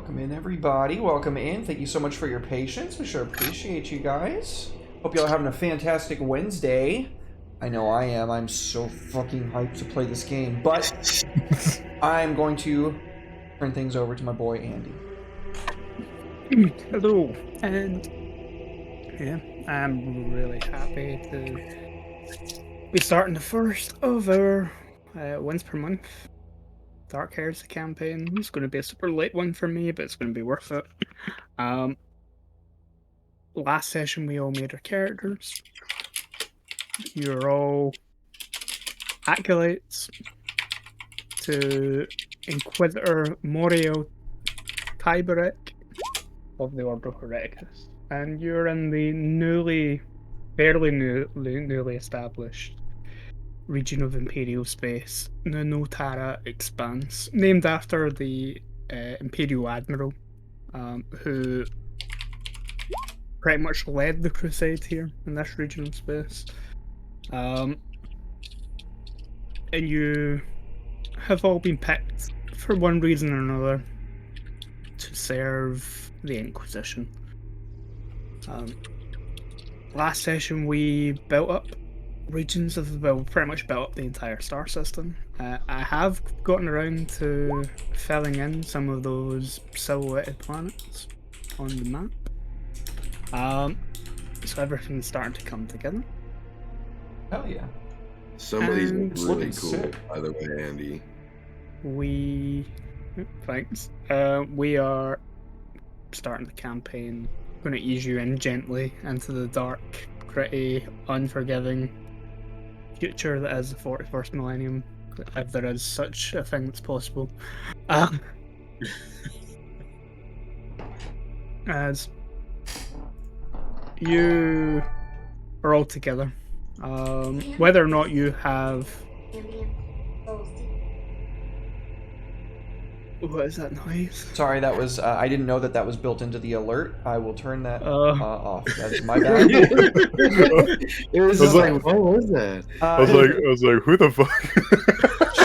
Welcome in, everybody. Welcome in. Thank you so much for your patience. We sure appreciate you guys. Hope y'all are having a fantastic Wednesday. I know I am. I'm so fucking hyped to play this game. But I'm going to turn things over to my boy, Andy. Hello, and yeah, I'm really happy to be starting the first of our wins per month Dark Heresy campaign. It's going to be a super late one for me, but it's going to be worth it. Last session we all made our characters. You're all acolytes to Inquisitor Moriel Tyberic of the Order of Hereticus, and you're in the fairly newly established region of Imperial space, the Notara Expanse, named after the Imperial Admiral, who pretty much led the crusade here in this region of space. And you have all been picked for one reason or another to serve the Inquisition. Last session we built up regions of, well, pretty much built up the entire star system. I have gotten around to filling in some of those silhouetted planets on the map. So everything's starting to come together. Hell yeah. Some of these And look really looking cool, sick. by the way, Andy. Thanks. We are starting the campaign. Going to ease you in gently into the dark, pretty unforgiving future that is the 41st millennium, if there is such a thing that's possible. As you are all together, whether or not you have... What is that noise? Sorry, that was. I didn't know that was built into the alert. I will turn that off. That's my bad. It was just like, what was that? I was like, who the fuck?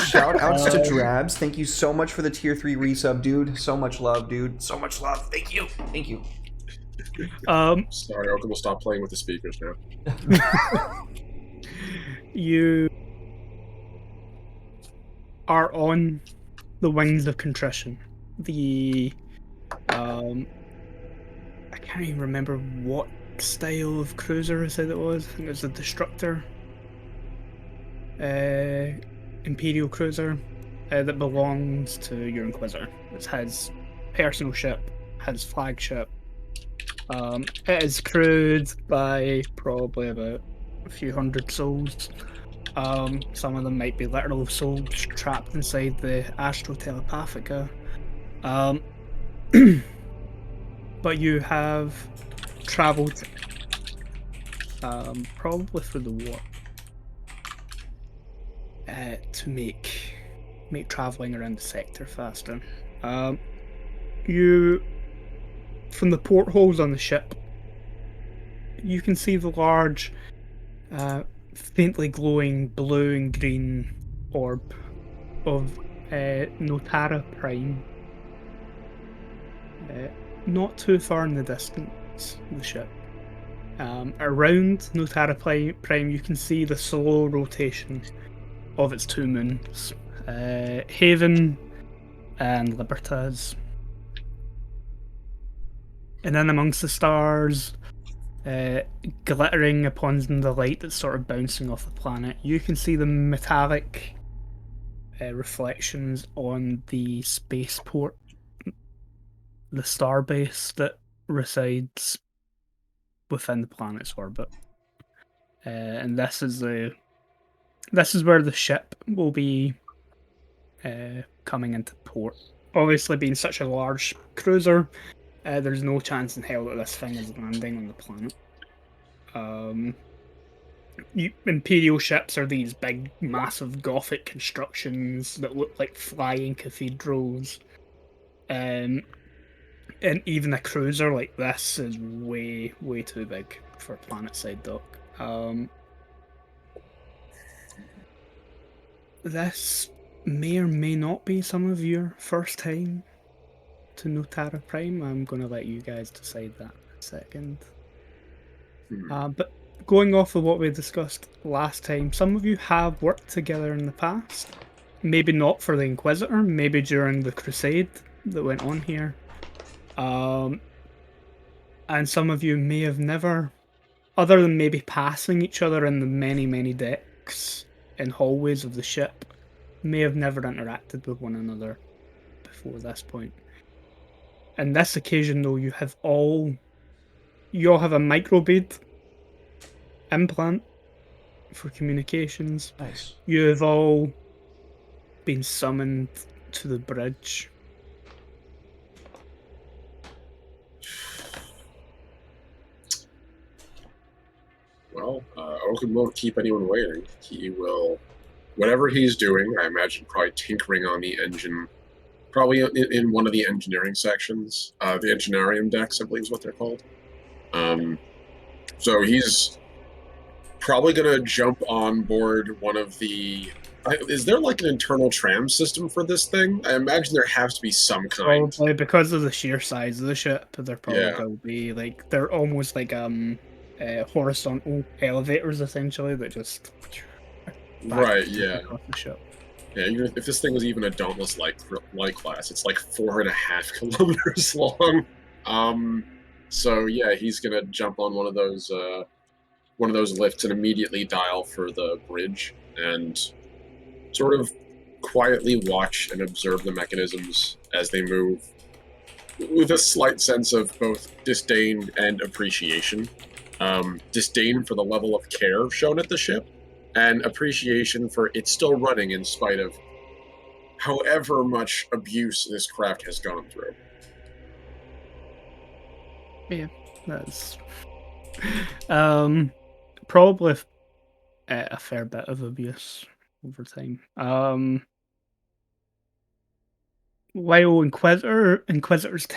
Shout outs to Drabs. Thank you so much for the tier 3 resub, dude. So much love, dude. So much love. Thank you. Thank you. Sorry, okay, we'll stop playing with the speakers now. You are on the wings of Contrition. I can't even remember what style of cruiser I said it was. I think it was a Destructor Imperial cruiser that belongs to your Inquisitor. It's his personal ship, his flagship. It is crewed by probably about a few hundred souls. Some of them might be literal souls trapped inside the Astro Telepathica. But you have travelled probably through the warp to make travelling around the sector faster. You, from the portholes on the ship, you can see the large faintly glowing blue and green orb of Notara Prime. Not too far in the distance, the ship. Around Notara Prime, you can see the slow rotation of its two moons, Haven and Libertas. And then amongst the stars, glittering upon the light that's sort of bouncing off the planet, you can see the metallic reflections on the spaceport, the starbase that resides within the planet's orbit. And this is where the ship will be coming into port. Obviously, being such a large cruiser, there's no chance in hell that this thing is landing on the planet. Imperial ships are these big, massive Gothic constructions that look like flying cathedrals. And even a cruiser like this is way, way too big for a planetside dock. This may or may not be some of your first time to Notara Prime? I'm going to let you guys decide that in a second. But going off of what we discussed last time, some of you have worked together in the past. Maybe not for the Inquisitor, maybe during the Crusade that went on here. And some of you may have never, other than maybe passing each other in the many, many decks and hallways of the ship, may have never interacted with one another before this point. In this occasion, though, you all have a microbead implant for communications. Nice. You have all been summoned to the bridge. Well, Oaken won't keep anyone waiting. He will, whatever he's doing, I imagine probably tinkering on the engine, probably in one of the engineering sections. The Engineering decks, I believe is what they're called. So he's probably going to jump on board one of the... Is there like an internal tram system for this thing? I imagine there has to be some kind. Probably because of the sheer size of the ship, there probably Yeah. will be like they're almost like horizontal elevators essentially that just Right, yeah. across the ship. Yeah, even if this thing was even a Dauntless light class, it's like 4.5 kilometers long. So yeah, he's gonna jump on one of those lifts and immediately dial for the bridge and sort of quietly watch and observe the mechanisms as they move, with a slight sense of both disdain and appreciation. Disdain for the level of care shown at the ship, and appreciation for it's still running in spite of however much abuse this craft has gone through. Yeah, that's probably a fair bit of abuse over time. While Inquisitors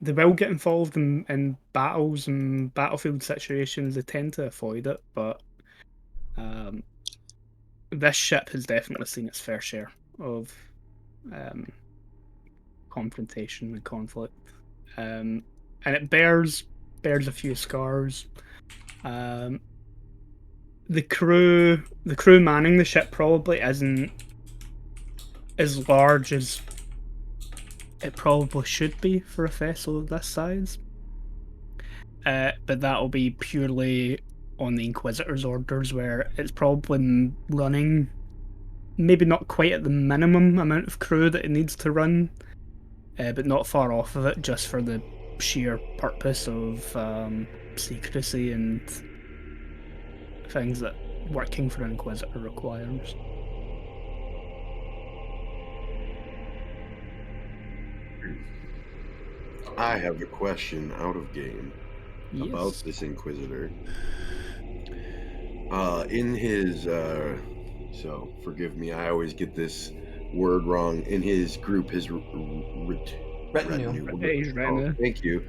they will get involved in battles and battlefield situations. They tend to avoid it, but this ship has definitely seen its fair share of confrontation and conflict, and it bears a few scars. The crew manning the ship probably isn't as large as it probably should be for a vessel of this size. But that'll be purely on the Inquisitor's orders, where it's probably running maybe not quite at the minimum amount of crew that it needs to run, but not far off of it, just for the sheer purpose of secrecy and things that working for an Inquisitor requires. I have a question out of game about Yes. this Inquisitor. In his, so forgive me, I always get this word wrong. In his group, his Retinue. Retinue. Thank you.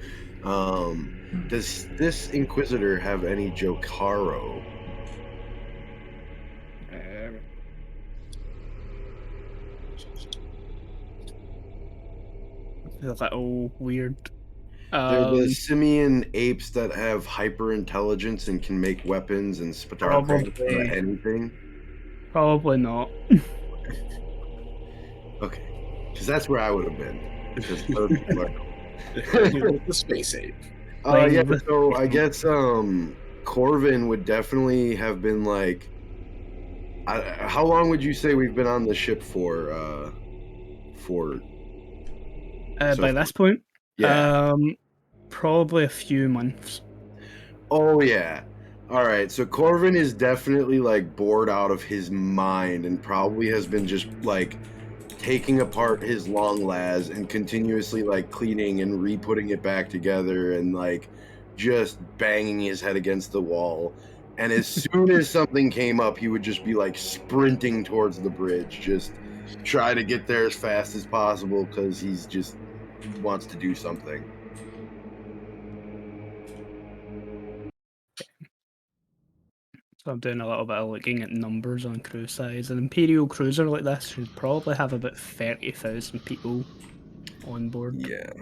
Does this Inquisitor have any Jokaro? A little weird. They're the simian apes that have hyper intelligence and can make weapons and Probably. anything. Probably not. Okay, because that's where I would have been. Because those people are The space ape. yeah, so I guess Corvin would definitely have been like. How long would you say we've been on the ship for? By this point, yeah, probably a few months. oh yeah. All right, so Corvin is definitely like bored out of his mind and probably has been just like taking apart his long las and continuously like cleaning and re-putting it back together and like just banging his head against the wall. And as soon as something came up, he would just be like sprinting towards the bridge, just try to get there as fast as possible because he's just wants to do something. So I'm doing a little bit of looking at numbers on crew size. An Imperial cruiser like this should probably have about 30,000 people on board. Yeah.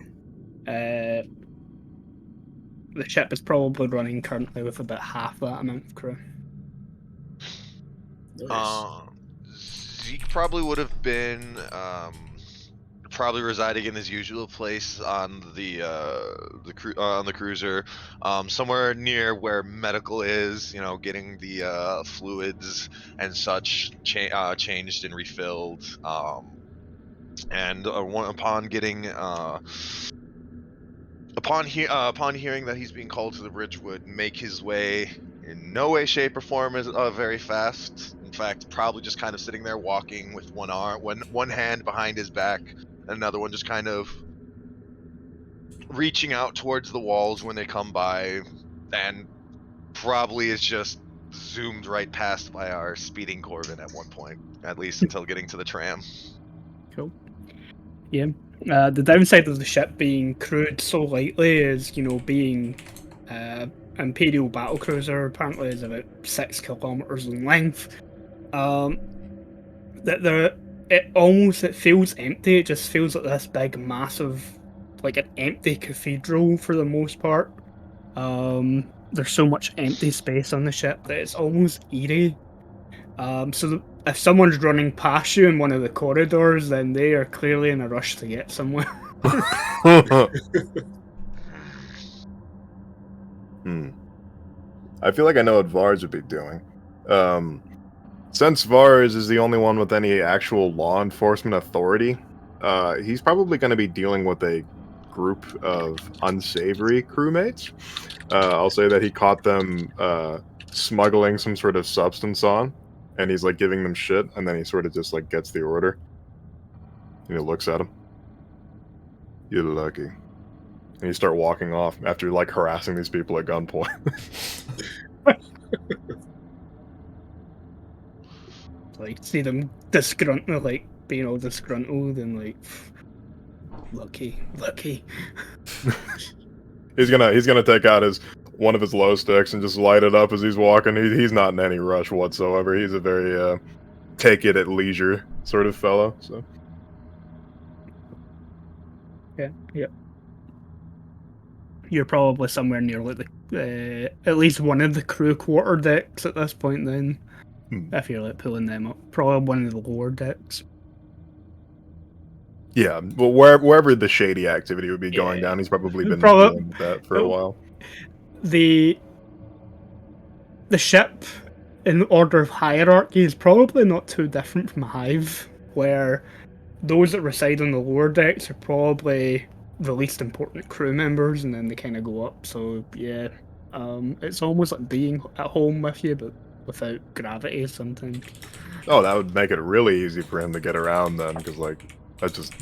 The ship is probably running currently with about half that amount of crew. Nice. Zeke probably would have been probably residing in his usual place on the cruiser, somewhere near where medical is. You know, getting the fluids and such changed and refilled. And upon getting upon hearing that he's being called to the bridge, would make his way in no way, shape, or form as very fast. In fact, probably just kind of sitting there walking with one hand behind his back, and another one just kind of reaching out towards the walls when they come by, and probably is just zoomed right past by our speeding Corvin at one point, at least until getting to the tram. Cool. Yeah. The downside of the ship being crewed so lightly is, being Imperial battlecruiser apparently is about 6 kilometers in length. It feels empty. It just feels like this big, massive, like an empty cathedral for the most part. There's so much empty space on the ship that it's almost eerie. So if someone's running past you in one of the corridors, then they are clearly in a rush to get somewhere. I feel like I know what Vars would be doing. Since Vars is the only one with any actual law enforcement authority, he's probably going to be dealing with a group of unsavory crewmates. I'll say that he caught them smuggling some sort of substance on, and he's like giving them shit, and then he sort of just like gets the order. And he looks at him. You're lucky. And you start walking off after like harassing these people at gunpoint. Like, see them disgruntled, like being all disgruntled and like, lucky. He's gonna take out one of his low sticks and just light it up as he's walking. He's not in any rush whatsoever. He's a very take it at leisure sort of fellow. So yeah. You're probably somewhere near like the at least one of the crew quarter decks at this point. Then, if you're like pulling them up, probably one of the lower decks. Yeah, well, wherever the shady activity would be going down, he's probably been dealing with that for a while. The ship, in order of hierarchy, is probably not too different from Hive, where those that reside on the lower decks are probably the least important crew members, and then they kind of go up. So yeah, it's almost like being at home with you, but without gravity sometimes. Oh, that would make it really easy for him to get around then, because like that's just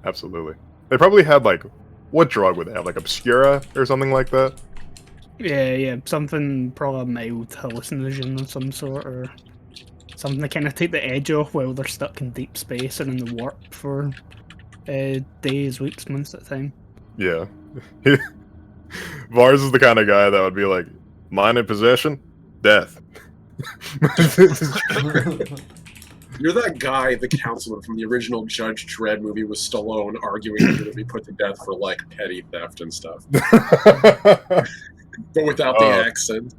absolutely. They probably had like, what drug would they have? Like Obscura or something like that? Yeah, something probably mild hallucinogen of some sort, or something to kind of take the edge off while they're stuck in deep space and in the warp for days, weeks, months at a time. Yeah. Vars is the kind of guy that would be like, mine in possession, death. You're that guy, the councilman from the original Judge Dredd movie with Stallone arguing he's going to be put to death for like petty theft and stuff, but without the accent.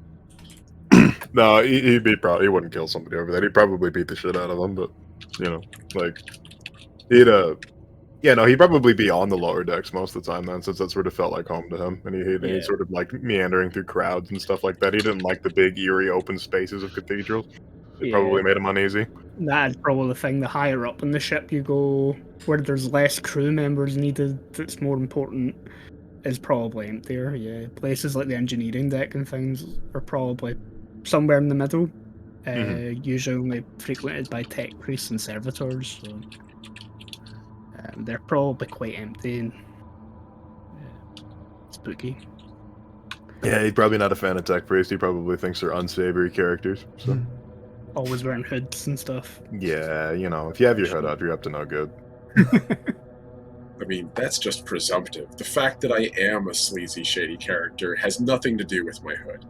No, he wouldn't kill somebody over that. He'd probably beat the shit out of them, but like he'd probably be on the lower decks most of the time then, since that sort of felt like home to him, and he sort of like meandering through crowds and stuff like that. He didn't like the big eerie open spaces of cathedrals. It probably made him uneasy. That's probably the thing. The higher up in the ship you go, where there's less crew members needed, that's more important, is probably emptier. Yeah, places like the engineering deck and things are probably somewhere in the middle. Usually only frequented by tech priests and servitors. So they're probably quite empty and spooky. Yeah, he's probably not a fan of tech priests. He probably thinks they're unsavory characters. So. Always wearing hoods and stuff. Yeah, if you have your hood up, you're up to no good. I mean, that's just presumptive. The fact that I am a sleazy, shady character has nothing to do with my hood.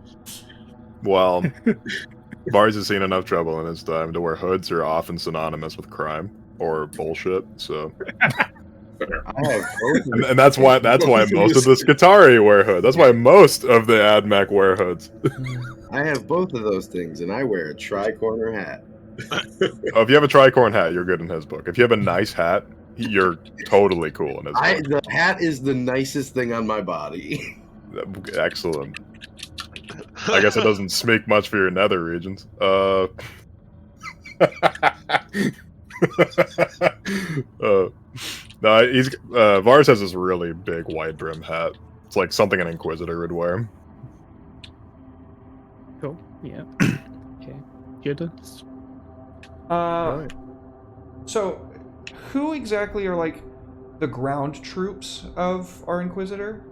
Well, Vars has seen enough trouble in his time to where hoods are often synonymous with crime. or bullshit. So, Fair. I have both. and that's why most of the Skitarii wear hood. That's why most of the AdMech wear hoods. I have both of those things, and I wear a tri-corner hat. Oh, if you have a tricorn hat, you're good in his book. If you have a nice hat, you're totally cool in his book. The hat is the nicest thing on my body. Excellent. I guess it doesn't speak much for your nether regions. No, he's Vars has this really big wide brim hat. It's like something an Inquisitor would wear. Cool. Yeah. Okay. Judas. Uh, so, who exactly are like the ground troops of our Inquisitor?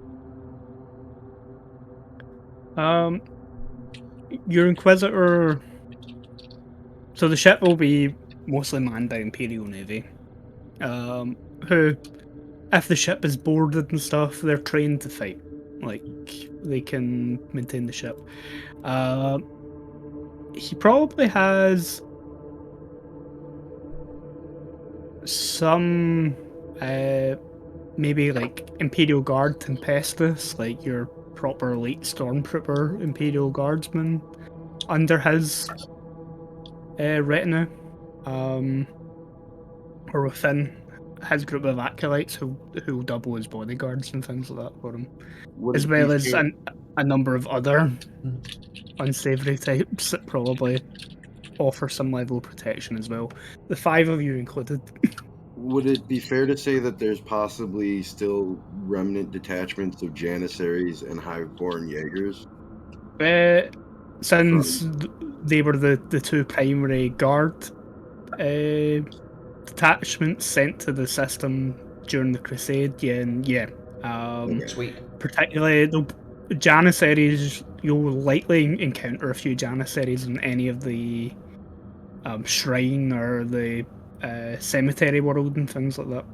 Your Inquisitor. So the ship will be mostly manned by Imperial Navy. Who, if the ship is boarded and stuff, they're trained to fight. Like, they can maintain the ship. He probably has some, maybe like Imperial Guard Tempestus, like your proper elite Stormtrooper Imperial Guardsman, under his retinue, or within his group of acolytes who'll double as bodyguards and things like that for him, as well as a number of other unsavory types that probably offer some level of protection as well. The 5 of you included. Would it be fair to say that there's possibly still remnant detachments of Janissaries and Highborn Jaegers? Since they were the 2 primary guard detachments sent to the system during the Crusade, yeah. Sweet. Particularly the Janissaries, you'll likely encounter a few Janissaries in any of the shrine or the cemetery world and things like that.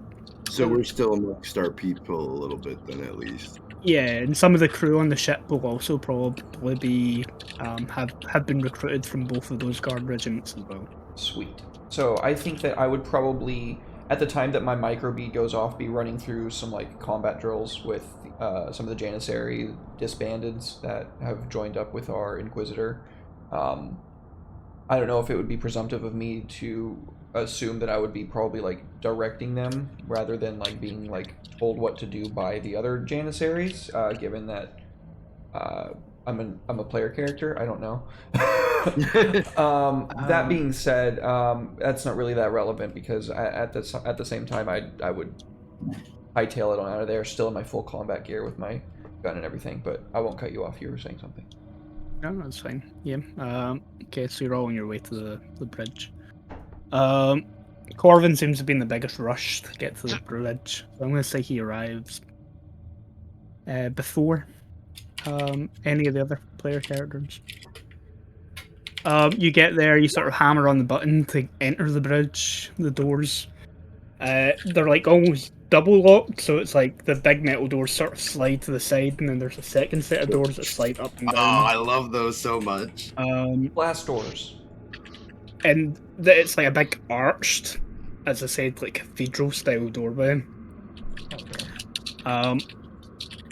So we're still amongst our people a little bit then, at least. Yeah, and some of the crew on the ship will also probably be have been recruited from both of those guard regiments as well. Sweet. So I think that I would probably, at the time that my microbead goes off, be running through some like combat drills with some of the Janissary disbandeds that have joined up with our Inquisitor. I don't know if it would be presumptive of me to assume that I would be probably like directing them rather than like being like told what to do by the other Janissaries, given that I'm a player character. I don't know. That being said, that's not really that relevant because at the same time I would hightail it on out of there, still in my full combat gear with my gun and everything. But I won't cut you off. You were saying something. No, that's fine. Yeah. Okay, so you're all on your way to the bridge. Corvin seems to be in the biggest rush to get to the bridge. So I'm going to say he arrives before any of the other player characters. You get there, you sort of hammer on the button to enter the bridge. The doors, they're like almost double locked, so it's like the big metal doors sort of slide to the side, and then there's a second set of doors that slide up and down. Oh, I love those so much. Blast doors. And it's like a big arched, as I said, like cathedral style doorway. But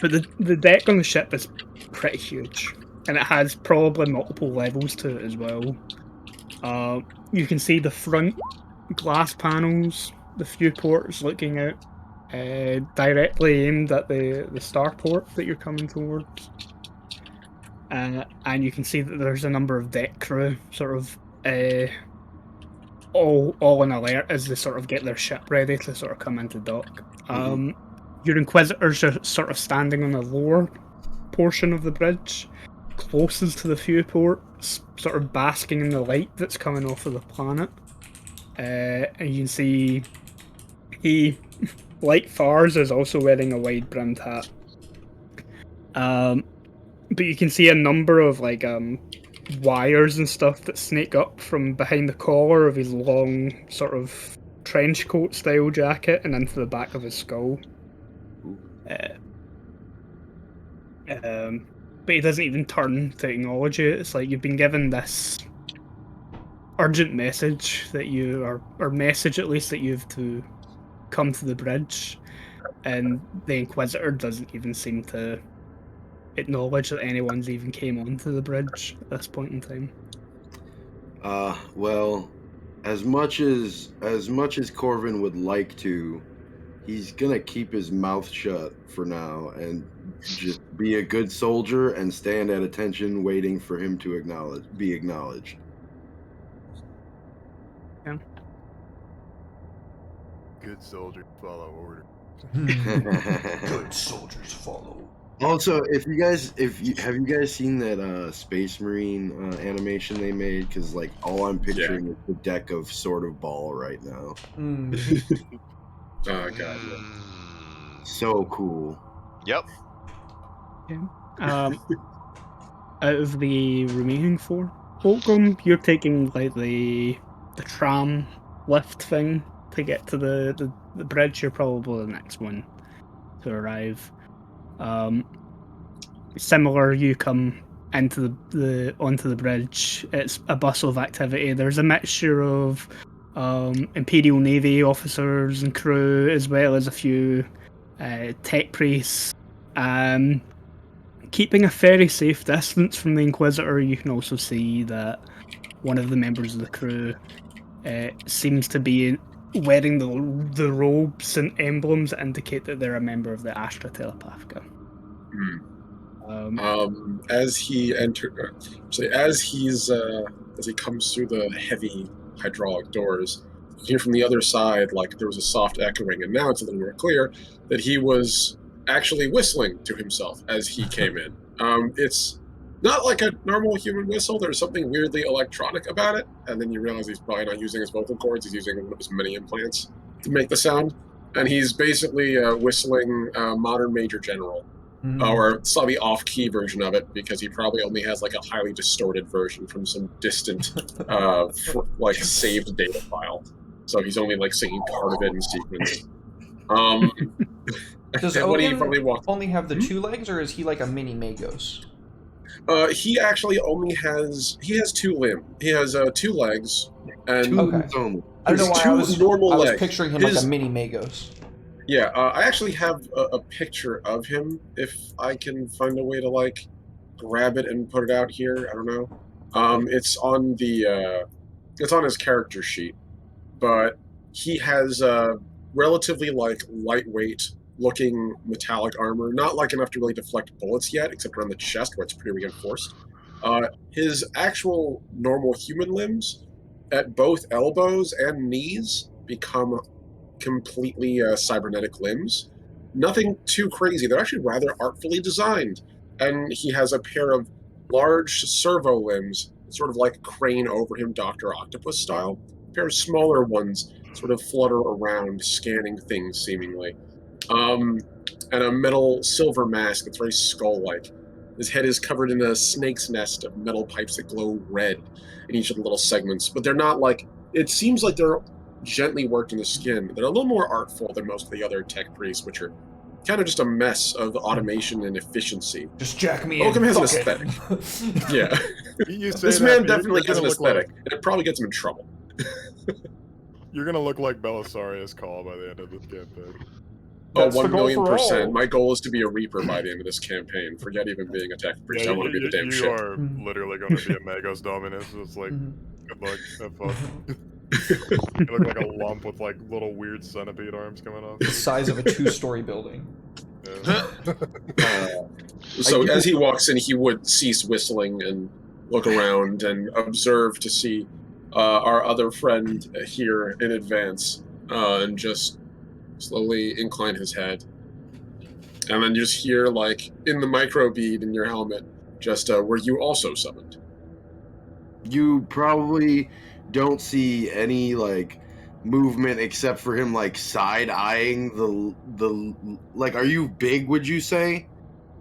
the deck on the ship is pretty huge, and it has probably multiple levels to it as well. You can see the front glass panels, the few ports looking out, directly aimed at the starport that you're coming towards. And you can see that there's a number of deck crew sort of all on alert as they sort of get their ship ready to sort of come into dock. Your Inquisitors are sort of standing on the lower portion of the bridge, closest to the few ports, sort of basking in the light that's coming off of the planet. And you can see he, like Fars, is also wearing a wide-brimmed hat. But you can see a number of like wires and stuff that snake up from behind the collar of his long sort of trench coat style jacket and into the back of his skull. But he doesn't even turn to acknowledge you. It's like you've been given this urgent message that you or message at least that you have to come to the bridge, and the Inquisitor doesn't even seem to acknowledge that anyone's even came onto the bridge at this point in time. Well, as much as Corvin would like to, he's gonna keep his mouth shut for now and just be a good soldier and stand at attention, waiting for him to be acknowledged. Yeah. Good soldiers follow order. Good soldiers follow. Also, have you guys seen that Space Marine animation they made? Because like all I'm picturing is the deck of Sword of Ball right now. Oh god. Yeah. So cool. Yep. Out of the remaining 4, Holcomb, you're taking like the tram lift thing to get to the bridge. You're probably the next one to arrive. Similar, you come into onto the bridge. It's a bustle of activity. There's a mixture of Imperial Navy officers and crew, as well as a few tech priests. Keeping a very safe distance from the Inquisitor, you can also see that one of the members of the crew seems to be wearing the robes and emblems that indicate that they're a member of the Astra Telepathica. As he comes through the heavy hydraulic doors, you hear from the other side, like there was a soft echoing, and now it's a little more clear that he was actually whistling to himself as he came in. It's not like a normal human whistle. There's something weirdly electronic about it, and then you realize he's probably not using his vocal cords. He's using one of his mini implants to make the sound, and he's basically whistling Modern Major General. Or slightly off-key version of it, because he probably only has like a highly distorted version from some distant, saved data file. So he's only like singing part of it in sequence. Does Ogun only have the 2 legs, or is he like a mini Magos? He actually only has 2 limbs. He has 2 legs and Okay. I don't know why I was picturing him like a mini Magos. Yeah, I actually have a picture of him, if I can find a way to, like, grab it and put it out here. I don't know. It's on it's on his character sheet, but he has relatively, like, lightweight-looking metallic armor, not, like, enough to really deflect bullets yet, except around the chest, where it's pretty reinforced. His actual normal human limbs, at both elbows and knees, become completely cybernetic limbs. Nothing too crazy. They're actually rather artfully designed. And he has a pair of large servo limbs, sort of like crane over him, Dr. Octopus style. A pair of smaller ones sort of flutter around, scanning things seemingly. And a metal silver mask that's very skull-like. His head is covered in a snake's nest of metal pipes that glow red in each of the little segments. But they're not like... It seems like they're gently worked in the skin. They're a little more artful than most of the other tech priests, which are kind of just a mess of automation and efficiency. Just jack me Oakham in. has an aesthetic. Yeah. This man definitely has an aesthetic, and it probably gets him in trouble. You're gonna look like Belisarius Call by the end of this campaign. Oh, 1,000,000%. My goal is to be a Reaper by the end of this campaign. Forget even being a tech priest. Yeah, I want to be the damn shit. You are literally going to be a Magos Dominus. It's like, good luck, have fun. You look like a lump with like little weird centipede arms coming off. The size of a 2-story building. Yeah. So as he walks in, he would cease whistling and look around and observe to see our other friend here in advance, and just slowly incline his head. And then you just hear, like, in the microbead in your helmet, just, were you also summoned? You probably don't see any, like, movement except for him, like, side-eyeing the like, are you big, would you say?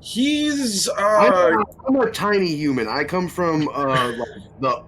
He's, I'm a tiny human. I come from, like, the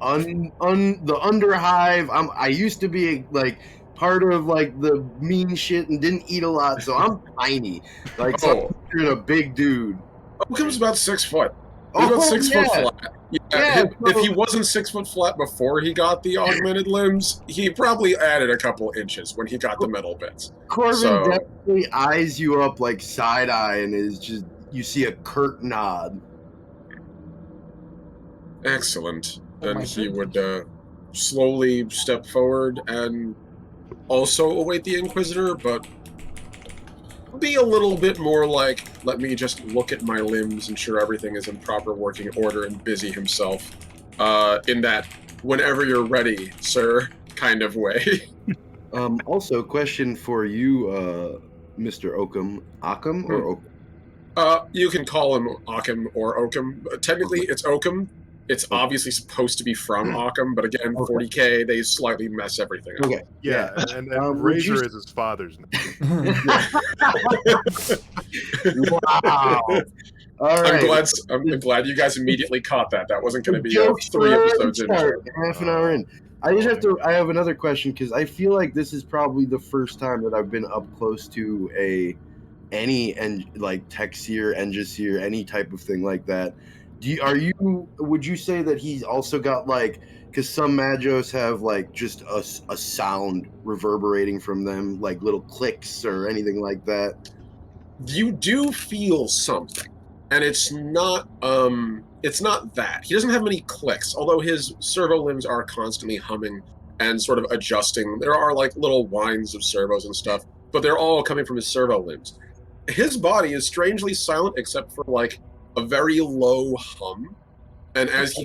underhive. I used to be, like, part of, like, the mean shit and didn't eat a lot, so I'm tiny. Like, so you're a big dude. Oakham's about 6 foot. He's about Oh, 6 foot yeah. flat. Yeah, Yeah, if he wasn't 6 foot flat before he got the augmented limbs, he probably added a couple inches when he got the metal bits. Corvin So- definitely eyes you up like side eye and is just, you see a curt nod. Excellent. Oh Then my he would goodness. slowly step forward and also await the Inquisitor, but be a little bit more like, let me just look at my limbs, ensure everything is in proper working order, and busy himself in that whenever you're ready, sir, kind of way. Also, question for you, Mr. Oakham. Occam or Oakham? You can call him Occam or Oakham. Technically, it's Oakham. It's Okay. obviously supposed to be from Occam, but again, Okay. 40K, they slightly mess everything up. Okay. Yeah, and would you- Razor is his father's name. Wow. All right. I'm glad you guys immediately caught that. That wasn't going to be Jokes 3 were episodes in. start, half an hour in. I just have to. I have another question because I feel like this is probably the first time that I've been up close to any like Texier, Engiseer, any type of thing like that. Would you say that he's also got like, because some Magos have like just a sound reverberating from them, like little clicks or anything like that? You do feel something, and it's not that. He doesn't have many clicks, although his servo limbs are constantly humming and sort of adjusting. There are like little whines of servos and stuff, but they're all coming from his servo limbs. His body is strangely silent except for like a very low hum. And as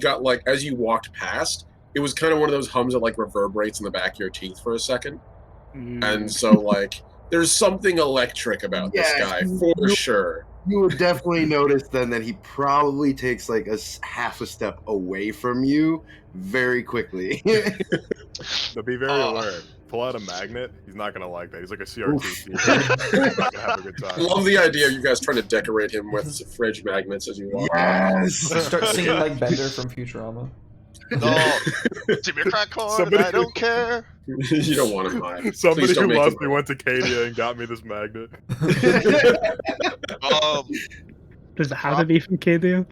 you walked past, it was kind of one of those hums that like reverberates in the back of your teeth for a second. And so like there's something electric about this guy for sure. You would definitely notice then that he probably takes like half a step away from you very quickly. So be very aware. Pull out a magnet. He's not gonna like that. He's like a CRT. He's not gonna have a good I time. love the idea of you guys trying to decorate him with fridge magnets as you walk. Yes. Start singing like Bender from Futurama. No, give me a crack corn. Somebody- I don't care. You don't want him high. Somebody Please don't who make loves him me high. went to Cadia and got me this magnet. Does it have to be from KDO?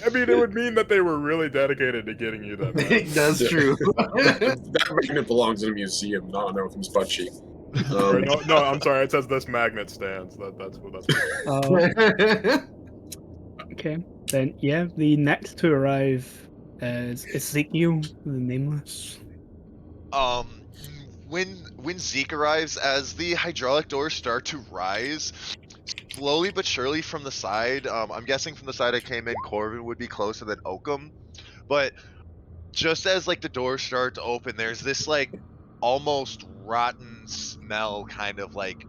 I mean, it would mean that they were really dedicated to getting you that magnet. That's true. That magnet belongs in a museum, not on Oakham's butt cheek. Or no, I'm sorry. It says this magnet stands. That's what. Okay, then yeah, the next to arrive is Ezekiel, the Nameless. When Zeke arrives, as the hydraulic doors start to rise, slowly but surely from the side, I'm guessing from the side I came in, Corvin would be closer than Oakham, but just as like the doors start to open, there's this like almost rotten smell kind of like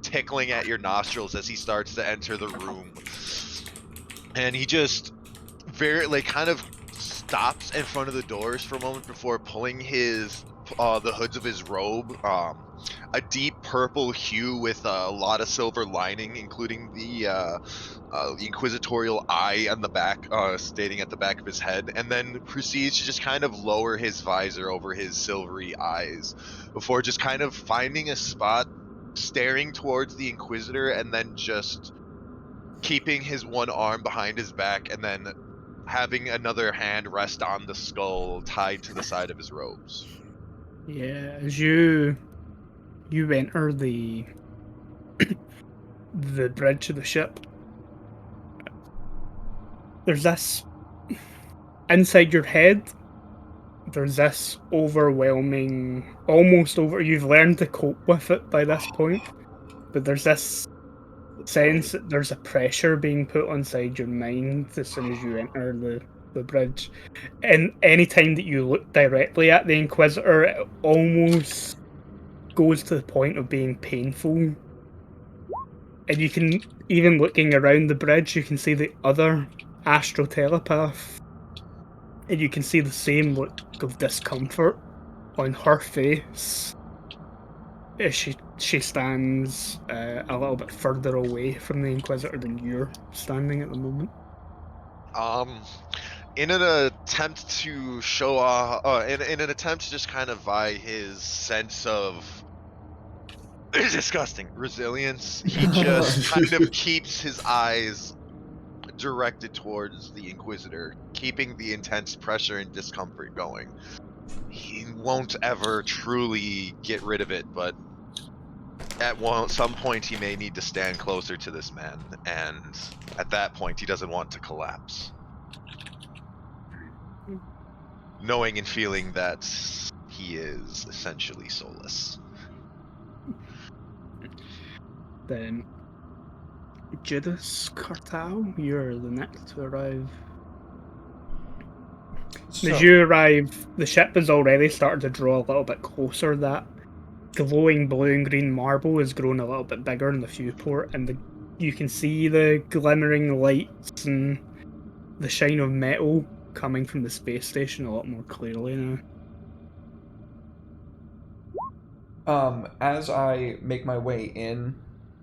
tickling at your nostrils as he starts to enter the room. And he just very like kind of stops in front of the doors for a moment before pulling his the hoods of his robe, a deep purple hue with a lot of silver lining, including the inquisitorial eye on the back, stating at the back of his head, and then proceeds to just kind of lower his visor over his silvery eyes before just kind of finding a spot, staring towards the Inquisitor, and then just keeping his one arm behind his back, and then having another hand rest on the skull tied to the side of his robes. Yeah, as you enter the bridge of the ship, there's this inside your head. There's this overwhelming, almost over. You've learned to cope with it by this point, but there's this sense that there's a pressure being put inside your mind as soon as you enter the bridge. And any time that you look directly at the Inquisitor, it almost goes to the point of being painful. And you can, even looking around the bridge, you can see the other astral telepath. And you can see the same look of discomfort on her face as she stands a little bit further away from the Inquisitor than you're standing at the moment. In an attempt to show off, in an attempt to just kind of vie his sense of disgusting resilience, he just kind of keeps his eyes directed towards the Inquisitor, keeping the intense pressure and discomfort going. He won't ever truly get rid of it, but at some point he may need to stand closer to this man, and at that point he doesn't want to collapse. Knowing and feeling that he is essentially soulless. Then, Judas Cartal, you're the next to arrive. As you arrive, the ship has already started to draw a little bit closer. That glowing blue and green marble has grown a little bit bigger in the viewport, and you can see the glimmering lights and the shine of metal coming from the space station a lot more clearly now. As I make my way in,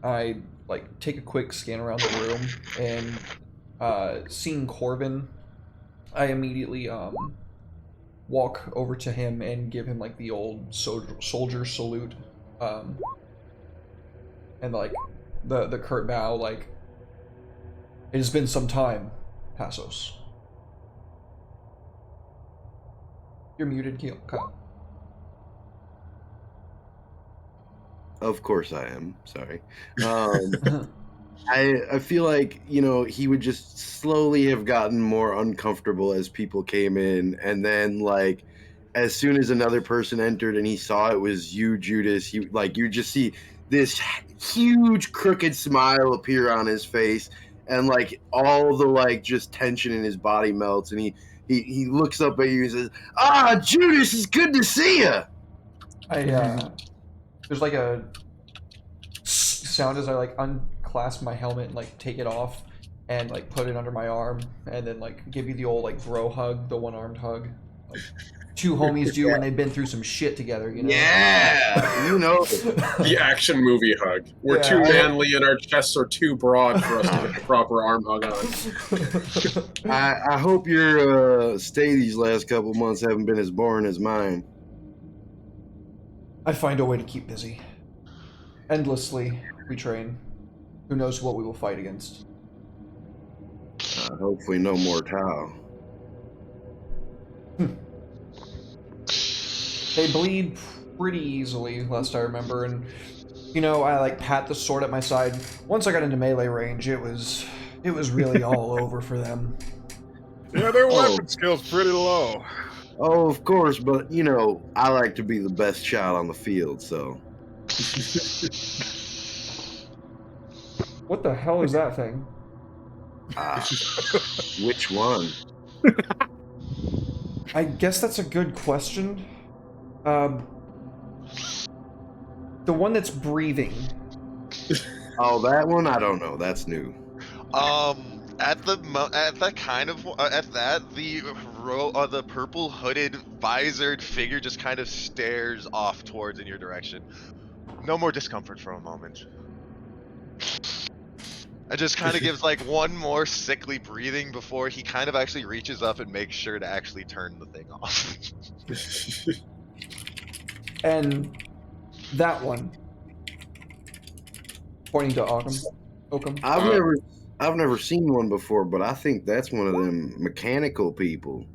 I take a quick scan around the room, and seeing Corvin, I immediately walk over to him and give him the old soldier salute, and the curt bow, it has been some time, Passos. You're muted, Kyle. Of course I am. Sorry. I feel like, he would just slowly have gotten more uncomfortable as people came in. And then, as soon as another person entered and he saw it was you, Judas, you just see this huge crooked smile appear on his face. And, all the, just tension in his body melts. And he looks up at you and says, Judas, it's good to see you. There's a sound as I unclasp my helmet and take it off and put it under my arm, and then give you the old bro hug, the one-armed hug, two homies do when they've been through some shit together, Yeah, the action movie hug. We're too manly and our chests are too broad for us to get the proper arm hug on. I hope your stay these last couple months haven't been as boring as mine. I find a way to keep busy. Endlessly, we train. Who knows what we will fight against? Hopefully no more Tau. They bleed pretty easily, last I remember, and I pat the sword at my side. Once I got into melee range, it was really all over for them. Yeah, their weapon skill's pretty low. Oh, of course, but I like to be the best shot on the field, so. What the hell is that thing? Which one? I guess that's a good question. The one that's breathing. Oh, that one? I don't know. That's new. The purple hooded visored figure just kind of stares off towards in your direction. No more discomfort for a moment. It just kind of gives one more sickly breathing before he kind of actually reaches up and makes sure to actually turn the thing off. And that one, pointing to Oakham. I've never seen one before, but I think that's one of them mechanical people.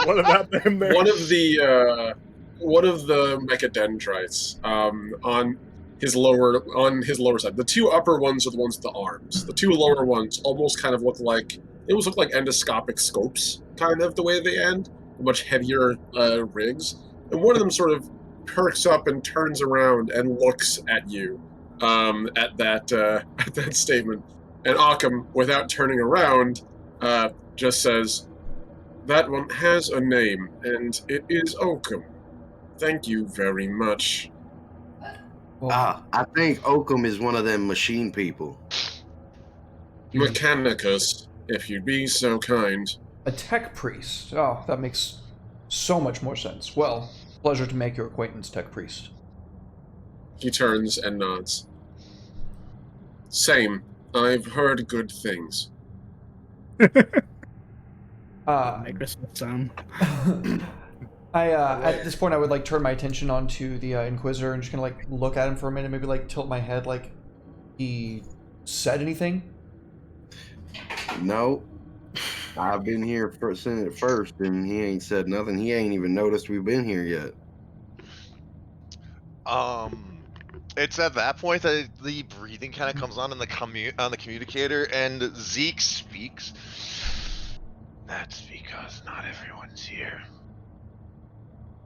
What about them there? One of the mechadendrites on his lower side. The two upper ones are the ones with the arms. The two lower ones almost kind of look like endoscopic scopes, kind of the way they end, much heavier rigs. And one of them sort of perks up and turns around and looks at you at that statement. And Occam, without turning around, just says, "That one has a name, and it is Oakham. Thank you very much." I think Oakham is one of them machine people. Mechanicus, if you'd be so kind. A tech priest. Oh, that makes so much more sense. Well, pleasure to make your acquaintance, tech priest. He turns and nods. Same. I've heard good things. Microsoft Sam. At this point, I would turn my attention onto the Inquisitor and just kind of look at him for a minute, maybe tilt my head like he said anything. No. I've been here since at first, and he ain't said nothing. He ain't even noticed we've been here yet. It's at that point that the breathing kind of comes on in the communicator, and Zeke speaks. That's because not everyone's here.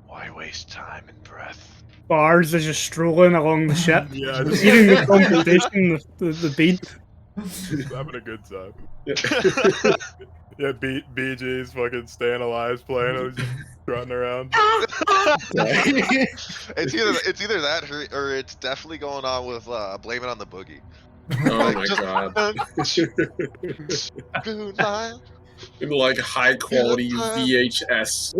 Why waste time and breath? Bars is just strolling along the ship, Yeah, just eating the competition, the bead. having a good time. Yeah, BG's fucking Staying Alive's playing. I was just trotting around. It's either that or it's definitely going on with Blame It on the Boogie. Oh my god. Good night. In like high quality VHS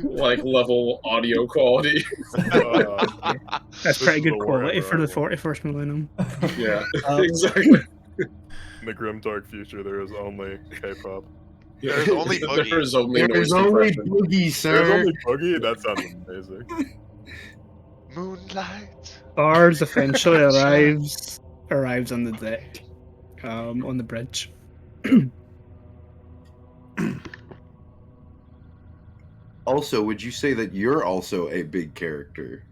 like level audio quality. That's This pretty is good the quality for the whatever. 41st millennium. Yeah, exactly. In the grim dark future, there is only K-pop. There's only Boogie. There's only There's noise only compression. Boogie, There's sir. only Boogie? That sounds amazing. Moonlight. Bars eventually arrives on the deck, on the bridge. Also, would you say that you're also a big character?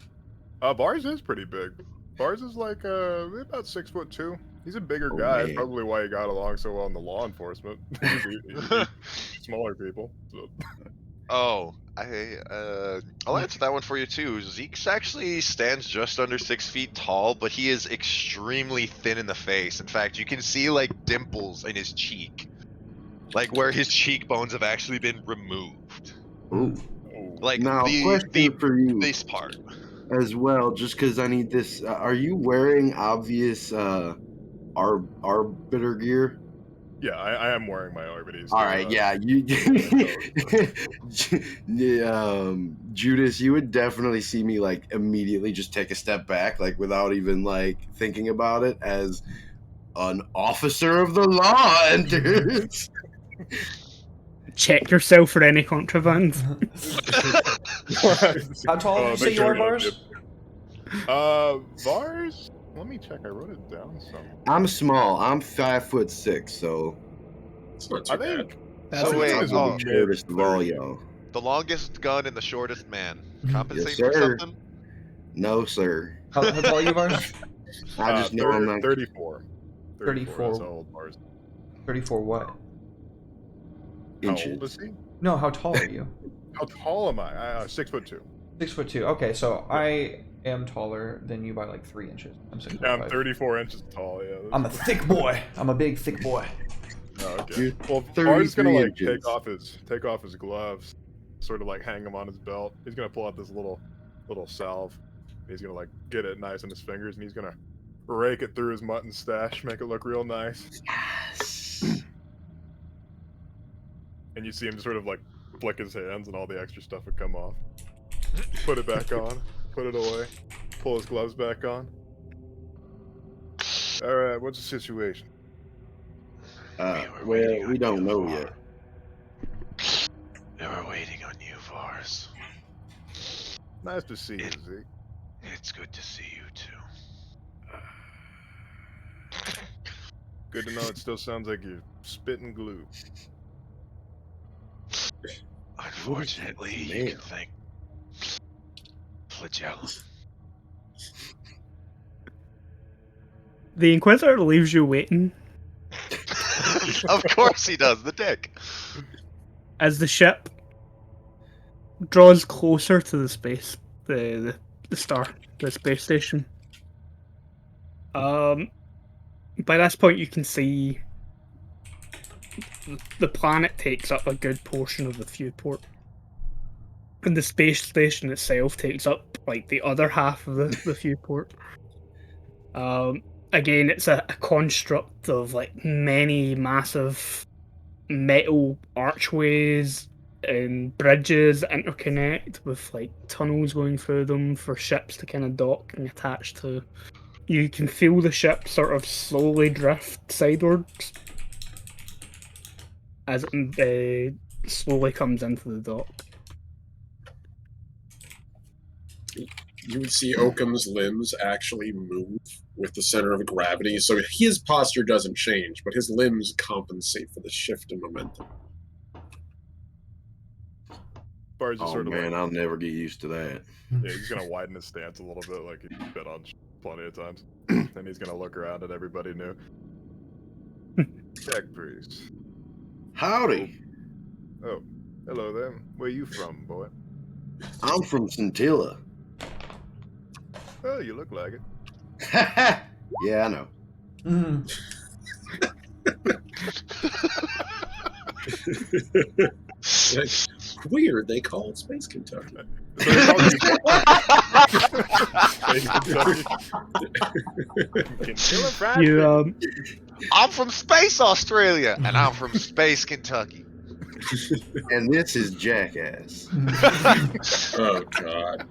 Bars is pretty big. Bars is like about 6'2". He's a bigger Oh, guy. man. Probably why he got along so well in the law enforcement. He smaller people. So. Oh, I'll answer that one for you too. Zeke's actually stands just under 6 feet tall, but he is extremely thin in the face. In fact, you can see like dimples in his cheek, like where his cheekbones have actually been removed. Ooh. Like Now, the question for you this part. as well, just because I need this. Are you wearing obvious arbiter gear? Yeah, I am wearing my Arbites. All right, yeah, Judas, you would definitely see me like immediately just take a step back, like without even like thinking about it, as an officer of the law enters. Check yourself for any contraband. How tall did you say you are, Bars? Vars? Let me check. I wrote it down somewhere. I'm small. I'm 5'6", so It's not too I bad. think. That's So wait, I'm oh, the shortest of all y'all. the longest gun and the shortest man. Yes, Compensate for sir. something? No, sir. How tall are you, Bars? I just know I'm not 34. 34. That's how old Vars. 34 what? How inches. old is he? No, how tall are you? How tall am I? 6'2". 6'2". Okay, so I am taller than you by like 3 inches. I'm 6'5". Yeah, I'm 34 inches tall. Yeah. I'm a thick boy. I'm a big thick boy. Oh, okay. You're Well, Vars is gonna 33 like inches. take off his gloves, sort of like hang them on his belt. He's gonna pull out this little salve. He's gonna like get it nice in his fingers, and he's gonna rake it through his mutton stash, make it look real nice. Yes. And you see him sort of like flick his hands, and all the extra stuff would come off. Put it back on. Put it away. Pull his gloves back on. All right, what's the situation? Well, we don't know yet. We were waiting on you, Vars. Nice to see you, Zeke. It's good to see you too. Good to know it still sounds like you're spitting glue. Unfortunately, you can thank Flagellum. The Inquisitor leaves you waiting Of course he does, the dick. as the ship draws closer to the space, the space station. By this point, you can see the planet takes up a good portion of the viewport, and the space station itself takes up like the other half of the viewport. Again, it's a construct of like many massive metal archways and bridges that interconnect with like tunnels going through them for ships to kind of dock and attach to. You can feel the ship sort of slowly drift sidewards as it slowly comes into the dock. you would see Oakum's limbs actually move with the center of gravity, so his posture doesn't change, but his limbs compensate for the shift in momentum. Bards is Oh sort of man, like, I'll never get used to that. yeah, he's gonna widen his stance a little bit, like he's been on plenty of times, and he's gonna look around at everybody new. Jack Priest. Howdy. Oh, hello there. Where you from, boy? I'm from Scintilla. Oh, you look like it. Yeah, I know. Mhm. Weird, they call it Space Kentucky. So they call you Space Kentucky. Scintilla Fried You Chicken. I'm from Space Australia, and I'm from Space Kentucky. And this is Jackass. Oh god.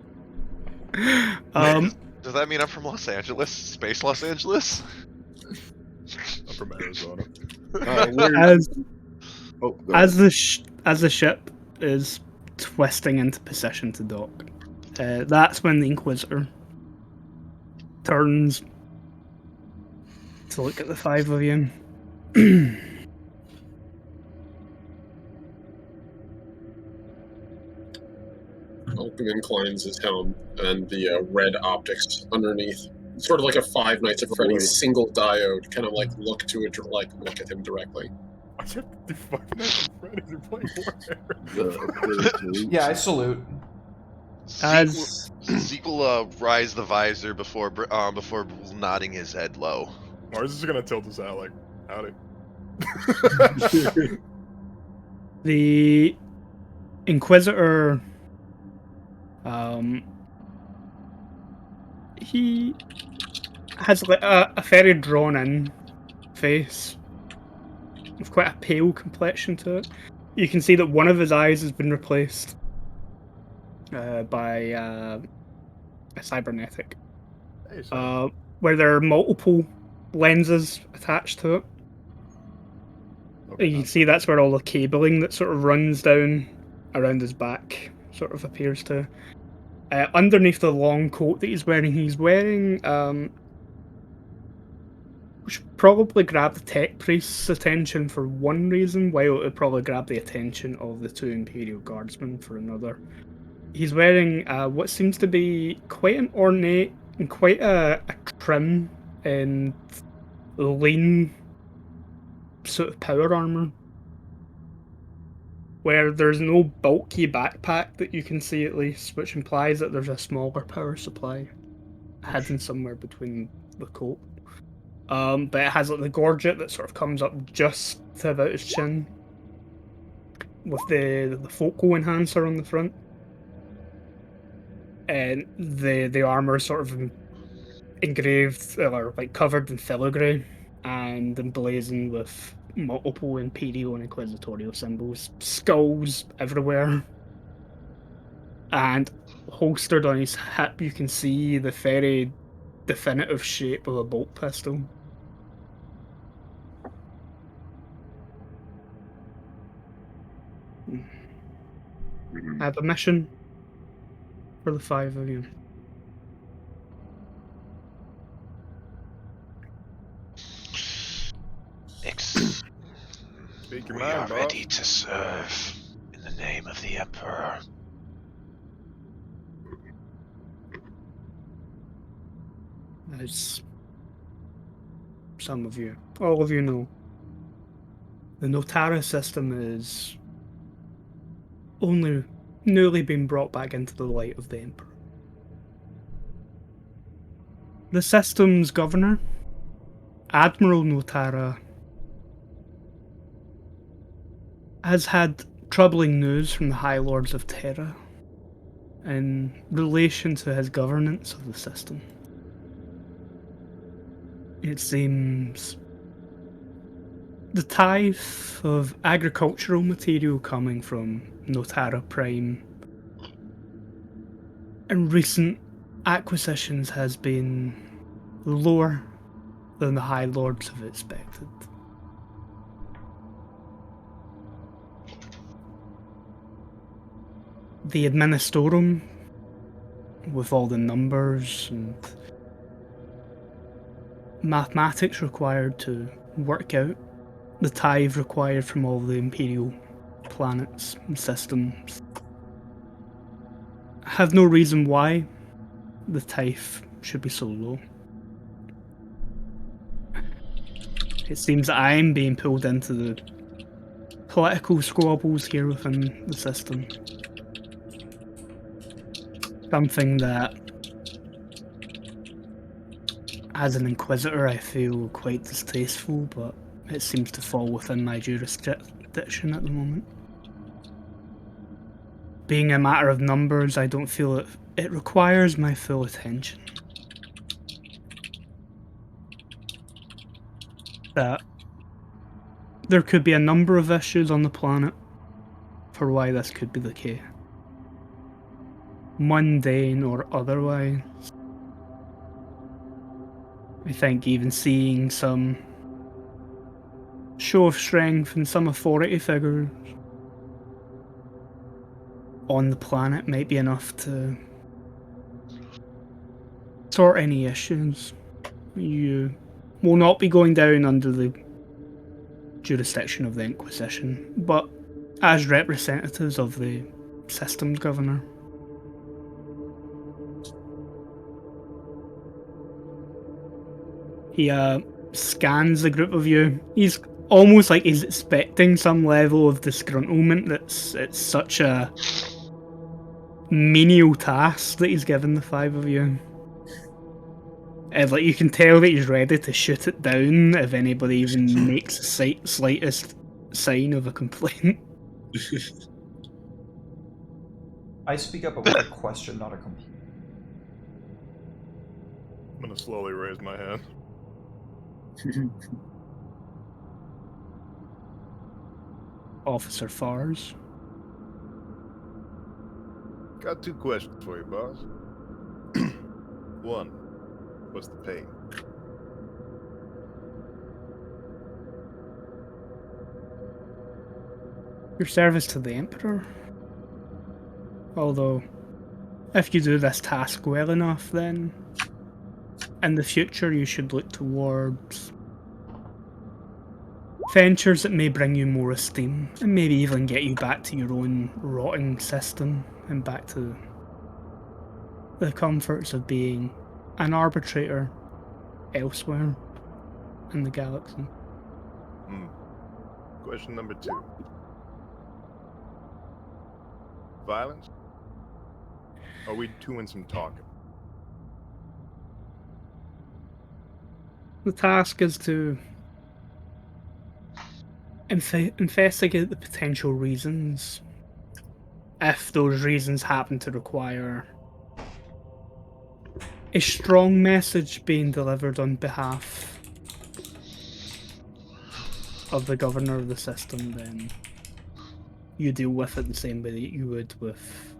Does that mean I'm from Los Angeles? Space Los Angeles? I'm from Arizona. as Go as ahead. the ship is twisting into position to dock, that's when the Inquisitor turns to look at the five of you. Oakum inclines his helm, and the red optics underneath, sort of like a Five Nights at Freddy's single diode, kind of like look at him directly. I have to do Five Nights at Freddy's and play Warhammer. Yeah, I salute. As Zeke will rise the visor before nodding his head low. Mars is gonna tilt us out like, howdy. the Inquisitor, he has like a very drawn-in face with quite a pale complexion to it. You can see that one of his eyes has been replaced by a cybernetic, Hey, son. where there are multiple lenses attached to it. Okay, You can see that's where all the cabling that sort of runs down around his back sort of appears to. Underneath the long coat that he's wearing which probably grab the tech priest's attention for one reason, while it would probably grab the attention of the two Imperial Guardsmen for another. He's wearing what seems to be quite an ornate and quite a trim and lean sort of power armor, where there's no bulky backpack that you can see at least, which implies that there's a smaller power supply hidden somewhere between the coat. But it has like the gorget that sort of comes up just to about his chin, with the focal enhancer on the front, and the armor is sort of engraved or like covered in filigree and emblazoned with multiple Imperial and Inquisitorial symbols, skulls everywhere, and holstered on his hip you can see the very definitive shape of a bolt pistol. I have a mission for the five of you. Speak your We mind, are boss. ready to serve in the name of the Emperor. As some of you, all of you know, the Notara system is only newly been brought back into the light of the Emperor. The system's governor, Admiral Notara, has had troubling news from the High Lords of Terra in relation to his governance of the system. It seems the tithe of agricultural material coming from Notara Prime in recent acquisitions has been lower than the High Lords have expected. The Administorum with all the numbers and mathematics required to work out the tithe required from all the Imperial planets and systems. I have no reason why the tithe should be so low. It seems that I'm being pulled into the political squabbles here within the system. Something that, as an Inquisitor, I feel quite distasteful, but it seems to fall within my jurisdiction at the moment. Being a matter of numbers, I don't feel it requires my full attention. That there could be a number of issues on the planet for why this could be the case. Mundane or otherwise. I think even seeing some show of strength and some authority figures on the planet might be enough to sort any issues. You will not be going down under the jurisdiction of the Inquisition, but as representatives of the systems governor. He scans the group of you. He's almost like he's expecting some level of disgruntlement. It's such a menial task that he's given the five of you. And like you can tell that he's ready to shoot it down if anybody even makes the slightest sign of a complaint. I speak up with a question, not a complaint. I'm gonna slowly raise my hand. Officer Fars. Got 2 questions for you, boss. 1, what's the pay? Your service to the Emperor. Although, if you do this task well enough, then in the future you should look towards ventures that may bring you more esteem and maybe even get you back to your own rotting system and back to the comforts of being an arbitrator elsewhere in the galaxy. Question number 2. Violence? Are we doing some talking? The task is to investigate the potential reasons, if those reasons happen to require a strong message being delivered on behalf of the governor of the system, then you deal with it the same way that you would with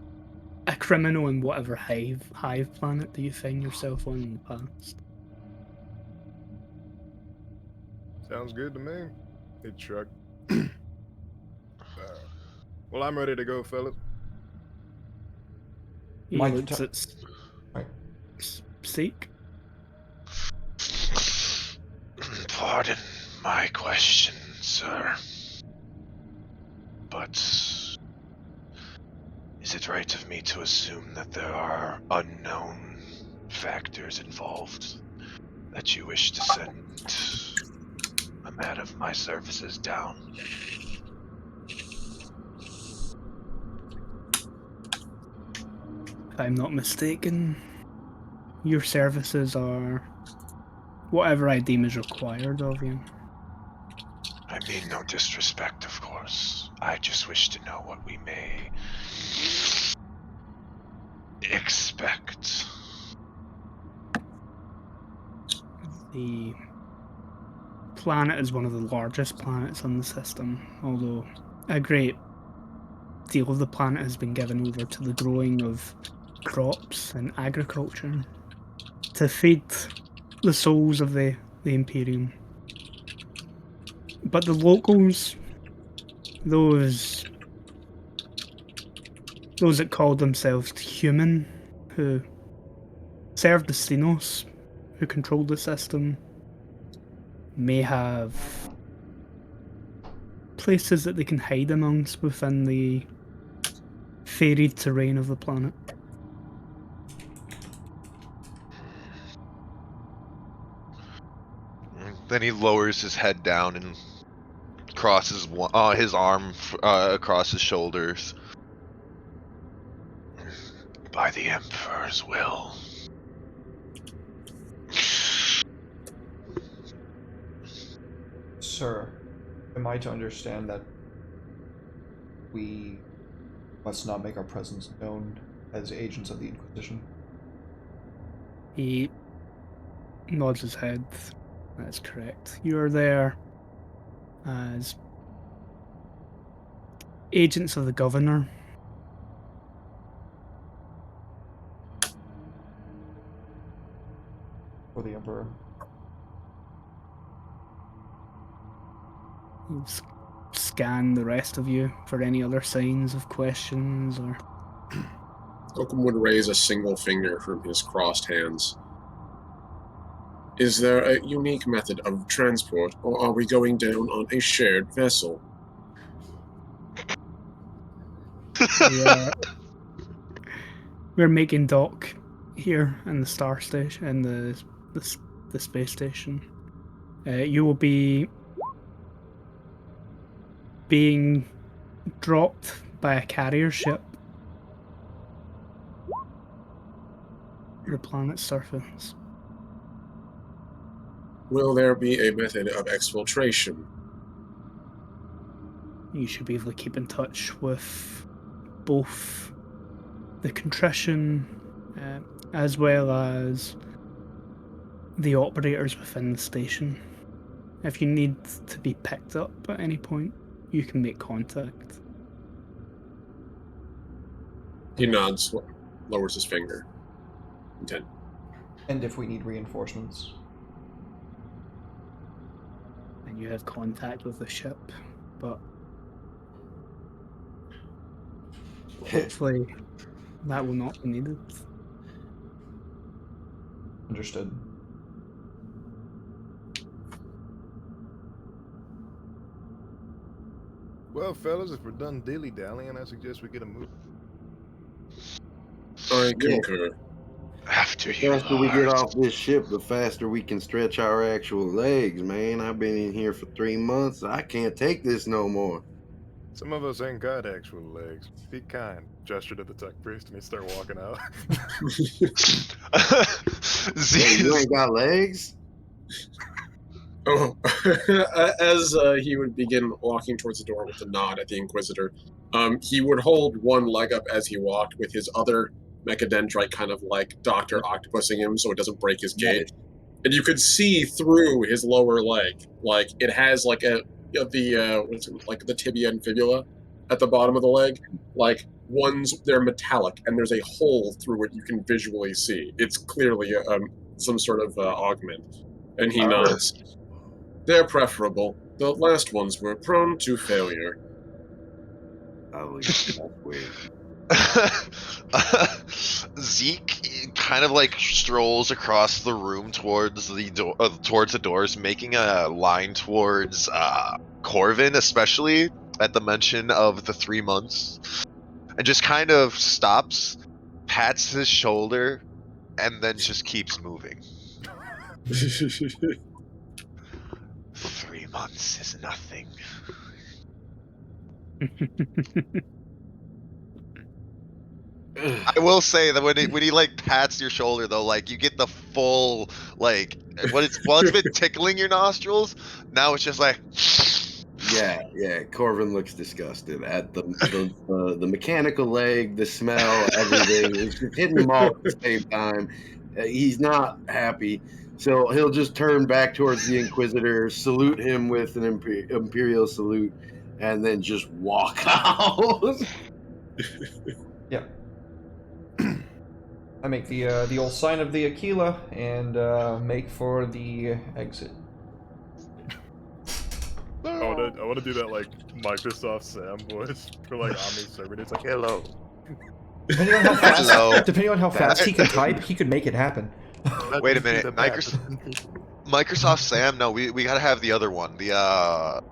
a criminal in whatever hive planet that you find yourself on in the past. Sounds good to me. He shrugged. Well, I'm ready to go, fellas. He Mike, looks at Right. Seek. Pardon my question, sir. But is it right of me to assume that there are unknown factors involved that you wish to send a man of my services down? If I'm not mistaken, your services are whatever I deem is required of you. I mean no disrespect, of course. I just wish to know what we may expect. The planet is one of the largest planets on the system, although a great deal of the planet has been given over to the growing of crops and agriculture to feed the souls of the Imperium. But the locals, those that call themselves human, who Servdestinos, who controlled the system, may have places that they can hide amongst within the varied terrain of the planet. Then he lowers his head down and crosses his arm across his shoulders. By the Emperor's will. Sir, am I to understand that we must not make our presence known as agents of the Inquisition? He nods his head. That's correct. You're there as agents of the governor. Or the Emperor? You scan the rest of you for any other signs of questions or... Oakham would raise a single finger from his crossed hands. Is there a unique method of transport, or are we going down on a shared vessel? We're making dock here in the star station, in the space station. You will be being dropped by a carrier ship to the planet's surface. Will there be a method of exfiltration? You should be able to keep in touch with both the Contrition as well as the operators within the station. If you need to be picked up at any point, you can make contact. He nods, lowers his finger. Intent. And if we need reinforcements? And you have contact with the ship, but hopefully that will not be needed. Understood. Well, fellas, if we're done dilly-dallying, I suggest we get a move. I concur. After The you, faster we get Lord. off this ship, the faster we can stretch our actual legs, man. I've been in here for 3 months. I can't take this no more. Some of us ain't got actual legs. Be kind. Gesture to the tech priest, and he start walking out. Hey, you ain't got legs? Oh, as he would begin walking towards the door with a nod at the Inquisitor, he would hold one leg up as he walked with his other mechadendrite kind of like Dr. Octopusing him so it doesn't break his gait. And you could see through his lower leg. Like, it has like like the tibia and fibula at the bottom of the leg. Like, they're metallic and there's a hole through it you can visually see. It's clearly some sort of augment. And he nods. They're preferable. The last ones were prone to failure. Oh, that's weird. Zeke kind of like strolls across the room towards the doors, making a line towards Corvin, especially at the mention of the 3 months, and just kind of stops, pats his shoulder, and then just keeps moving. 3 months is nothing. I will say that when he like pats your shoulder though, like you get the full like it's been tickling your nostrils, now it's just like Yeah. Corvin looks disgusted at the mechanical leg, the smell, everything. It's just hitting him all at the same time. He's not happy, so he'll just turn back towards the Inquisitor, salute him with an imperial salute, and then just walk out. Yeah. I make the old sign of the Aquila and make for the exit. I want to do that like Microsoft Sam voice for like Omni server. It's like, hello. Depending on how fast, Hello. depending on how fast he could type, he could make it happen. Wait a minute, Microsoft Sam? No, we gotta have the other one. The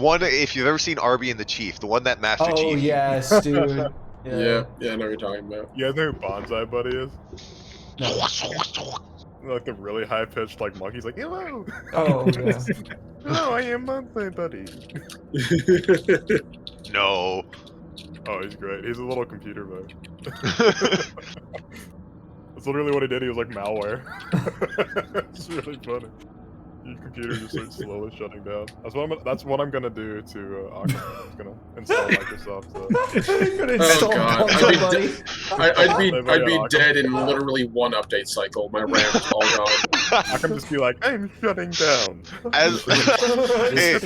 one, if you've ever seen Arby and the Chief, the one that Master Oh Chief. yes, dude. Yeah, I know what you're talking about. You guys know who Bonsai Buddy is? No. Like the really high pitched like monkey's like, hello. Oh yeah. Hello, I am Bonsai Buddy. No. Oh, he's great. He's a little computer bug. That's literally what he did. He was like malware. It's really funny. Your computer just starts slowly shutting down. That's what I'm gonna do to Aquaman. I'm gonna install Microsoft. I'm gonna install God. Bonsai Buddy. I'd be dead in literally one update cycle. My RAM is all gone. I can just be like, I'm shutting down. As hey,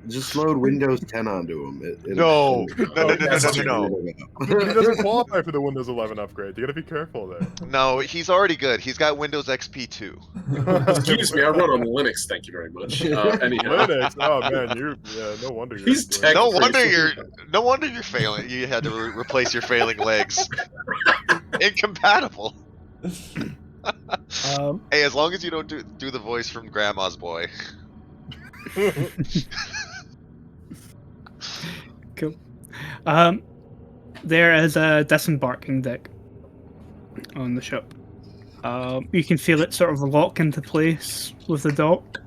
Just load Windows 10 onto him. no. He doesn't qualify for the Windows 11 upgrade. You gotta be careful there. No, he's already good. He's got Windows XP too. Excuse me, I run on Linux. Thank you very much. Anyhow, Linux. Oh man, no wonder you're. He's doing tech- No crazy. wonder you're failing. You had to replace your failing legs. Incompatible. Hey, as long as you don't do the voice from Grandma's Boy. Cool. There is a disembarking deck on the ship. You can feel it sort of lock into place with the dock.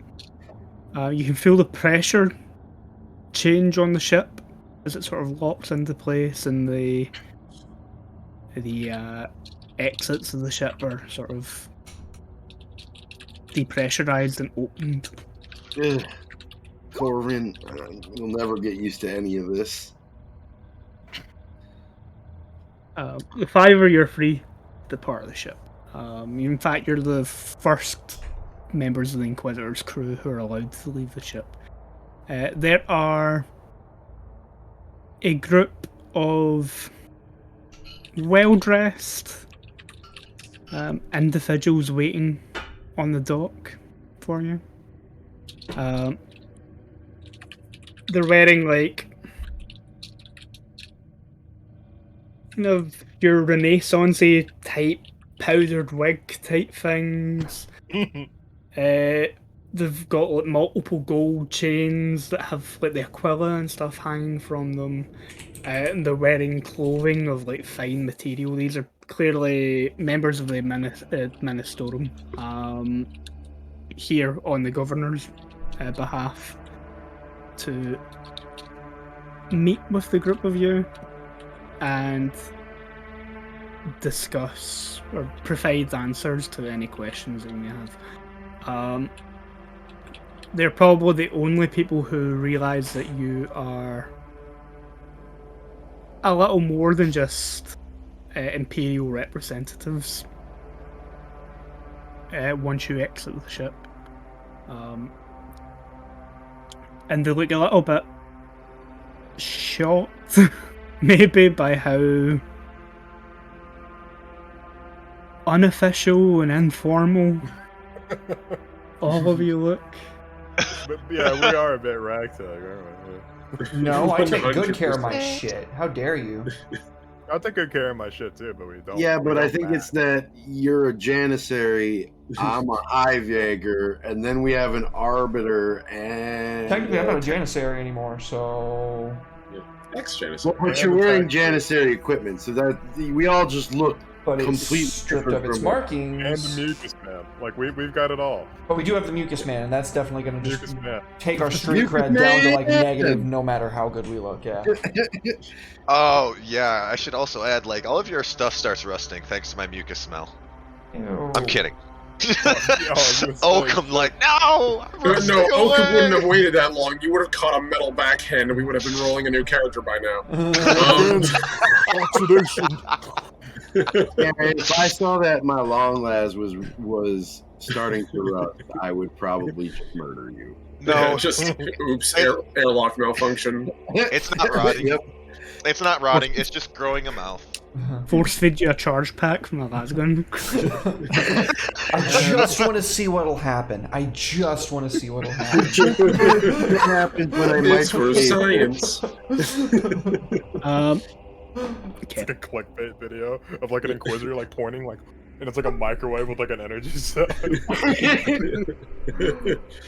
You can feel the pressure change on the ship as it sort of locks into place, and the exits of the ship are sort of depressurized and opened. Ugh. Corvin, you'll never get used to any of this. The five of you are free to depart the ship. In fact, you're the first members of the Inquisitor's crew who are allowed to leave the ship. There are a group of well-dressed individuals waiting on the dock for you. They're wearing like kind of your Renaissance-y type powdered wig type things. They've got like multiple gold chains that have like the Aquila and stuff hanging from them. And they're wearing clothing of like fine material. These are clearly members of the Ministorum here on the governor's behalf to meet with the group of you and discuss or provide answers to any questions that you may have. They're probably the only people who realise that you are a little more than just Imperial representatives once you exit the ship. And they look a little bit shocked, maybe, by how unofficial and informal all of you look. But yeah, we are a bit ragtag, aren't we? No, I take good care of my shit. How dare you? I'll take good care of my shit too, but we don't. Yeah, we but I don't think match. it's that you're a Janissary, I'm a Hivejager, and then we have an Arbiter, and... Technically, I'm not a Janissary anymore, so... Ex-Janus. Well, but you're wearing Janissary equipment, so that we all just look But it's completely stripped different of its from- markings. And the mucus man. Like we've got it all. But we do have the Mucus Man, and that's definitely going to just Mucus man. take our street Mucus cred down to like Man! negative no matter how good we look, yeah. Oh yeah, I should also add, like, all of your stuff starts rusting thanks to my mucus smell. Ew. I'm kidding. you're Oakham, like, no! I'm No, rusting Oakham away!" wouldn't have waited that long. You would have caught a metal backhand, and we would have been rolling a new character by now. Oxidation. Yeah, if I saw that my long last was starting to rust, I would probably just murder you. No, just oops, airlock malfunction. it's not rotting. Yep. It's not rotting. It's just growing a mouth. force feed you a charge pack from a lasgun. I just want to see what'll happen. I just want to see what'll happen. What happens when I It's for microwave? science. It's like a clickbait video of like an inquisitor like pointing like, and it's like a microwave with like an energy cell.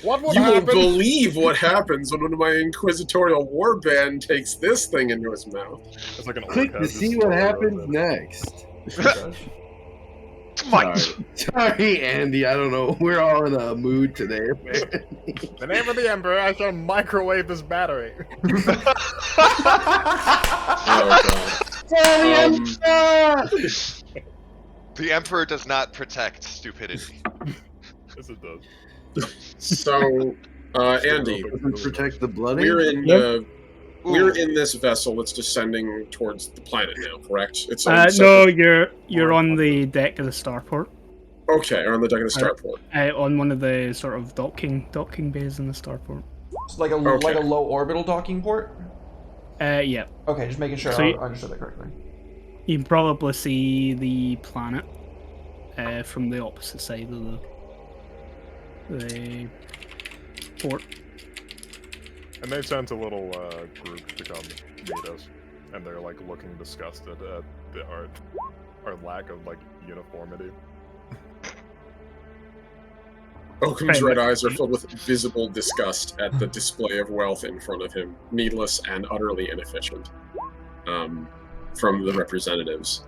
What would You won't happen? believe what happens when one of my inquisitorial warband takes this thing into his mouth. It's like an Click orc to has see this what slow happens road. next. Mike. Sorry, Andy. I don't know. We're all in a mood today. Apparently. The name of the emperor, I shall microwave this battery. Oh, The Emperor does not protect stupidity. Yes, it does. so, Andy, Doesn't protect the blood. we're in Yep. we're in this vessel that's descending towards the planet now, correct? It's on No, separate- you're on the deck of the starport. Okay, or on the deck of the starport. On one of the sort of docking bays in the starport. It's like a low orbital docking port. Yeah. Okay, just making sure So I you- understood that correctly. You can probably see the planet from the opposite side of the port. And they sent a little group to come meet us, and they're like looking disgusted at our lack of like uniformity. Oakum's Right, red eyes are filled with visible disgust at the display of wealth in front of him, needless and utterly inefficient, from the representatives.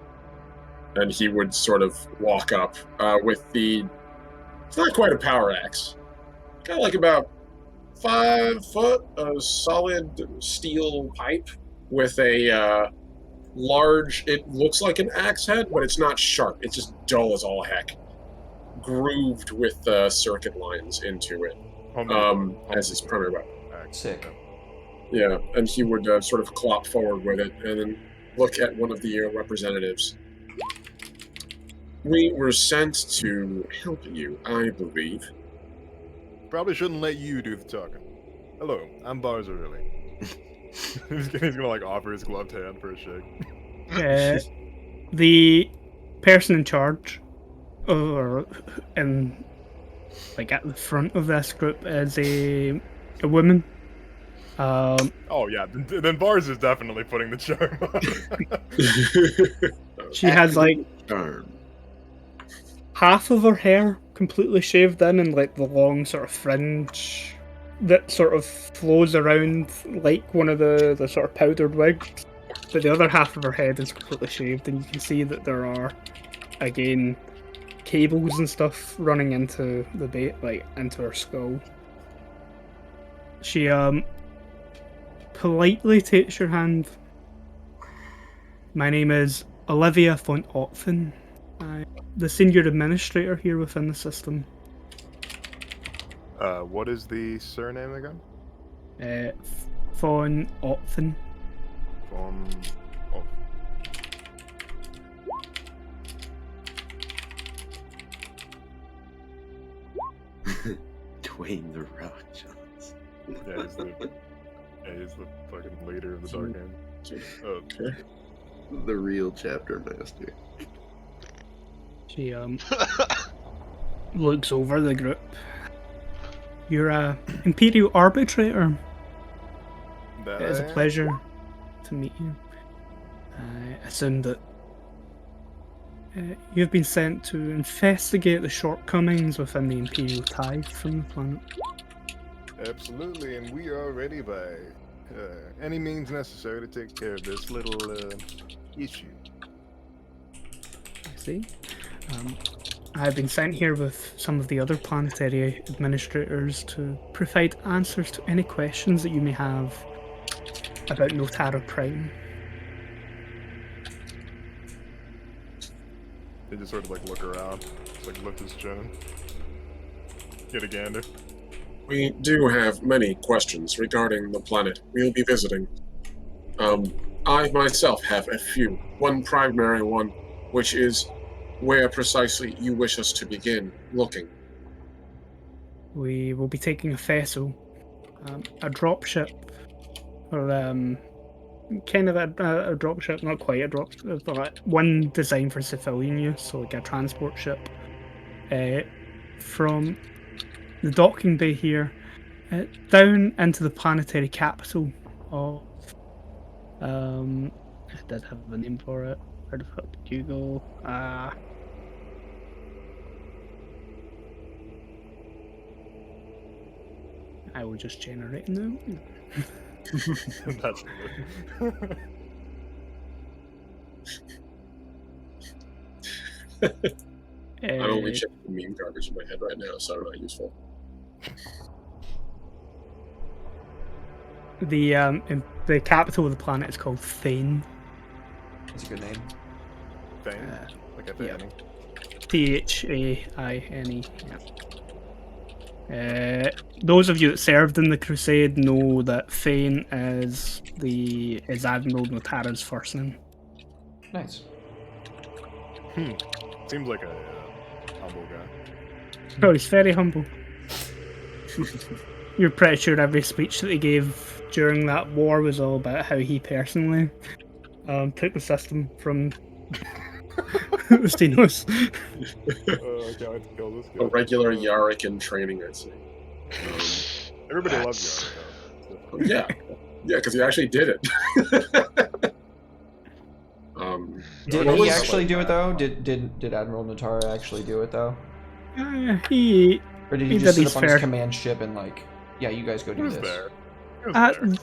And he would sort of walk up with it's not quite a power axe, kind of like about 5 foot of solid steel pipe with a large, it looks like an axe head, but it's not sharp, it's just dull as all heck. Grooved with circuit lines into it as his primary weapon. Sick. Yeah, and he would sort of clop forward with it and then look at one of the representatives. We were sent to help you, I believe. Probably shouldn't let you do the talking. Hello, I'm Barzarili. he's gonna like offer his gloved hand for a shake. The person in charge, or in like at the front of this group, is a woman. Oh yeah, then Bars is definitely putting the charm on. She has like Charm. half of her hair completely shaved in, and like the long sort of fringe that sort of flows around like one of the sort of powdered wigs. But the other half of her head is completely shaved, and you can see that there are, again, cables and stuff running into the bait, like into her skull. She politely takes your hand. My name is Olivia von Opfen. I'm the senior administrator here within the system. What is the surname again? Von Opfen. Von. Oh. Dwayne the Rock Johnson. Yeah, he's the fucking leader of the Dark Hand. The real chapter master. She looks over the group. You're a Imperial Arbitrator. That It is a I am. pleasure to meet you. I assume that you've been sent to investigate the shortcomings within the Imperial tithe from the planet. Absolutely, and we are ready by any means necessary to take care of this little issue. I see. I've been sent here with some of the other planetary administrators to provide answers to any questions that you may have about Notara Prime. They just sort of like look around, just, like lift his chin, get a gander. We do have many questions regarding the planet we'll be visiting. I myself have a few. One primary one, which is where precisely you wish us to begin looking. We will be taking a vessel, a dropship, or kind of a dropship, not quite a dropship, but one designed for civilian use, so like a transport ship. From the docking bay here, down into the planetary capital of. I did have a name for it. Where the fuck did you go? I will just generate them. That's I'm only checking the meme garbage in my head right now, so not useful. The capital of the planet is called Thane. That's a good name. Thane, like a yeah. Thane. Thane. Yeah. Those of you that served in the Crusade know that Thane is Admiral Notara's first name. Nice. Seems like a humble guy. Oh, he's very humble. You're pretty sure every speech that he gave during that war was all about how he personally took the system from Ustinos. I can't wait to kill this guy. A regular Yarick in training, I'd say. Everybody That's- loves Yarick, though. Yeah, because he actually did it. Did what he was- actually do it though? Did Admiral Natara actually do it though? He Or did He he just did sit his up on his fair- command ship and like, yeah, you guys go He do was this? there. He was at there.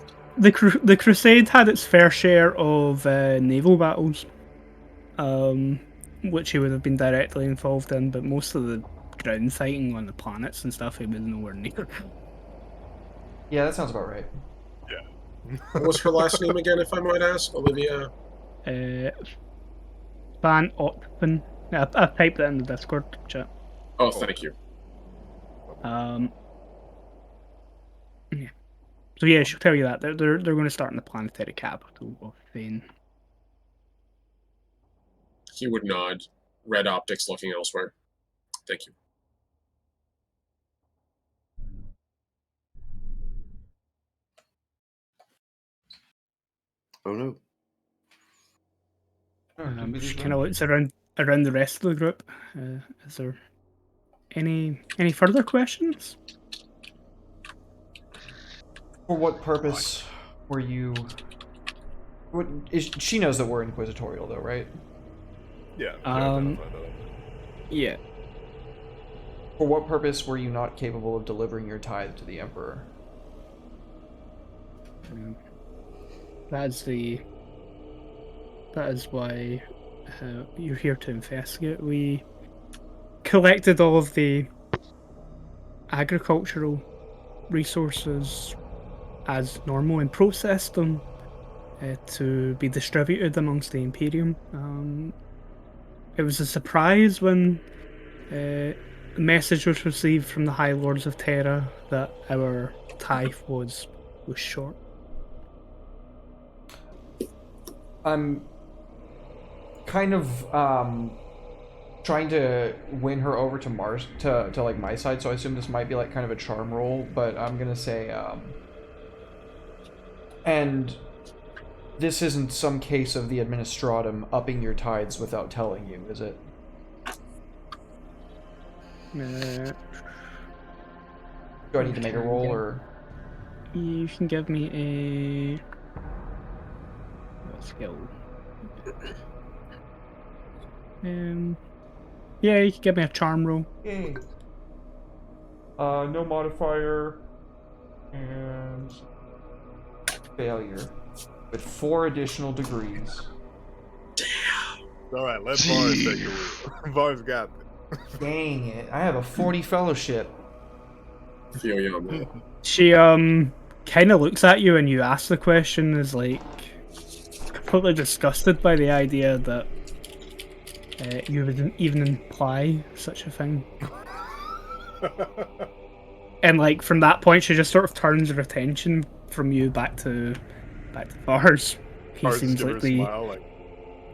the Crusade had its fair share of naval battles, which he would have been directly involved in, but most of the ground fighting on the planets and stuff he was nowhere near. Yeah, that sounds about right. What was her last name again, if I might ask? Olivia? Van Ottman. I typed that in the Discord chat. Oh, thank you. Yeah. So yeah, she'll tell you that they're going to start in the planetary capital of Thane. He would nod. Red optics looking elsewhere. Thank you. Oh no. She kind of looks around the rest of the group. Is there any further questions? For what purpose were you? She knows that we're inquisitorial, though, right? Yeah. Yeah. For what purpose were you not capable of delivering your tithe to the Emperor? That is why you're here to investigate. We collected all of the agricultural resources as normal and processed them to be distributed amongst the Imperium. It was a surprise when a message was received from the High Lords of Terra that our tithe was short. I'm kind of trying to win her over to Mars to like my side, so I assume this might be like kind of a charm roll, but I'm gonna say and this isn't some case of the Administratum upping your tithes without telling you, is it? Do I need to make a roll, or You can give me a skill. Yeah, you can give me a charm roll. yay? No modifier and failure with 4 additional degrees. All right, let Boris take the lead. Boris got it. Dang it! I have a 40 fellowship. Feel you on that. She kind of looks at you and you ask the question, is like completely disgusted by the idea that you would even imply such a thing. And like from that point, she just sort of turns her attention from you back to Vars. He Boris seems give her like a smile, like,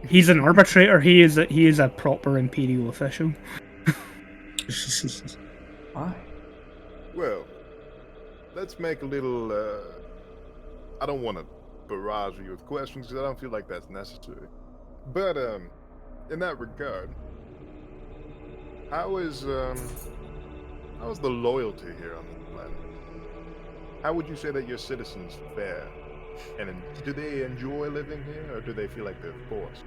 he's an arbitrator. He is a proper imperial official. Why? well, let's make a little. I don't want to barrage you with questions because I don't feel like that's necessary. But in that regard, how is the loyalty here on the planet? How would you say that your citizens fare? And do they enjoy living here, or do they feel like they're forced?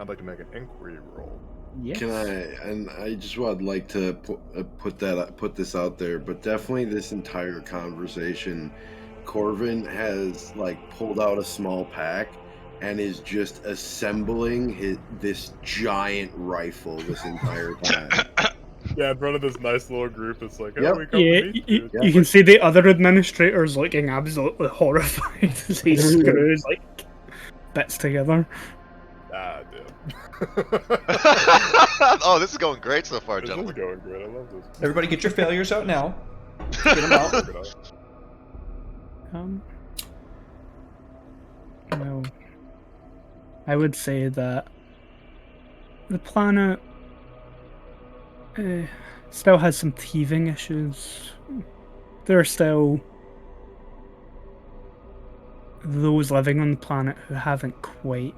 I'd like to make an inquiry roll. Yes. Can I? And I just would like to put this out there, but definitely this entire conversation, Corvin has like pulled out a small pack and is just assembling this giant rifle this entire time. Yeah, in front of this nice little group, it's like, Yep. we come Yeah, to meet you. you can see the other administrators looking absolutely horrified as he screws like bits together. Ah, damn. Oh, this is going great so far, This is gentlemen. going great. I love this. Everybody, get your failures out now. Get them out. Well, I would say that the planet still has some teething issues. There are still those living on the planet who haven't quite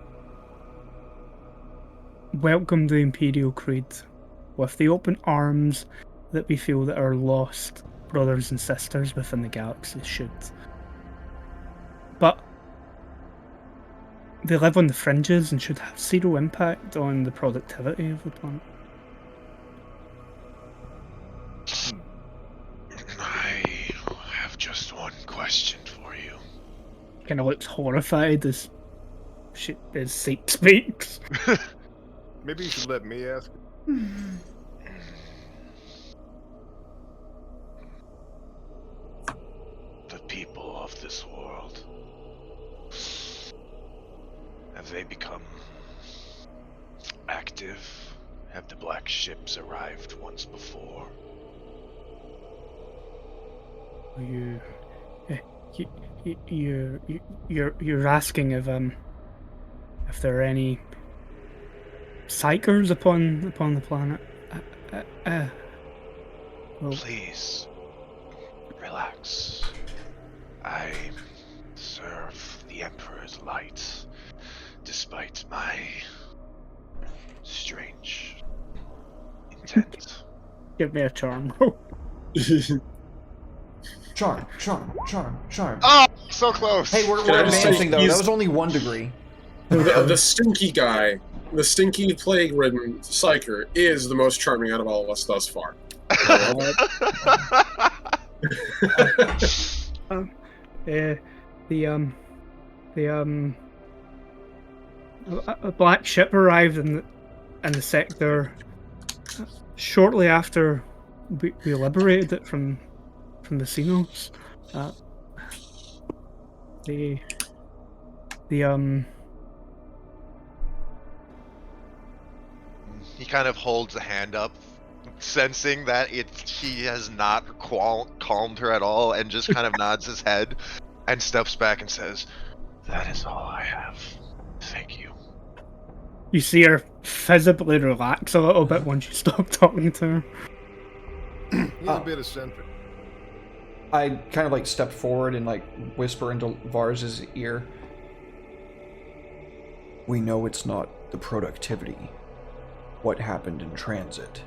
welcomed the Imperial Creed with the open arms that we feel that our lost brothers and sisters within the galaxy should. But they live on the fringes and should have zero impact on the productivity of the planet. I have just one question for you. Kind of looks horrified as Seep speaks. Maybe you should let me ask. The people of this world, have they become active? Have the black ships arrived once before? You're asking if there are any psychers upon the planet. Well, Please, relax. I serve the Emperor's light, despite my strange intent. give me a charm roll. Charm. Oh, so close! Hey, we're Can I just say advancing though. That he's- was only 1 degree. The stinky guy, the stinky plague-ridden psyker, is the most charming out of all of us thus far. A black ship arrived in the sector shortly after we liberated it from the Xenos. He kind of holds a hand up, sensing that he has not calmed her at all, and just kind of nods his head and steps back and says, "That is all I have. Thank you." You see her visibly relax a little bit once you stop talking to her. He's a bit eccentric. I kind of like step forward and like whisper into Vars's ear. We know it's not the productivity. What happened in transit?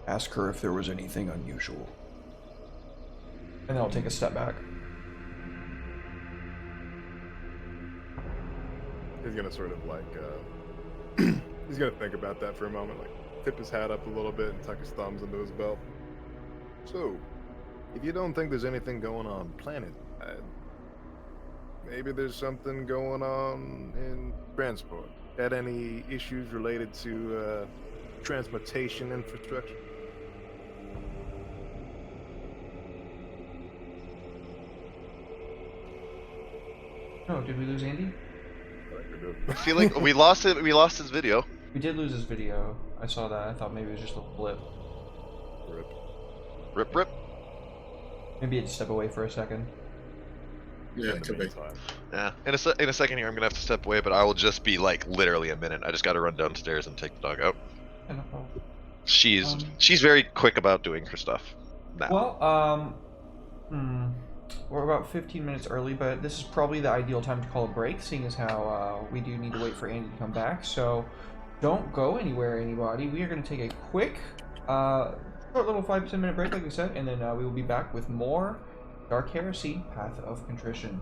Ask her if there was anything unusual. And then I'll take a step back. He's gonna sort of like, he's gonna think about that for a moment, like tip his hat up a little bit and tuck his thumbs into his belt. So, if you don't think there's anything going on planet, maybe there's something going on in transport. Had any issues related to transportation infrastructure? Oh, did we lose Andy? I feel like we lost it. We lost his video. We did lose his video. I saw that. I thought maybe it was just a blip. Rip. Rip, rip. Maybe I'd step away for a second. Yeah, In it the could be. meantime. Yeah. In a second here, I'm gonna have to step away, but I will just be like literally a minute. I just gotta run downstairs and take the dog out. Yeah, no problem. She's very quick about doing her stuff now. Well, we're about 15 minutes early, but this is probably the ideal time to call a break, seeing as how we do need to wait for Andy to come back. So don't go anywhere, anybody. We are going to take a quick, short little 5 to 10 minute break, like we said, and then we will be back with more Dark Heresy, Path of Contrition.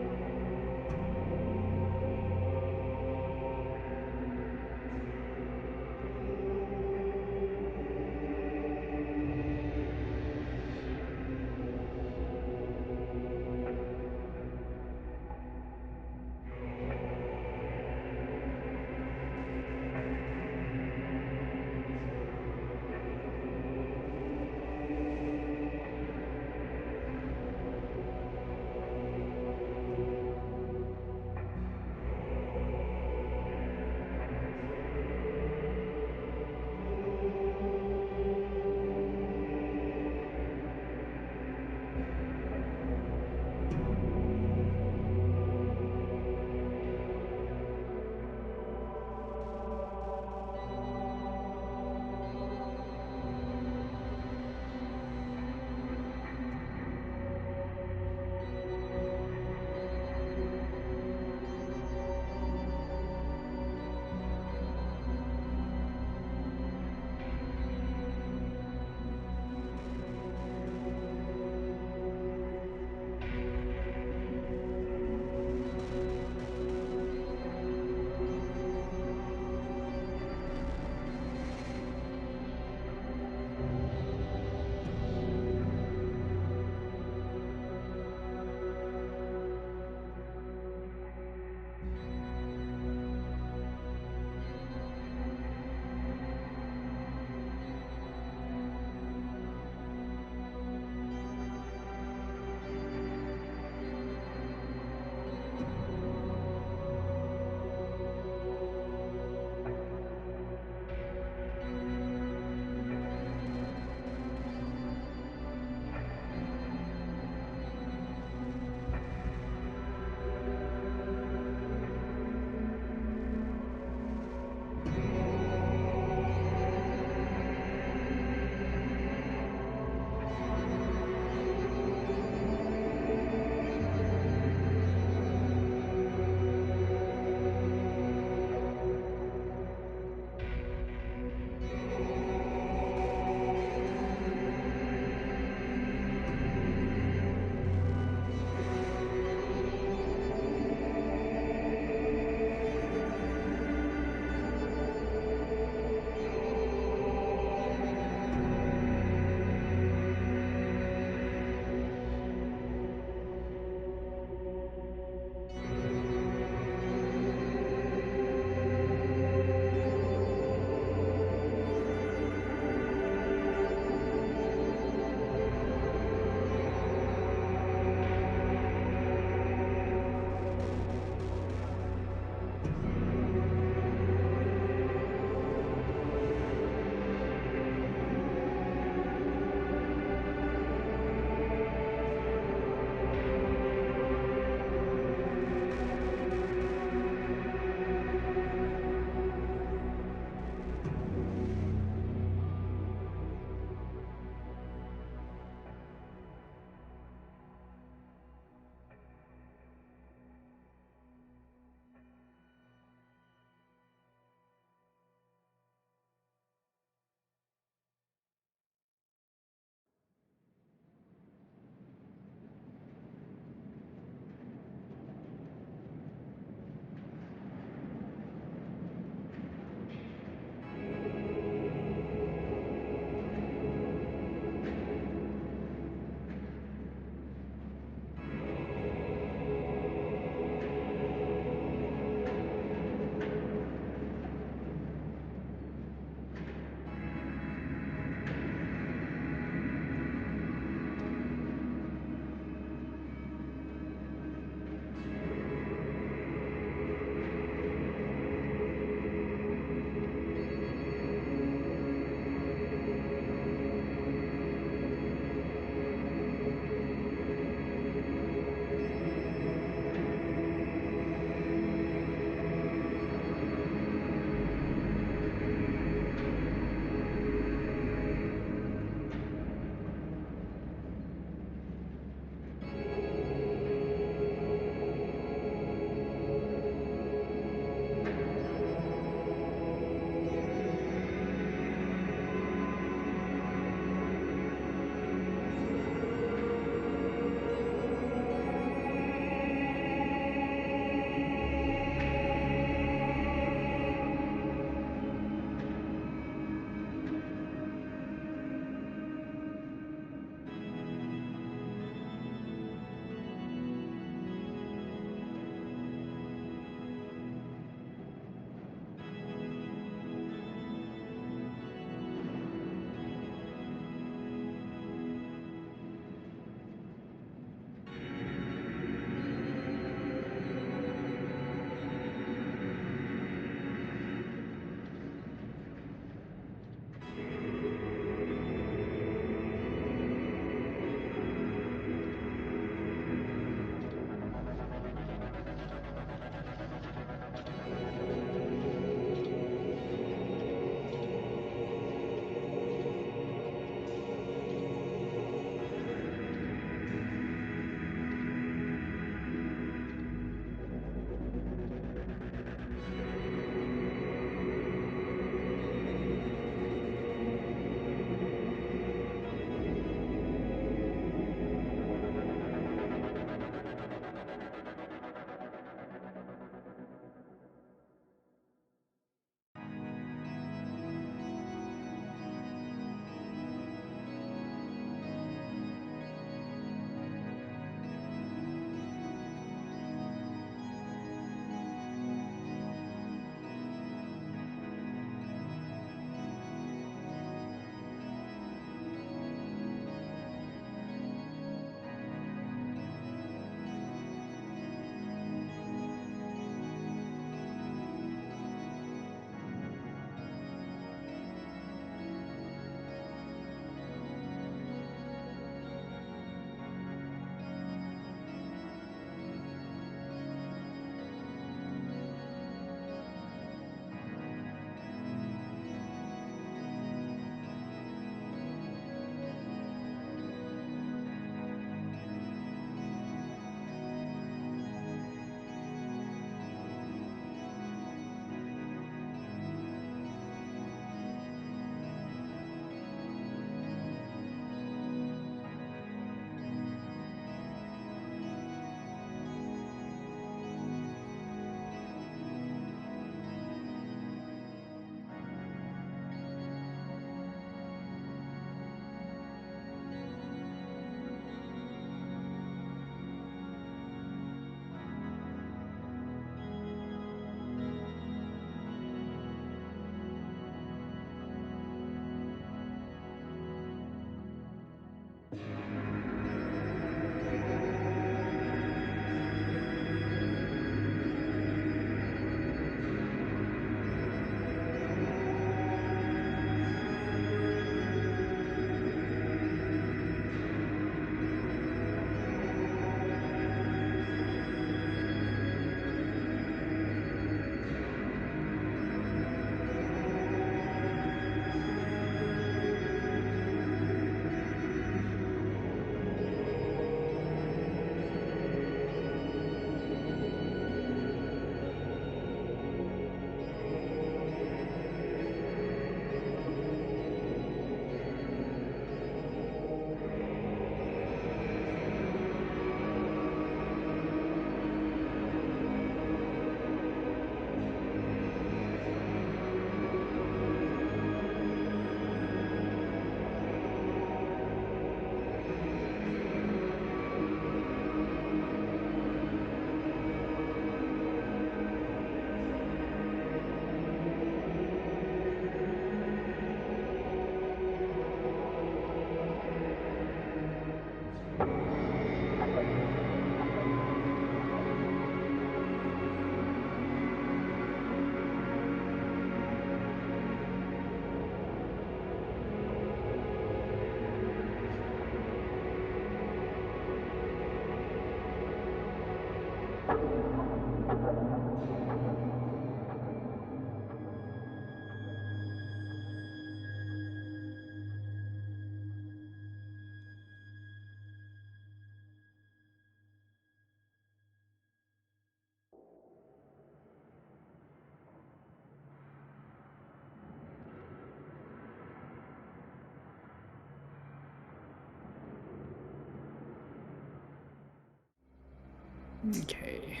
Okay.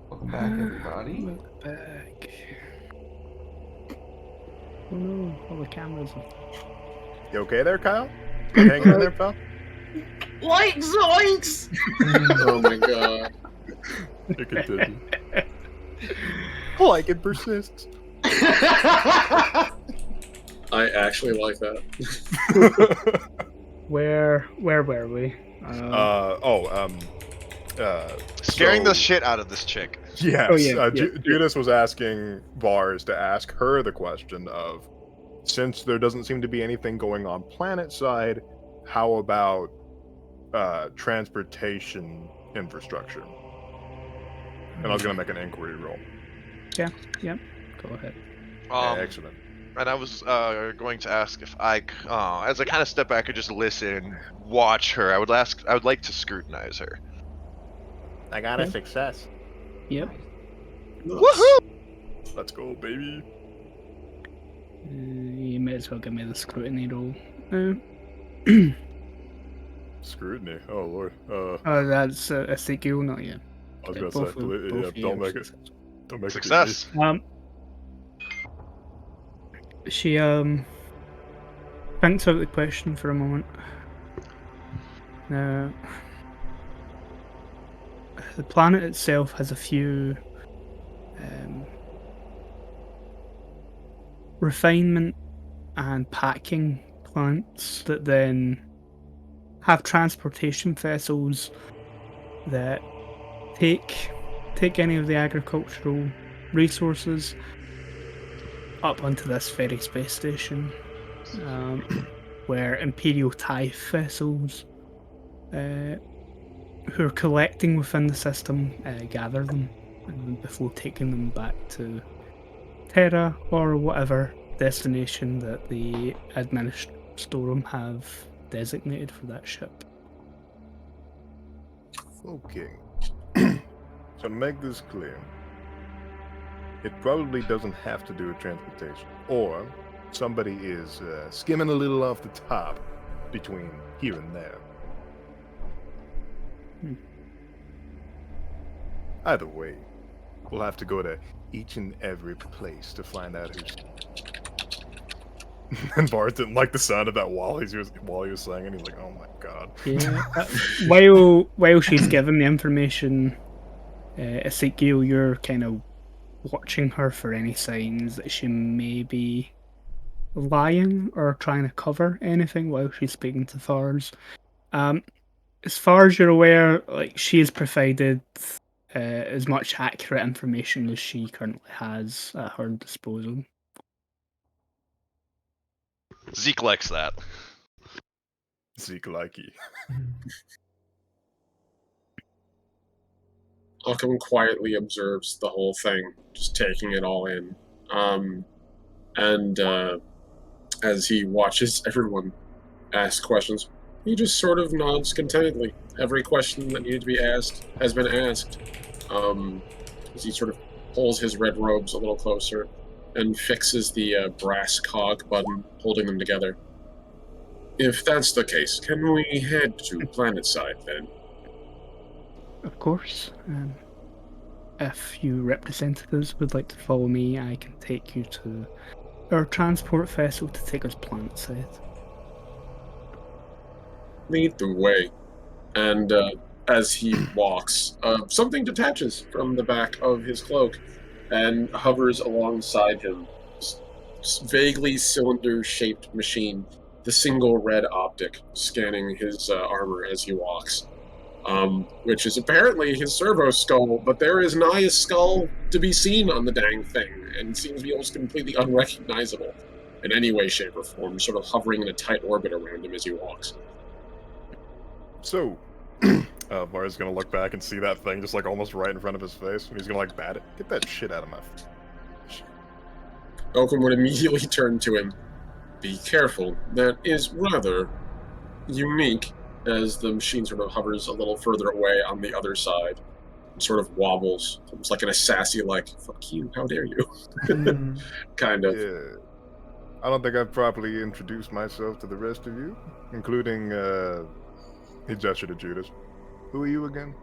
Welcome back, everybody. Welcome back. Oh no, all the cameras are... You okay there, Kyle? You hanging in there, pal? Like zoinks! Oh my god. You continue. Like it persists. I actually like that. Where were we? Scaring the so- shit out of this chick. Yes. Oh, yeah, Judas was asking Vars to ask her the question of, since there doesn't seem to be anything going on planet side, how about transportation infrastructure? And I was going to make an inquiry roll. Go ahead. Excellent. And I was going to ask if as I kind of step back and just listen, watch her. I would like to scrutinize her. I got a success. Yep. Woohoo! Let's go, baby. You may as well give me the scrutiny roll. Scrutiny. Oh, Lord. Oh, that's a skill, not yet. I was Yeah, going to both say, of- yeah, both don't years. make it. Don't make Success. She thinks out the question for a moment. Now, the planet itself has a few refinement and packing plants that then have transportation vessels that take any of the agricultural resources up onto this very space station, where Imperial TIE vessels who are collecting within the system gather them before taking them back to Terra or whatever destination that the Administrorum have designated for that ship. Okay. So to make this clear, it probably doesn't have to do with transportation. Or somebody is skimming a little off the top between here and there. Either way, we'll have to go to each and every place to find out who's... And Bart didn't like the sound of that while he was saying it. He's like, oh my god. Yeah. While she's given the information, Ezekiel, you're kind of watching her for any signs that she may be lying or trying to cover anything while she's speaking to Fars. As far as you're aware, like, she has provided as much accurate information as she currently has at her disposal. Zeke likes that. Zeke likey. Malcolm quietly observes the whole thing, just taking it all in. As he watches everyone ask questions, he just sort of nods contentedly. Every question that needed to be asked has been asked. As he sort of pulls his red robes a little closer and fixes the brass cog button, holding them together. If that's the case, can we head to planetside then? Of course. If you representatives would like to follow me, I can take you to our transport vessel to take us planetside. Lead the way. And as he walks, something detaches from the back of his cloak and hovers alongside him. Vaguely cylinder-shaped machine, the single red optic scanning his armor as he walks. Which is apparently his servo skull, but there is not a skull to be seen on the dang thing, and seems to be almost completely unrecognizable in any way, shape, or form, sort of hovering in a tight orbit around him as he walks. So, Var's gonna look back and see that thing just like almost right in front of his face, and he's gonna like bat it. Get that shit out of my face. Oakham would immediately turn to him. Be careful, that is rather unique, as the machine sort of hovers a little further away on the other side, and sort of wobbles, almost like an assassin, like, fuck you, how dare you, kind of. Yeah. I don't think I've properly introduced myself to the rest of you, including, he gestured to Judas, Who are you again?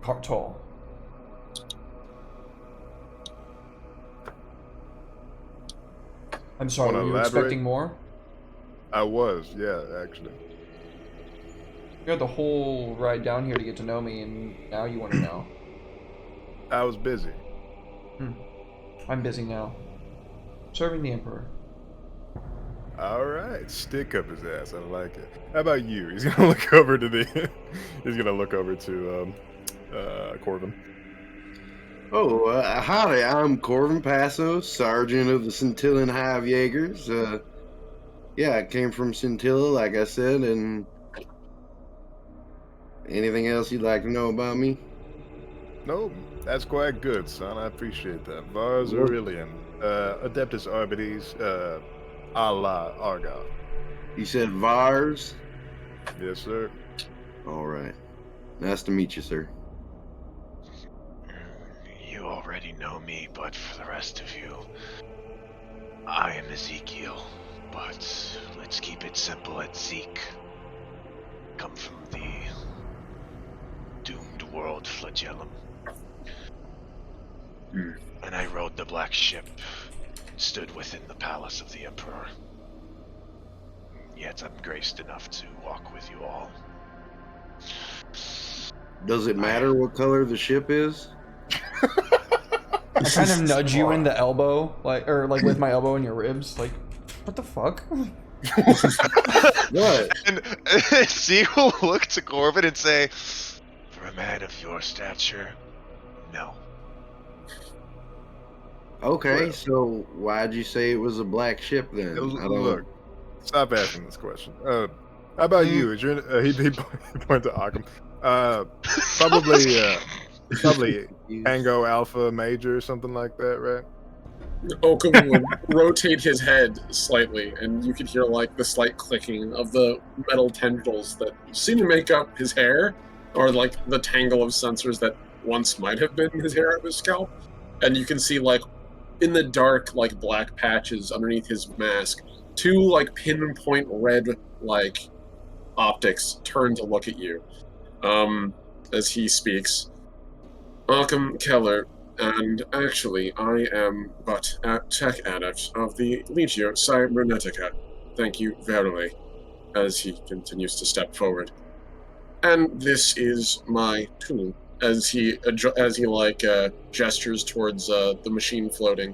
Tall. I'm sorry, Wanna were you elaborate? expecting more? I was, yeah, actually. You had the whole ride down here to get to know me, and now you want to know. I was busy. I'm busy now. Serving the Emperor. All right, stick up his ass. I like it. How about you? He's gonna look over to the. He's gonna look over to Corbin. Oh, howdy, I'm Corvin Passo, Sergeant of the Scintillan Hive Jaegers. Yeah, I came from Scintilla, like I said, and anything else you'd like to know about me? No, that's quite good, son. I appreciate that. Vars Look. Aurelian, Adeptus Arbites, a la Argoth. You said Vars? Yes, sir. All right. Nice to meet you, sir. You already know me, but for the rest of you, I am Ezekiel. But let's keep it simple at Zeke. Come from the doomed world Flagellum. And I rode the black ship, stood within the palace of the Emperor. Yet I'm graced enough to walk with you all. Does it matter what color the ship is? I kind of nudge you in the elbow, like with my elbow in your ribs, like, what the fuck? What? And Zeke will look to Corbin and say, For a man of your stature, no. Okay, Well. so why'd you say it was a black ship then? I don't Look, stop asking this question. How about you? Is your he pointed to Occam. Probably Tango Alpha Major or something like that, right? Oakham would rotate his head slightly, and you could hear like the slight clicking of the metal tendrils that seem to make up his hair, or like the tangle of sensors that once might have been his hair of his scalp. And you can see like in the dark, like black patches underneath his mask, two like pinpoint red like optics turn to look at you. As he speaks. Occam Keller, and actually, I am but a tech adept of the Legio Cybernetica. Thank you verily, as he continues to step forward. And this is my tool, as he gestures towards the machine floating.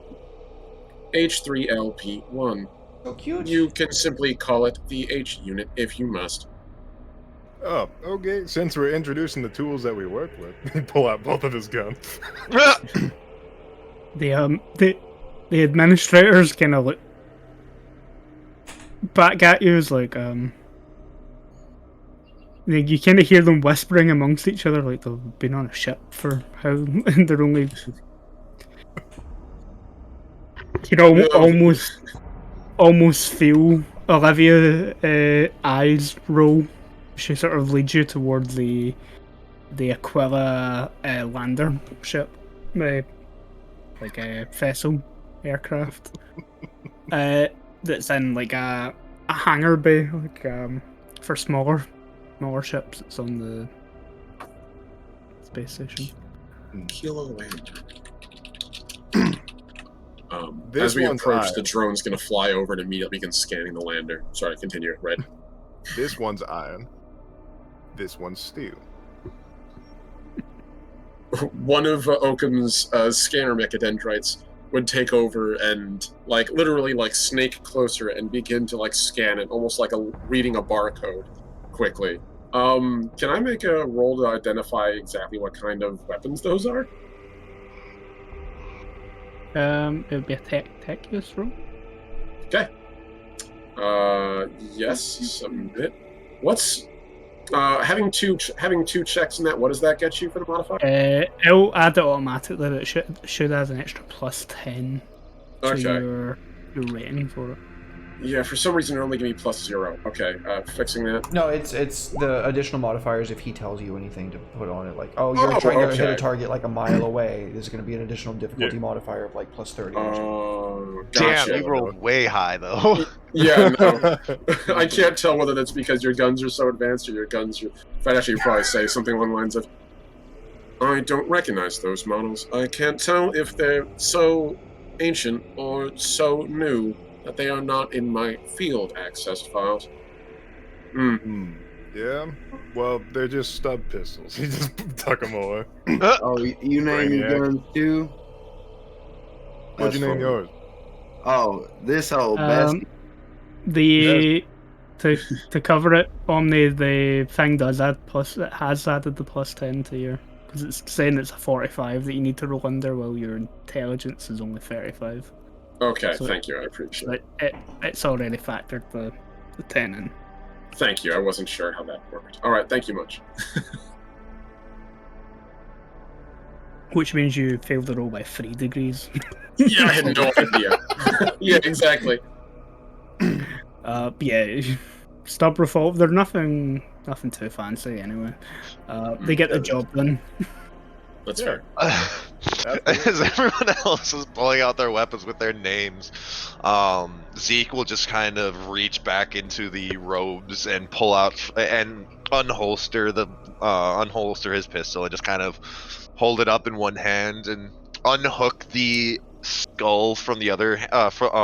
H3LP1. So cute. You can simply call it the H unit if you must. Oh, okay. Since we're introducing the tools that we work with, he pull out both of his guns. The administrators kind of look back at you as like you kind of hear them whispering amongst each other like they've been on a ship for how and they're only almost feel Olivia eyes roll. She sort of leads you towards the Aquila lander ship, like a vessel aircraft that's in like a hangar bay, like for smaller ships. It's on the space station. Kilo Lander. This As we one's approach, iron. the drone's going to fly over and immediately begin scanning the lander. Sorry, continue. Red. This one's iron. This one's steel. One of Oakham's scanner mechadendrites would take over and, like, literally, like, snake closer and begin to, like, scan it, almost like reading a barcode quickly. Can I make a roll to identify exactly what kind of weapons those are? It would be a tech use room. Okay. Yes, submit. What's having two checks in that? What does that get you for the modifier? It'll add it automatically. It should add an extra +10 to Okay. your rating for it. Yeah, for some reason it only gave me +0. Okay, fixing that. No, it's the additional modifiers if he tells you anything to put on it. Like, oh, you're trying to hit a okay. target like a mile away. There's going to be an additional difficulty modifier of like +30. Or something. Gotcha. Damn, you rolled way high though. Yeah, no. I can't tell whether that's because your guns are so advanced or your guns are... In fact, actually, you'd probably say something along the lines of, I don't recognize those models. I can't tell if they're so ancient or so new that they are not in my field access files. Yeah, well, they're just stub pistols. He just tuck them away. Oh, you name your Brainiac. guns too? What'd you name funny. yours? Oh, this whole best. To cover it, Omni, the thing does add plus. It has added the +10 to your, because it's saying it's a 45 that you need to roll under, while your intelligence is only 35. Okay, So thank you, I appreciate it. It's already factored the 10 in. Thank you, I wasn't sure how that worked. Alright, thank you much. Which means you failed the roll by 3 degrees. Yeah, I had no idea. Yeah, exactly. Yeah, stub revolver. They're nothing too fancy anyway. They get the job done. That's fair. As everyone else is pulling out their weapons with their names, Zeke will just kind of reach back into the robes and pull out and unholster his pistol and just kind of hold it up in one hand and unhook the skull from the other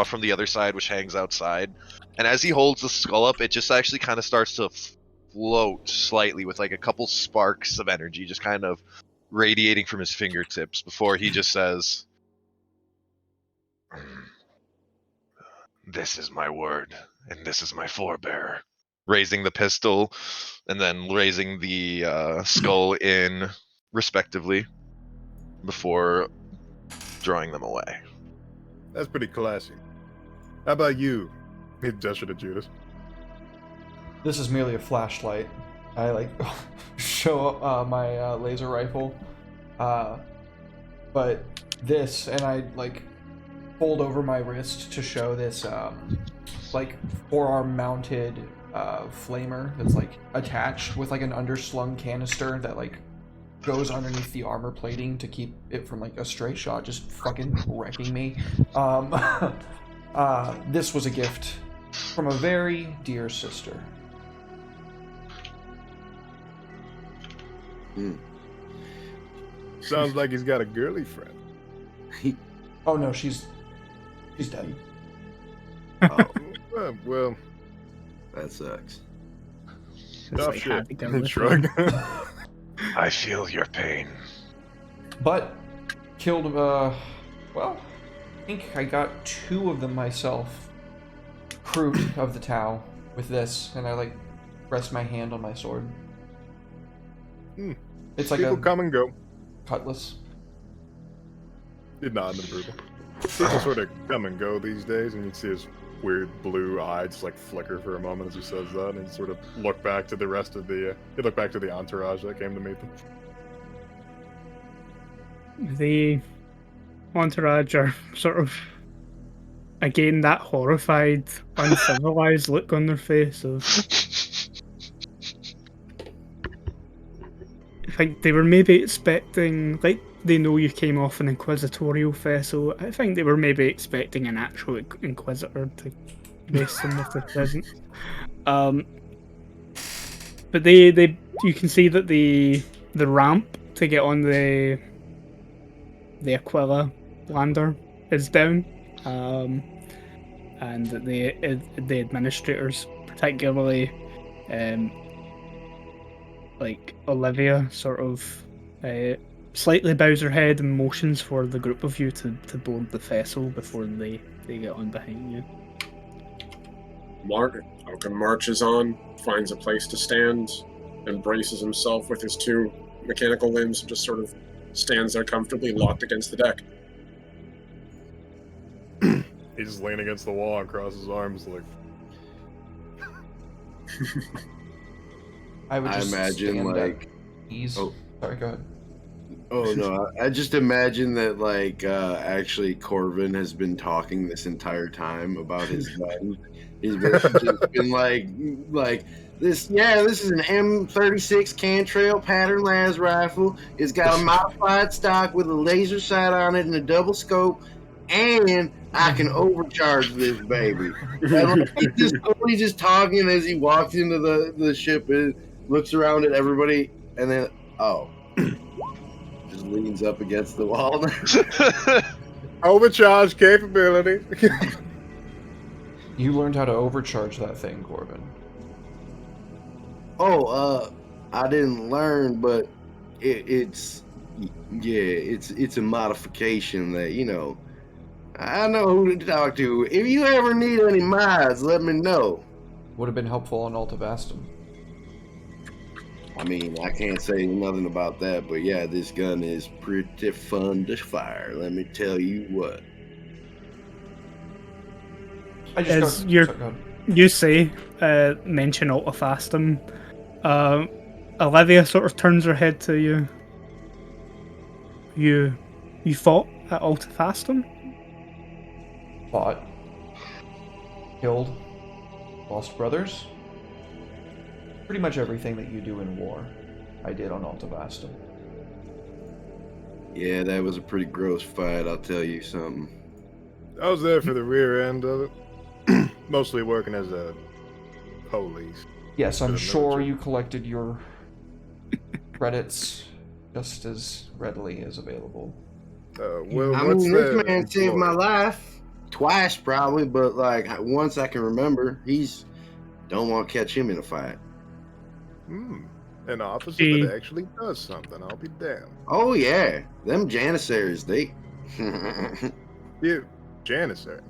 from the other side, which hangs outside. And as he holds the skull up, it just actually kind of starts to float slightly with like a couple sparks of energy, just kind of radiating from his fingertips before he just says, This is my word, and this is my forebearer. raising the pistol and then raising the skull in respectively before drawing them away. That's pretty classy. How about you? He gestured to Judas. This is merely a flashlight. I like show my laser rifle, but this, and I like fold over my wrist to show this like forearm mounted flamer that's like attached with like an underslung canister that like goes underneath the armor plating to keep it from like a stray shot just fucking wrecking me. This was a gift from a very dear sister. Sounds like he's got a girly friend. Oh no, she's dead. Well, That sucks. tough like shit. happy girly Shrug. I feel your pain. But killed well, I think I got 2 of them myself. Crude of the Tau with this, and I like rest my hand on my sword. It's like People a come and go. cutlass. You're nodding approval. People sort of come and go these days, and you see his weird blue eye just like flicker for a moment as he says that, and sort of look back to the rest of the. You look back to the entourage that came to meet them. The entourage are sort of again that horrified, uncivilized look on their face of. I think they were maybe expecting, like, they know you came off an inquisitorial vessel. I think they were maybe expecting an actual inquisitor to grace them with their presence. But they you can see that the ramp to get on the Aquila lander is down, and that the administrators, particularly like Olivia, sort of slightly bows her head and motions for the group of you to board the vessel before they get on behind you. Oaken marches on, finds a place to stand, and braces himself with his 2 mechanical limbs and just sort of stands there comfortably locked against the deck. He just leaned against the wall and crossed his arms like. I would I just imagine stand like. at ease. Oh. Sorry, go ahead. Oh no! I just imagine that like actually Corvin has been talking this entire time about his gun. He's basically just been like this. Yeah, this is an M36 Cantrail pattern las rifle. It's got a modified stock with a laser sight on it and a double scope. and I can overcharge this baby. And like, he's just talking as he walks into the ship and looks around at everybody, and then just leans up against the wall. Overcharge capability. You learned how to overcharge that thing, Corbin. I didn't learn, but it's a modification that, you know, I know who to talk to. If you ever need any mods, let me know. Would have been helpful on Ultivastum. I mean, I can't say nothing about that, but yeah, this gun is pretty fun to fire. Let me tell you what. As go you say, mention Ultifastum, Olivia sort of turns her head to you. You fought at Ultifastum? Fought. Killed. Lost brothers. Pretty much everything that you do in war, I did on Ultivastum. Yeah, that was a pretty gross fight, I'll tell you something. I was there for the rear end of it. Mostly working as a police. Yes, I'm the sure military. you collected your credits just as readily as available. Well, I what's mean, this the man saved my life twice, probably, but like once I can remember, he's don't want to catch him in a fight. An officer Gee. that actually does something. I'll be damned. Oh yeah, them janissaries, they. You, Janissary.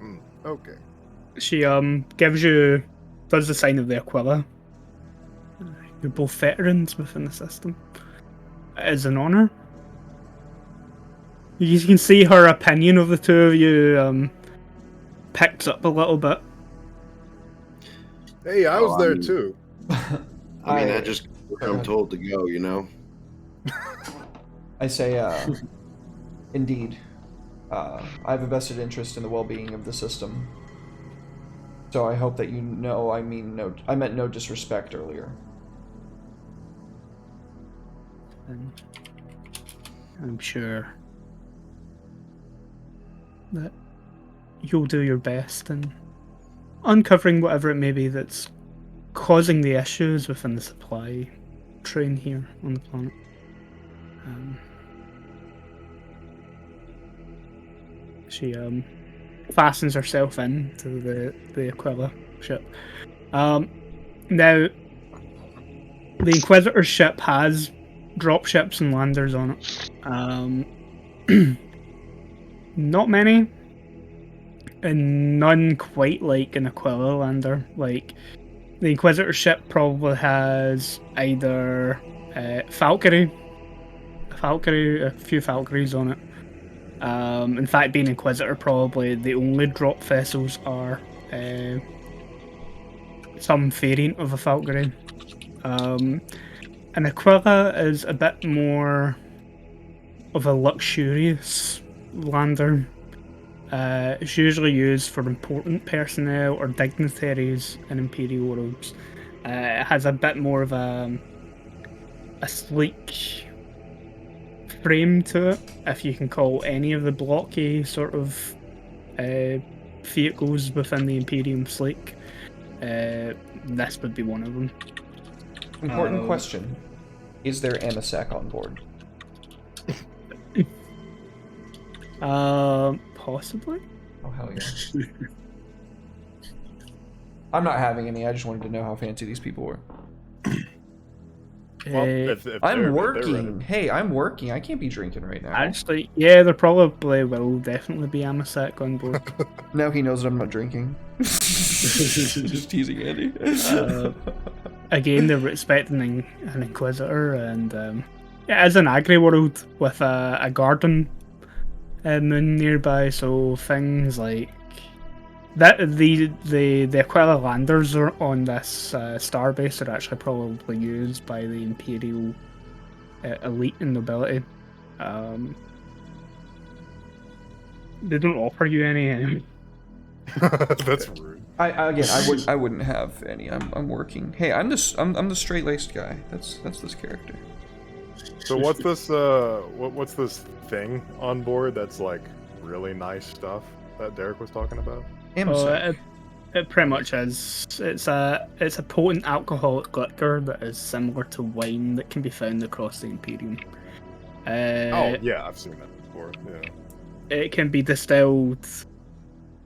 Okay. She does the sign of the Aquila. You're both veterans within the system. It is an honor. You can see her opinion of the two of you picks up a little bit. Hey, I was I there mean- too. I mean, I just I'm told to go, you know. I say, indeed. I have a vested interest in the well-being of the system. So I hope that you know I meant no disrespect earlier. And I'm sure that you'll do your best in uncovering whatever it may be that's causing the issues within the supply train here on the planet. She fastens herself in to the Aquila ship. Now, the Inquisitor ship has dropships and landers on it. Not many, and none quite like an Aquila lander. Like, the Inquisitor ship probably has either a few Valkyries on it. In fact, being Inquisitor, probably the only drop vessels are some variant of a Valkyrie. An Aquila is a bit more of a luxurious lander. It's usually used for important personnel or dignitaries in Imperial robes. It has a bit more of a sleek frame to it, if you can call any of the blocky sort of vehicles within the Imperium sleek. This would be one of them. Important question. Is there Amasek on board? Possibly. Oh, hell yeah. I'm not having any. I just wanted to know how fancy these people were. Well, if I'm they're working. ready. Hey, I'm working. I can't be drinking right now. Actually, yeah, there probably will definitely be Amasek on board. Now he knows that I'm not drinking. Just teasing Andy. Again, they're expecting an Inquisitor, and it is an agri world with a garden moon nearby, so things like that. The Aquila landers are on this starbase are actually probably used by the Imperial elite and nobility. They don't offer you any. That's rude. I wouldn't have any. I'm working. Hey, I'm the straight laced guy. That's this character. So what's this? What's this thing on board that's like really nice stuff that Derek was talking about? IMSA. It pretty much is. It's a potent alcoholic liquor that is similar to wine that can be found across the Imperium. Oh yeah, I've seen that before. Yeah. It can be distilled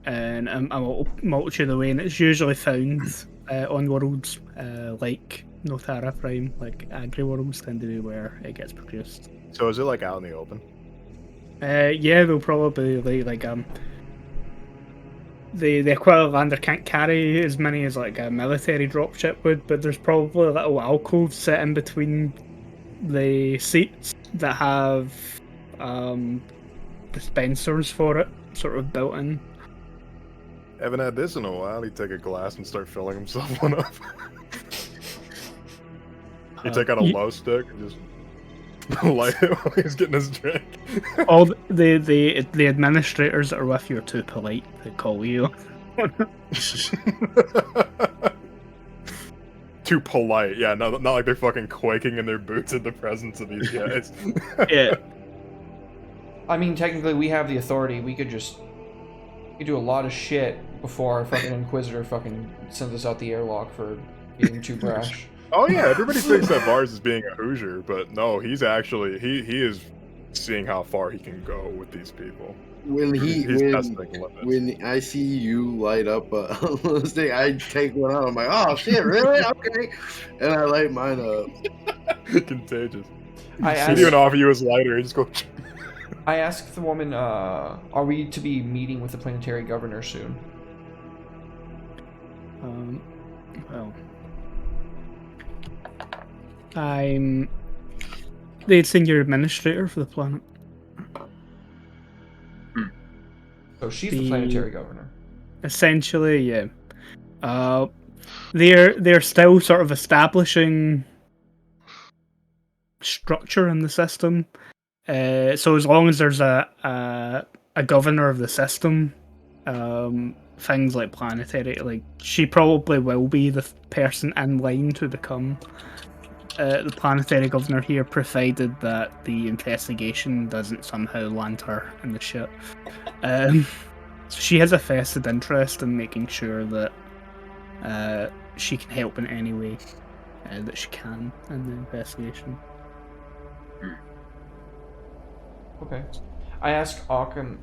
in a multitude of ways, and it's usually found on worlds like Notara Prime, like Agri worlds tend to be where it gets produced. So is it like out in the open? Yeah, they'll probably like the Aquila Lander can't carry as many as like a military dropship would, but there's probably little alcoves set in between the seats that have dispensers for it, sort of built in. Haven't had this in a while. He'd take a glass and start filling himself one up. He'd take out a low stick and just light it while he's getting his drink. All the administrators that are with you are too polite to call you. Too polite, yeah. Not like they're fucking quaking in their boots in the presence of these guys. Yeah. I mean, technically, we have the authority. We could do a lot of shit before our fucking Inquisitor fucking sends us out the airlock for being too brash. Oh yeah, everybody thinks that Vars is being a Hoosier, but no, he's actually he is seeing how far he can go with these people. When When I see you light up a thing, I take one out. I'm like, oh shit, really? Okay, and I light mine up. Contagious. I He'd asked, even offer you his lighter. He just go. I asked the woman, are we to be meeting with the planetary governor soon? Well, I'm the senior administrator for the planet. So she's the planetary governor. Essentially, yeah. They're still sort of establishing structure in the system. So as long as there's a governor of the system, things like planetary, like she probably will be the person in line to become the planetary governor here, provided that the investigation doesn't somehow land her in the shit. So she has a vested interest in making sure that she can help in any way that she can in the investigation. Okay. I asked Occam,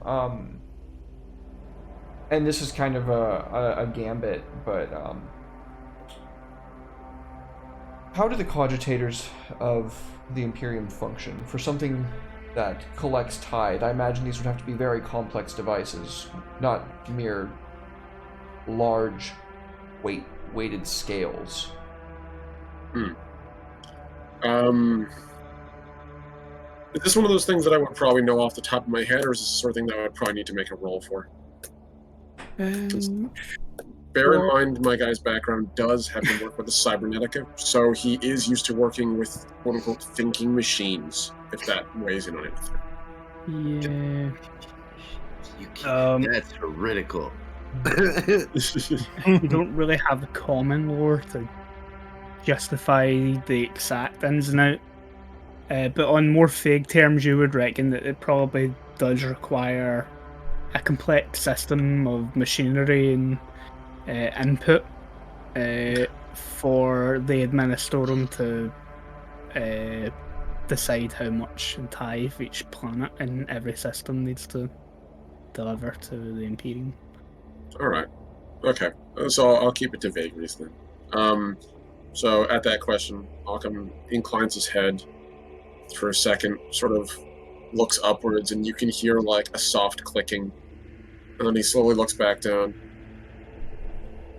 and this is kind of a gambit, but how do the cogitators of the Imperium function? For something that collects tithe, I imagine these would have to be very complex devices, not mere large weighted scales. Is this one of those things that I would probably know off the top of my head, or is this the sort of thing that I would probably need to make a roll for? Bear in mind, my guy's background does have him work with the cybernetica, so he is used to working with quote-unquote thinking machines, if that weighs in on anything. Yeah. That's heretical. You don't really have the common lore to justify the exact ins and out. But on more vague terms, you would reckon that it probably does require a complex system of machinery and input for the Administorum to decide how much in tithe each planet in every system needs to deliver to the Imperium. Alright. Okay. So I'll keep it to vagaries then. So at that question, Occam inclines his head for a second, sort of looks upwards, and you can hear like a soft clicking, and then he slowly looks back down.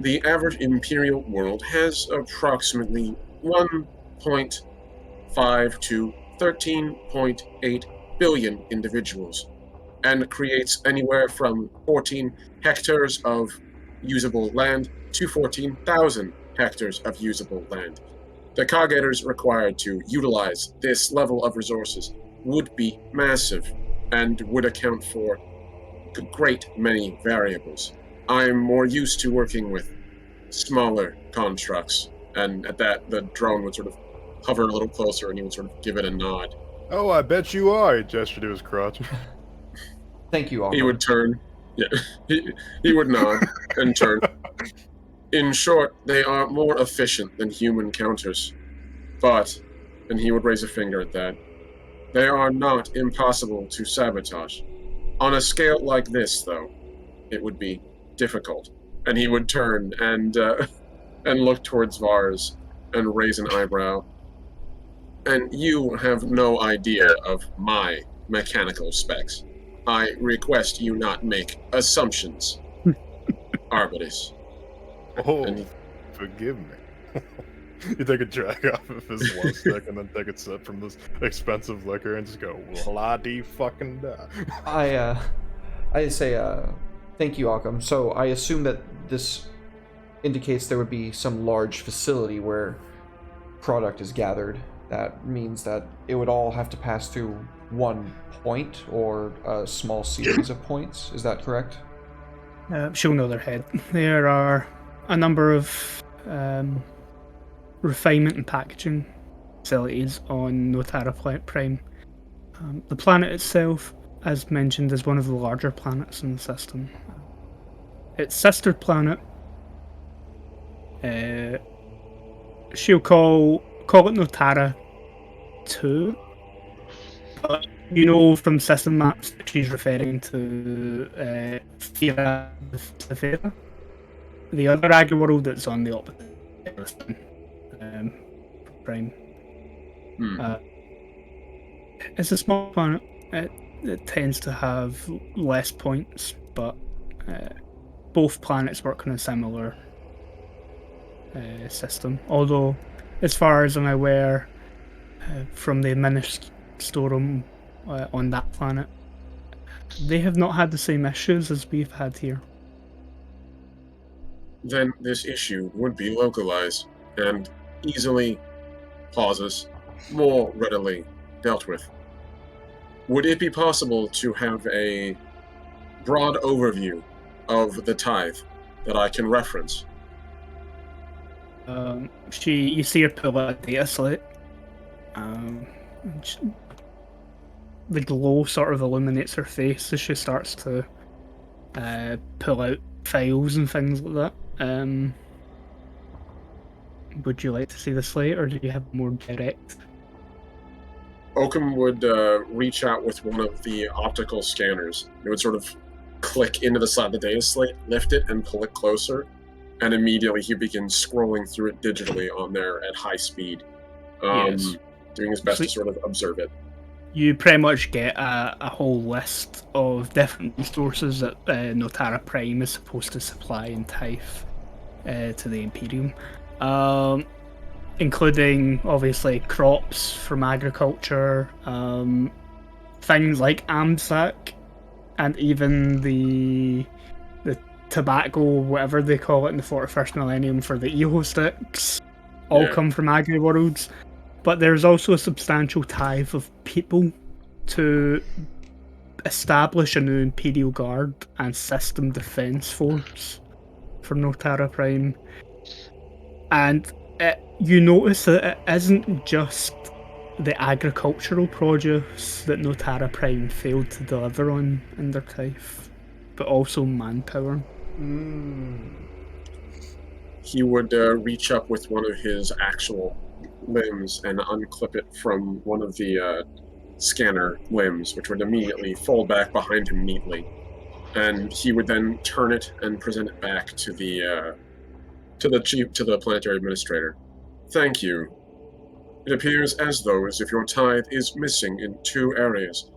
The average Imperial world has approximately 1.5 to 13.8 billion individuals, and creates anywhere from 14 hectares of usable land to 14,000 hectares of usable land. The cogators required to utilize this level of resources would be massive and would account for a great many variables. I'm more used to working with smaller constructs, and at that, the drone would sort of hover a little closer and he would sort of give it a nod. Oh, I bet you are. He gestured to his crotch. Thank you, Alma. He would turn. Yeah, he would nod and turn. In short, they are more efficient than human counters. But, and he would raise a finger at that, they are not impossible to sabotage. On a scale like this, though, it would be difficult. And he would turn and look towards Vars and raise an eyebrow. And you have no idea of my mechanical specs. I request you not make assumptions, Arbitus. Oh, And forgive me. You take a drag off of his glow stick and then take a sip from this expensive liquor and just go, well, I do fucking die. I say, thank you, Occam. So I assume that this indicates there would be some large facility where product is gathered. That means that it would all have to pass through one point or a small series of points. Is that correct? She'll nod her head. There are a number of refinement and packaging facilities on Notara Prime. The planet itself, as mentioned, is one of the larger planets in the system. Its sister planet, she'll call it Notara 2, but you know from system maps that she's referring to Fira, the other agri world that's on the opposite Prime. It's a small planet. It tends to have less points, but both planets work on a similar system. Although, as far as I'm aware, from the Administorum on that planet, they have not had the same issues as we've had here. then this issue would be localized and easily, pauses, more readily dealt with. Would it be possible to have a broad overview of the tithe that I can reference? You see her pull out a data slate. The glow sort of illuminates her face as she starts to pull out files and things like that. Would you like to see the slate, or do you have more direct? Oakham would reach out with one of the optical scanners. It would sort of click into the side of the data slate, lift it, and pull it closer. And immediately he begins scrolling through it digitally on there at high speed, Yes. doing his best to sort of observe it. You pretty much get a whole list of different resources that Notara Prime is supposed to supply in tithe to the Imperium. Including, obviously, crops from agriculture, things like AMSAC, and even the tobacco, whatever they call it in the 41st millennium for the EHO sticks, all come from agri-worlds. But there's also a substantial tithe of people to establish a new Imperial Guard and system defense force for Notara Prime. And you notice that it isn't just the agricultural produce that Notara Prime failed to deliver on in their tithe, but also manpower. He would reach up with one of his actual limbs and unclip it from one of the scanner limbs, which would immediately fold back behind him neatly. And he would then turn it and present it back to the planetary administrator. Thank you. It appears as though as if your tithe is missing in 2 areas.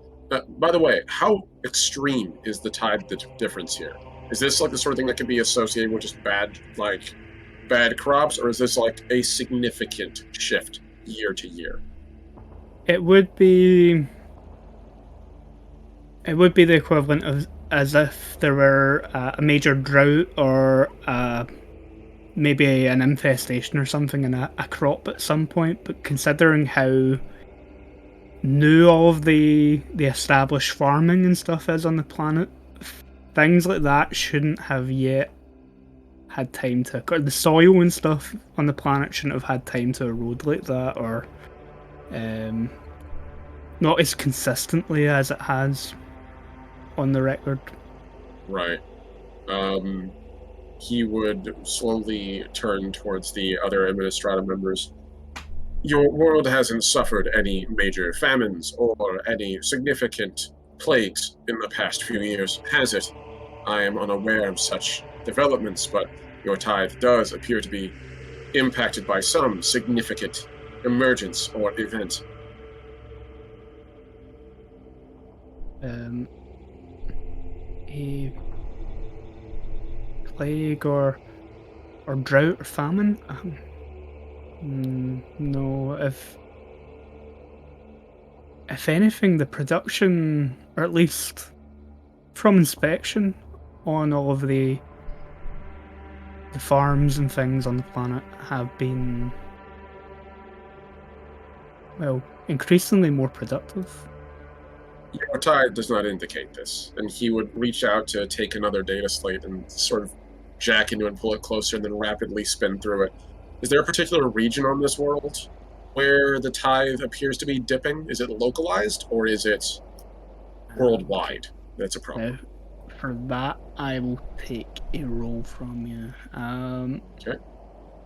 By the way, how extreme is the tithe difference here? Is this like the sort of thing that could be associated with just bad crops, or is this like a significant shift year to year? It would be the equivalent of as if there were a major drought or maybe an infestation or something in a crop at some point. But considering how new all of the established farming and stuff is on the planet, things like that shouldn't have yet had time to... The soil and stuff on the planet shouldn't have had time to erode like that, or not as consistently as it has. on the record. Right. He would slowly turn towards the other Administrata members. Your world hasn't suffered any major famines or any significant plagues in the past few years, has it? I am unaware of such developments, but your tithe does appear to be impacted by some significant emergence or event. A plague or drought or famine? No, if anything, the production, or at least from inspection on all of the farms and things on the planet, have been, well, increasingly more productive. Your tithe does not indicate this, and he would reach out to take another data slate and sort of jack into it and pull it closer and then rapidly spin through it. Is there a particular region on this world where the tithe appears to be dipping? Is it localized, or is it worldwide? That's a problem. Now, for that, I will take a roll from you. Okay.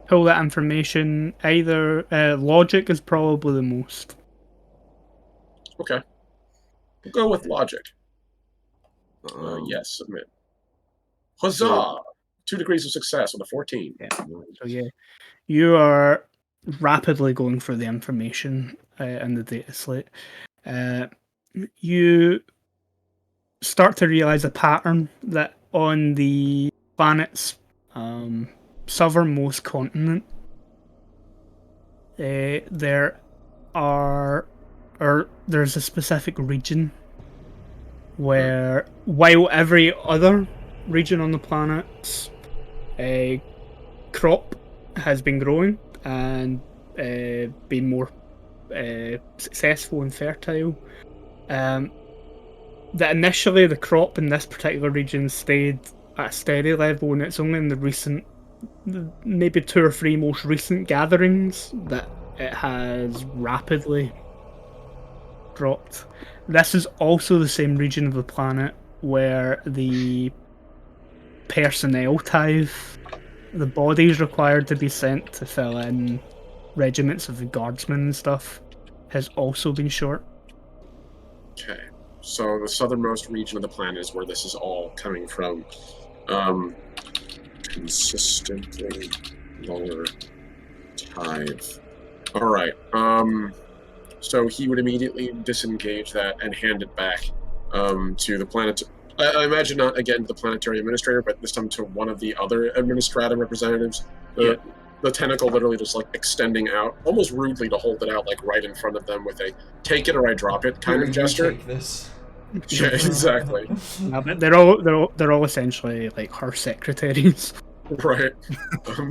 Pull that information. Either logic is probably the most. Okay. We'll go with logic. Yes. Yes, submit. Huzzah! 2 degrees of success on a 14. Yeah. So yeah, you are rapidly going through the information in the data slate. You start to realize a pattern that on the planet's southernmost continent, there's a specific region where, while every other region on the planet's crop has been growing and been more successful and fertile, that initially the crop in this particular region stayed at a steady level, and it's only in the maybe 2 or 3 most recent gatherings that it has rapidly dropped. This is also the same region of the planet where the personnel tithe, the bodies required to be sent to fill in regiments of the guardsmen and stuff, has also been short. Okay. So the southernmost region of the planet is where this is all coming from. Consistently lower tithe. All right. So he would immediately disengage that and hand it back to the planet. I imagine not again to the planetary administrator, but this time to one of the other administrative representatives. The tentacle literally just like extending out, almost rudely, to hold it out like right in front of them with a "take it or I drop it" kind of gesture. Take this. Yeah, exactly. But they're all essentially like her secretaries. Right.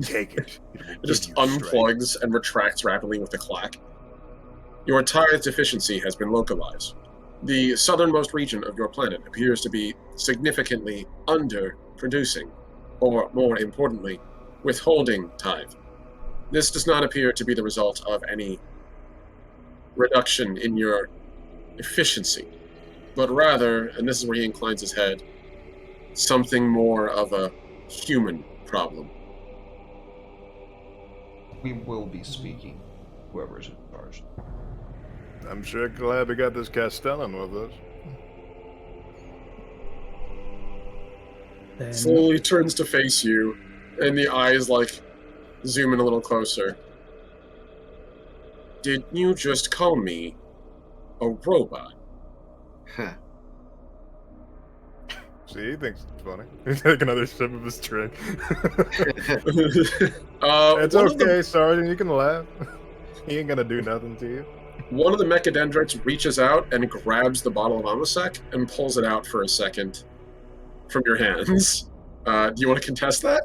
Take it. It just unplugs and retracts rapidly with a clack. Your tithe deficiency has been localized. The southernmost region of your planet appears to be significantly underproducing, or more importantly, withholding tithe. This does not appear to be the result of any reduction in your efficiency, but rather, and this is where he inclines his head, something more of a human problem. We will be speaking, whoever's in charge. I'm sure glad we got this Castellan with us. Slowly turns to face you, and the eyes like zoom in a little closer. Did you just call me a robot? Huh. See, he thinks it's funny. He's taking another sip of his drink. It's okay, Sergeant. You can laugh. He ain't gonna do nothing to you. One of the mechadendrites reaches out and grabs the bottle of Amasec and pulls it out for a second from your hands. Do you want to contest that?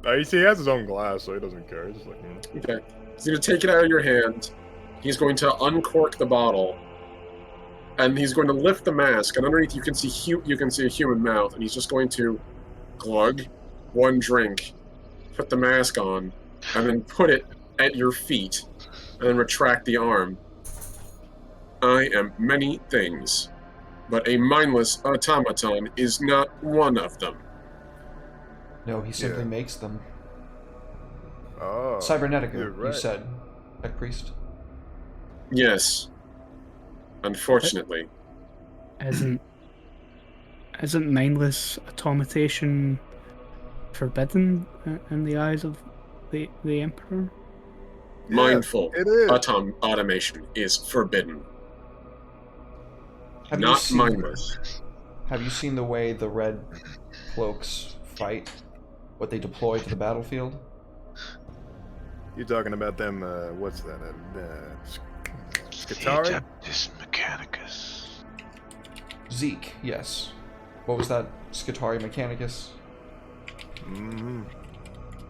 He has his own glass, so he doesn't care. He's just like, Okay. He's going to take it out of your hand. He's going to uncork the bottle. And he's going to lift the mask. And underneath you can see a human mouth. And he's just going to glug one drink, put the mask on, and then put it at your feet. And then retract the arm. I am many things. But a mindless automaton is not one of them. No, he simply Yeah. makes them. Oh, Cybernetica, you're you right. said. Tech Priest. Yes. Unfortunately. Isn't mindless automatation forbidden in the eyes of the Emperor? Yeah, Mindful it is. automation is forbidden. Have you Not seen- mindless. Have you seen the way the red cloaks fight? What they deploy to the battlefield? You're talking about them, what's that? Scutari? Adeptus Mechanicus. Zeke, yes. What was that? Scutari Mechanicus? Mm-hmm.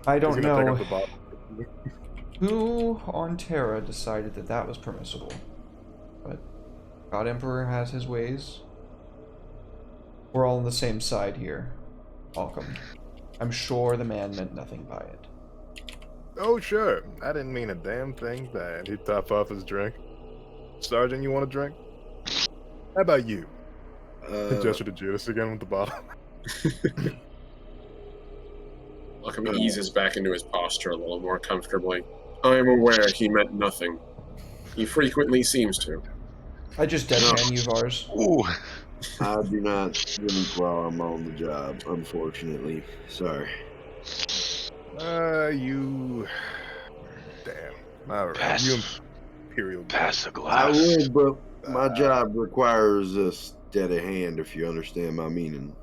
I don't He's gonna pick know up the bottle. who on Terra decided that that was permissible. But God Emperor has his ways. We're all on the same side here. Malcolm. I'm sure the man meant nothing by it. Oh, sure. I didn't mean a damn thing bad. He top off his drink. Sergeant, you want a drink? How about you? He gestured to Judas again with the bottle. Malcolm eases back into his posture a little more comfortably. I am aware he meant nothing. He frequently seems to. I just deadpan you, Vars. Ooh. I do not drink while I'm on the job, unfortunately. Sorry. You... Damn. Alright, you Imperial... Pass a I glass. would, but my job requires a steady hand, if you understand my meaning.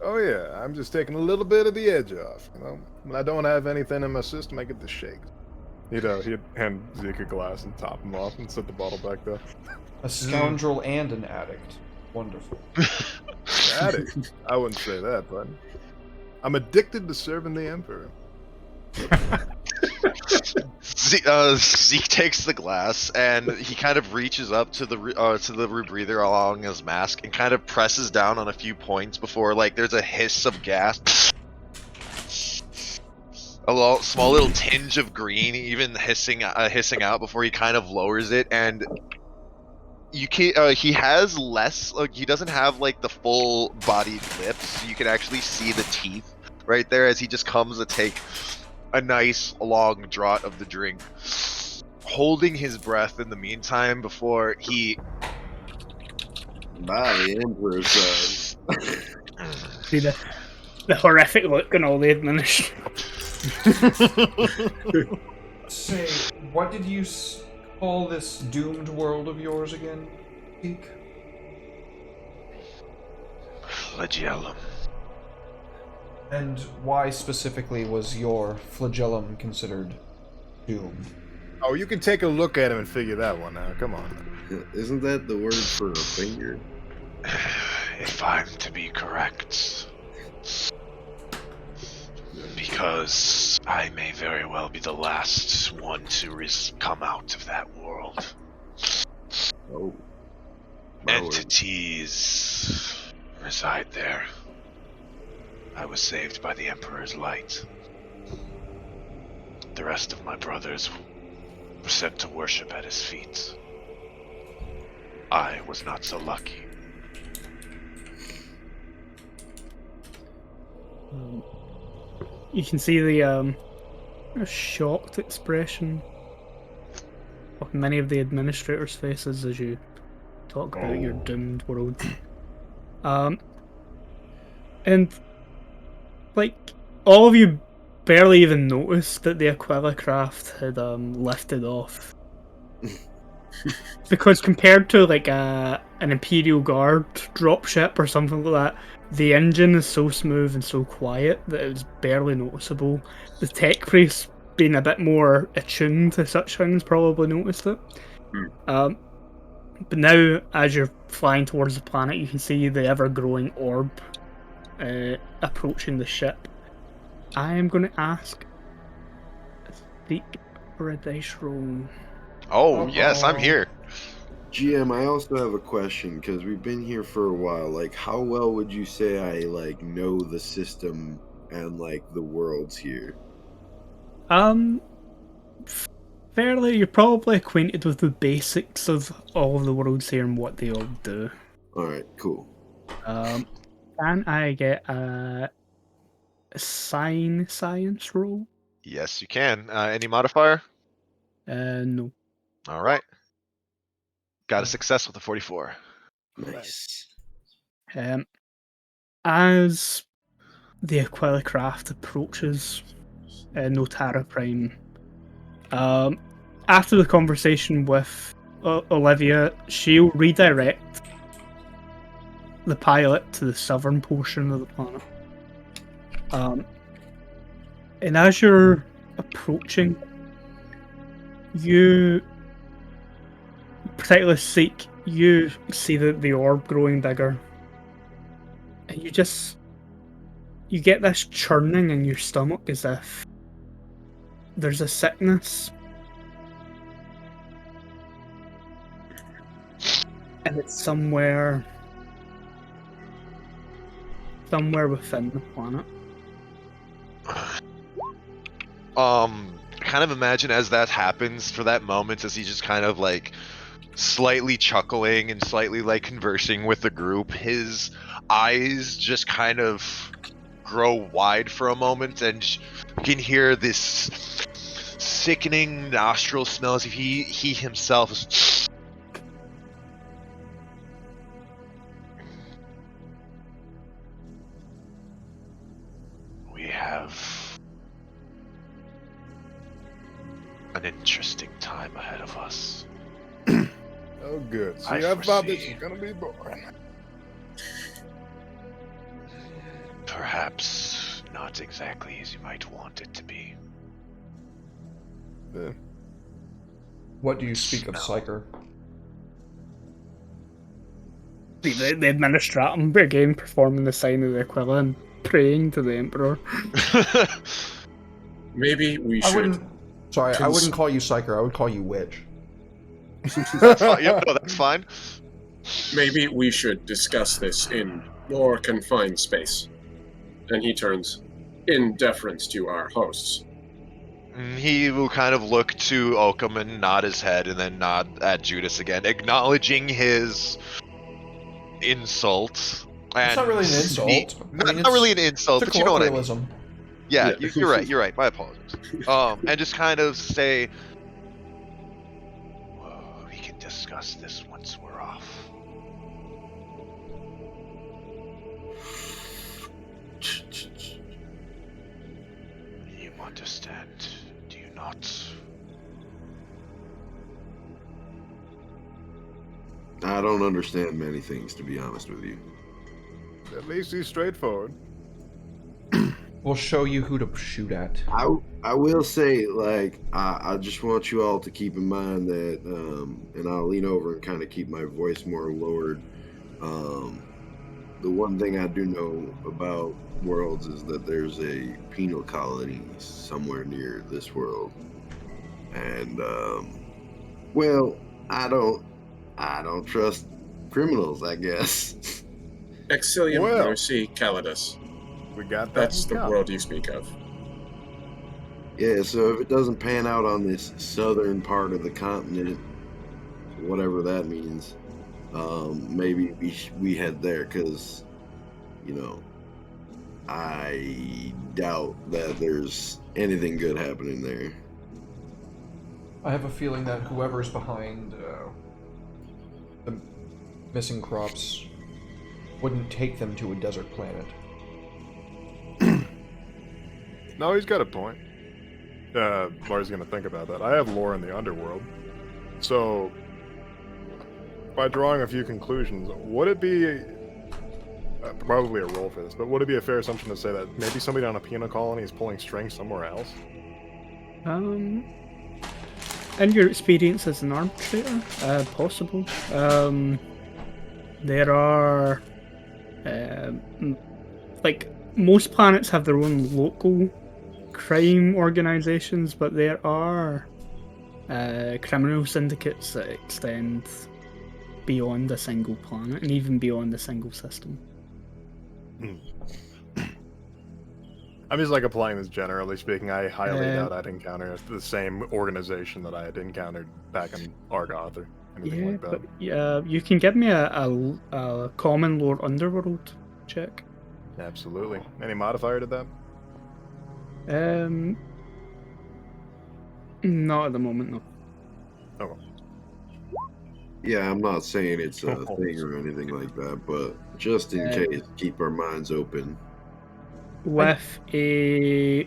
Oh yeah, I'm just taking a little bit of the edge off, you know? When I don't have anything in my system, I get the shakes. He'd hand Zeke a glass and top him off and set the bottle back there. A scoundrel and an addict. Wonderful. Addict? I wouldn't say that, but I'm addicted to serving the Emperor. Zeke takes the glass and he kind of reaches up to the rebreather along his mask and kind of presses down on a few points before, like, there's a hiss of gas, a small little tinge of green, even hissing out before he kind of lowers it. And you can he has less, like, he doesn't have like the full bodied lips. You can actually see the teeth right there as he just comes to take a nice long draught of the drink, holding his breath in the meantime before he By the Emperor's side. See the horrific look on all the administrators. Say, what did you call this doomed world of yours again, Zeke? Flagellum. And why specifically was your flagellum considered doomed? Oh, you can take a look at him and figure that one out. Come on. Isn't that the word for a finger? If I'm to be correct. Because I may very well be the last one to come out of that world. Oh. My word. Entities reside there. I was saved by the Emperor's light. The rest of my brothers were sent to worship at his feet. I was not so lucky. You can see the shocked expression of many of the administrators' faces as you talk about your doomed world. And like all of you barely even noticed that the Aquila craft had lifted off. Because compared to like an Imperial Guard dropship or something like that, the engine is so smooth and so quiet that it was barely noticeable. The tech priests, being a bit more attuned to such things, probably noticed it. But now, as you're flying towards the planet, you can see the ever-growing orb approaching the ship. I am going to ask Zeke for a dice roll. Oh, yes, I'm here. GM, I also have a question, because we've been here for a while. Like, how well would you say I, like, know the system and, like, the worlds here? Fairly, you're probably acquainted with the basics of all of the worlds here and what they all do. All right, cool. Can I get a science roll? Yes, you can. Any modifier? No. All right. Got a success with a 44. Nice. As the Aquila craft approaches Notara Prime, after the conversation with Olivia, she'll redirect the pilot to the southern portion of the planet. And as you're approaching, you, particularly Seek, you see the orb growing bigger. And you get this churning in your stomach as if there's a sickness. And it's somewhere within the planet. Kind of imagine as that happens for that moment, as he's just kind of like slightly chuckling and slightly like conversing with the group, his eyes just kind of grow wide for a moment, and you can hear this sickening nostril smell as if he himself is We have an interesting time ahead of us. Oh, good. See, I I thought this foresee- was gonna be boring. Perhaps not exactly as you might want it to be. Yeah. What do you speak of, Psyker? The Administratum again performing the sign of the Aquila and praying to the Emperor. Maybe we I should. wouldn't. Sorry, I wouldn't call you Psyker. I would call you Witch. that's fine. Yep, no, that's fine. Maybe we should discuss this in more confined space. And he turns, in deference to our hosts. He will kind of look to Oakham and nod his head, and then nod at Judas again, acknowledging his insult. It's not really an insult. Not really an insult, It's a but you know what I mean. colloquialism. Yeah, Yeah. you're right. You're right. My apologies. And just kind of say, Well, we can discuss this once we're off. You understand, do you not? I don't understand many things, to be honest with you. At least he's straightforward. We'll show you who to shoot at. I will say, like, I just want you all to keep in mind that, and I'll lean over and kind of keep my voice more lowered. The one thing I do know about worlds is that there's a penal colony somewhere near this world, and well, I don't trust criminals, I guess. Exilium Well. Mercy Calidus. We got that. That's the in common. world you speak of. Yeah, so if it doesn't pan out on this southern part of the continent, whatever that means, maybe we head there, because, you know, I doubt that there's anything good happening there. I have a feeling that whoever's behind the missing crops wouldn't take them to a desert planet. No, he's got a point. Laura's gonna think about that. I have lore in the underworld, so by drawing a few conclusions, would it be probably a roll for this? But would it be a fair assumption to say that maybe somebody on a penal colony is pulling strings somewhere else? In your experience as an arbitrator, possible. There are, like, most planets have their own local crime organizations, but there are criminal syndicates that extend beyond a single planet and even beyond a single system. I'm just like applying this generally speaking. I highly Uh, doubt I'd encounter the same organization that I had encountered back in Argoth or anything Yeah, like that. but you can give me a common lore underworld check. Absolutely. Any modifier to that? Not at the moment, no. Oh, Yeah, I'm not saying it's a Oh. thing or anything like that, but just in Uh, case, keep our minds open. With the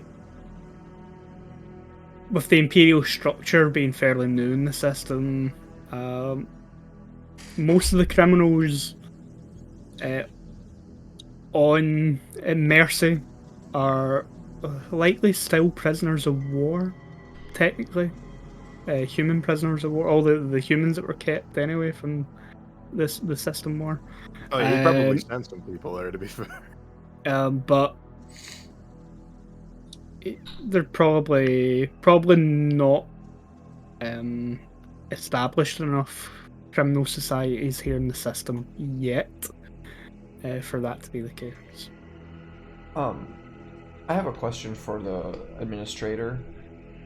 imperial structure being fairly new in the system, most of the criminals on Mercy are likely still prisoners of war, technically. Human prisoners of war, all the humans that were kept anyway from the system war. oh, he probably sent some people there, to be fair. But they're probably not established enough criminal societies here in the system yet for that to be the case. I have a question for the administrator.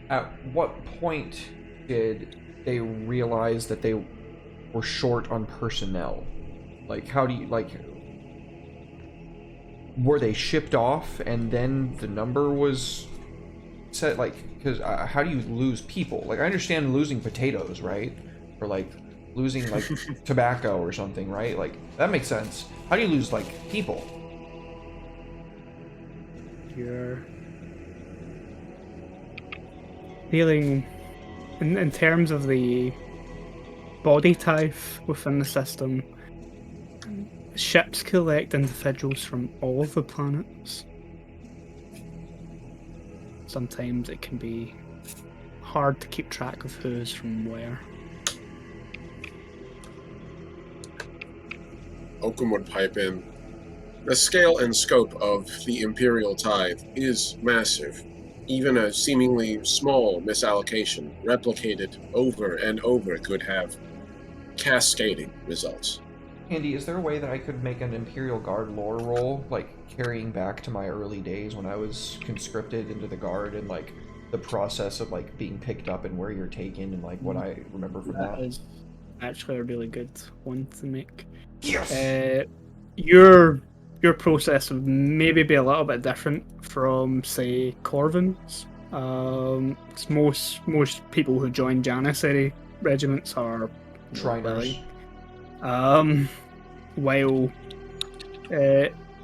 At what point did they realize that they were short on personnel? Like, how do you, like, were they shipped off and then the number was set? Like, because how do you lose people? Like, I understand losing potatoes, right? Or like losing like tobacco or something, right? Like, that makes sense. How do you lose like people? You're dealing in terms of the body type within the system. Ships collect individuals from all of the planets. Sometimes it can be hard to keep track of who's from where. Oakham would pipe in. The scale and scope of the Imperial Tithe is massive. Even a seemingly small misallocation replicated over and over could have cascading results. Andy, is there a way that I could make an Imperial Guard lore roll, like carrying back to my early days when I was conscripted into the Guard and like the process of like being picked up and where you're taken and like what I remember from That that? is actually a really good one to make. Yes. Your process would maybe be a little bit different from, say, Corvin's. 'Cause most people who join Janissary regiments are Shriners. while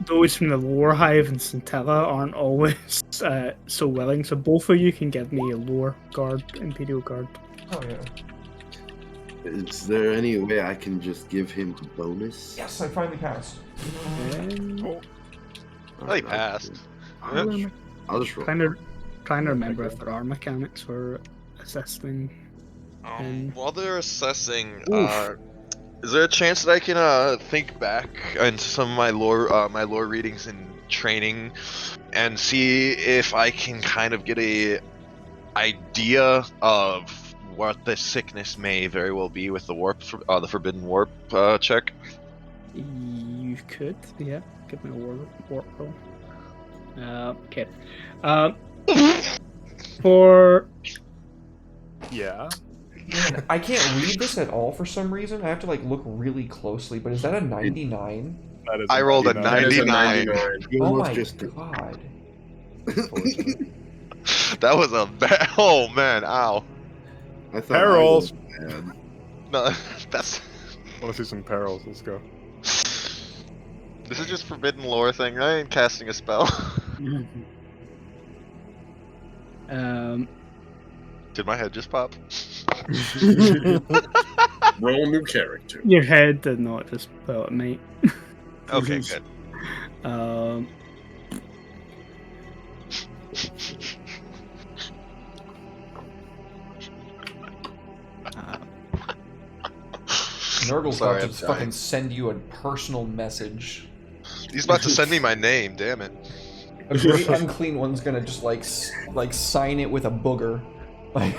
those from the Lore Hive and Scintilla aren't always so willing. So both of you can give me a Lore Guard, Imperial Guard. Oh yeah. Is there any way I can just give him a bonus? Yes, I finally passed. Well, he passed. I'll just roll. Trying to remember if there are mechanics for assessing. While they're assessing, Oof. is there a chance that I can think back into some of my lore readings and training, and see if I can kind of get a idea of what the sickness may very well be with the the forbidden warp check? You could, yeah. Give me a warp roll. Okay. For Yeah. Man, I can't read this at all for some reason. I have to like look really closely. But is that a 99? That is I rolled a 99. That is a 99. 99. You Oh almost my just god. That was a bad. Oh man, ow. I thought Perils. I was bad. No, that's. Want to see some perils? Let's go. This is just forbidden lore thing. I ain't casting a spell. Did my head just pop? Roll new character. your head did not just well, it might. Okay, good. Nurgle's Sorry, about I'm to dying. fucking send you a personal message. He's about to send me my name. Damn it. A great unclean one's gonna just like sign it with a booger. Like,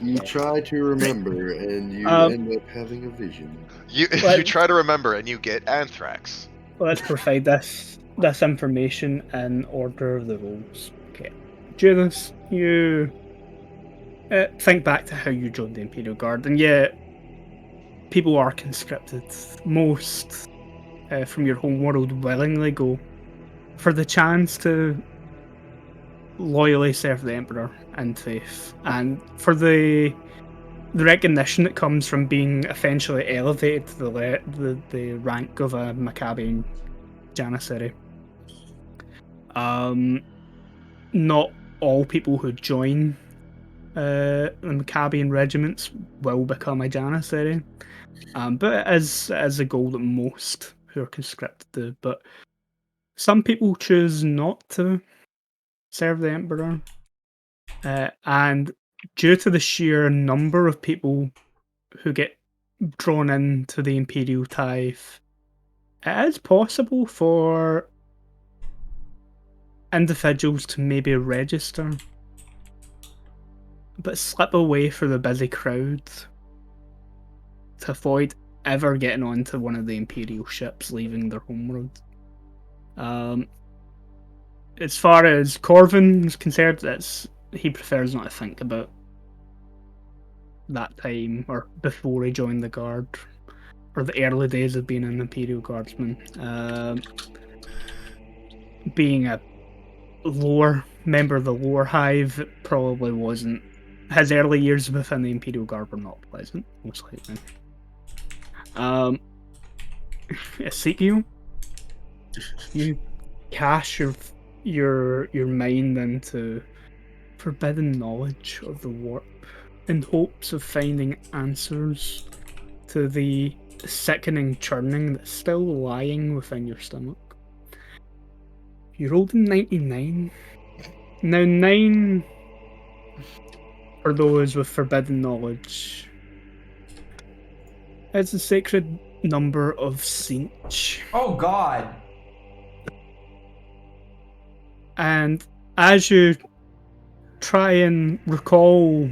You try to remember, and you end up having a vision. You Well- you try to remember and you get anthrax. Let's provide this information in order of the rules. Okay. Judas, you think back to how you joined the Imperial Guard, and yeah, people are conscripted. Most from your home world willingly go for the chance to loyally serve the Emperor in faith, and for the recognition that comes from being essentially elevated to the rank of a Maccabean Janissary. Not all people who join the Maccabean regiments will become a Janissary, but it is a goal that most who are conscripted do. But some people choose not to serve the Emperor, and due to the sheer number of people who get drawn into the Imperial tithe, it is possible for individuals to maybe register, but slip away for the busy crowd to avoid ever getting onto one of the Imperial ships leaving their homeworld. As far as Corvin is concerned, he prefers not to think about that time or before he joined the Guard, or the early days of being an Imperial Guardsman. Being a lower member of the lower hive, it probably wasn't. His early years within the Imperial Guard were not pleasant, most likely. Ezekiel, you cash your mind into forbidden knowledge of the warp in hopes of finding answers to the sickening churning that's still lying within your stomach. You rolled a 99. Now 9, for those with forbidden knowledge, it's a sacred number of Sinch. Oh God. And as you try and recall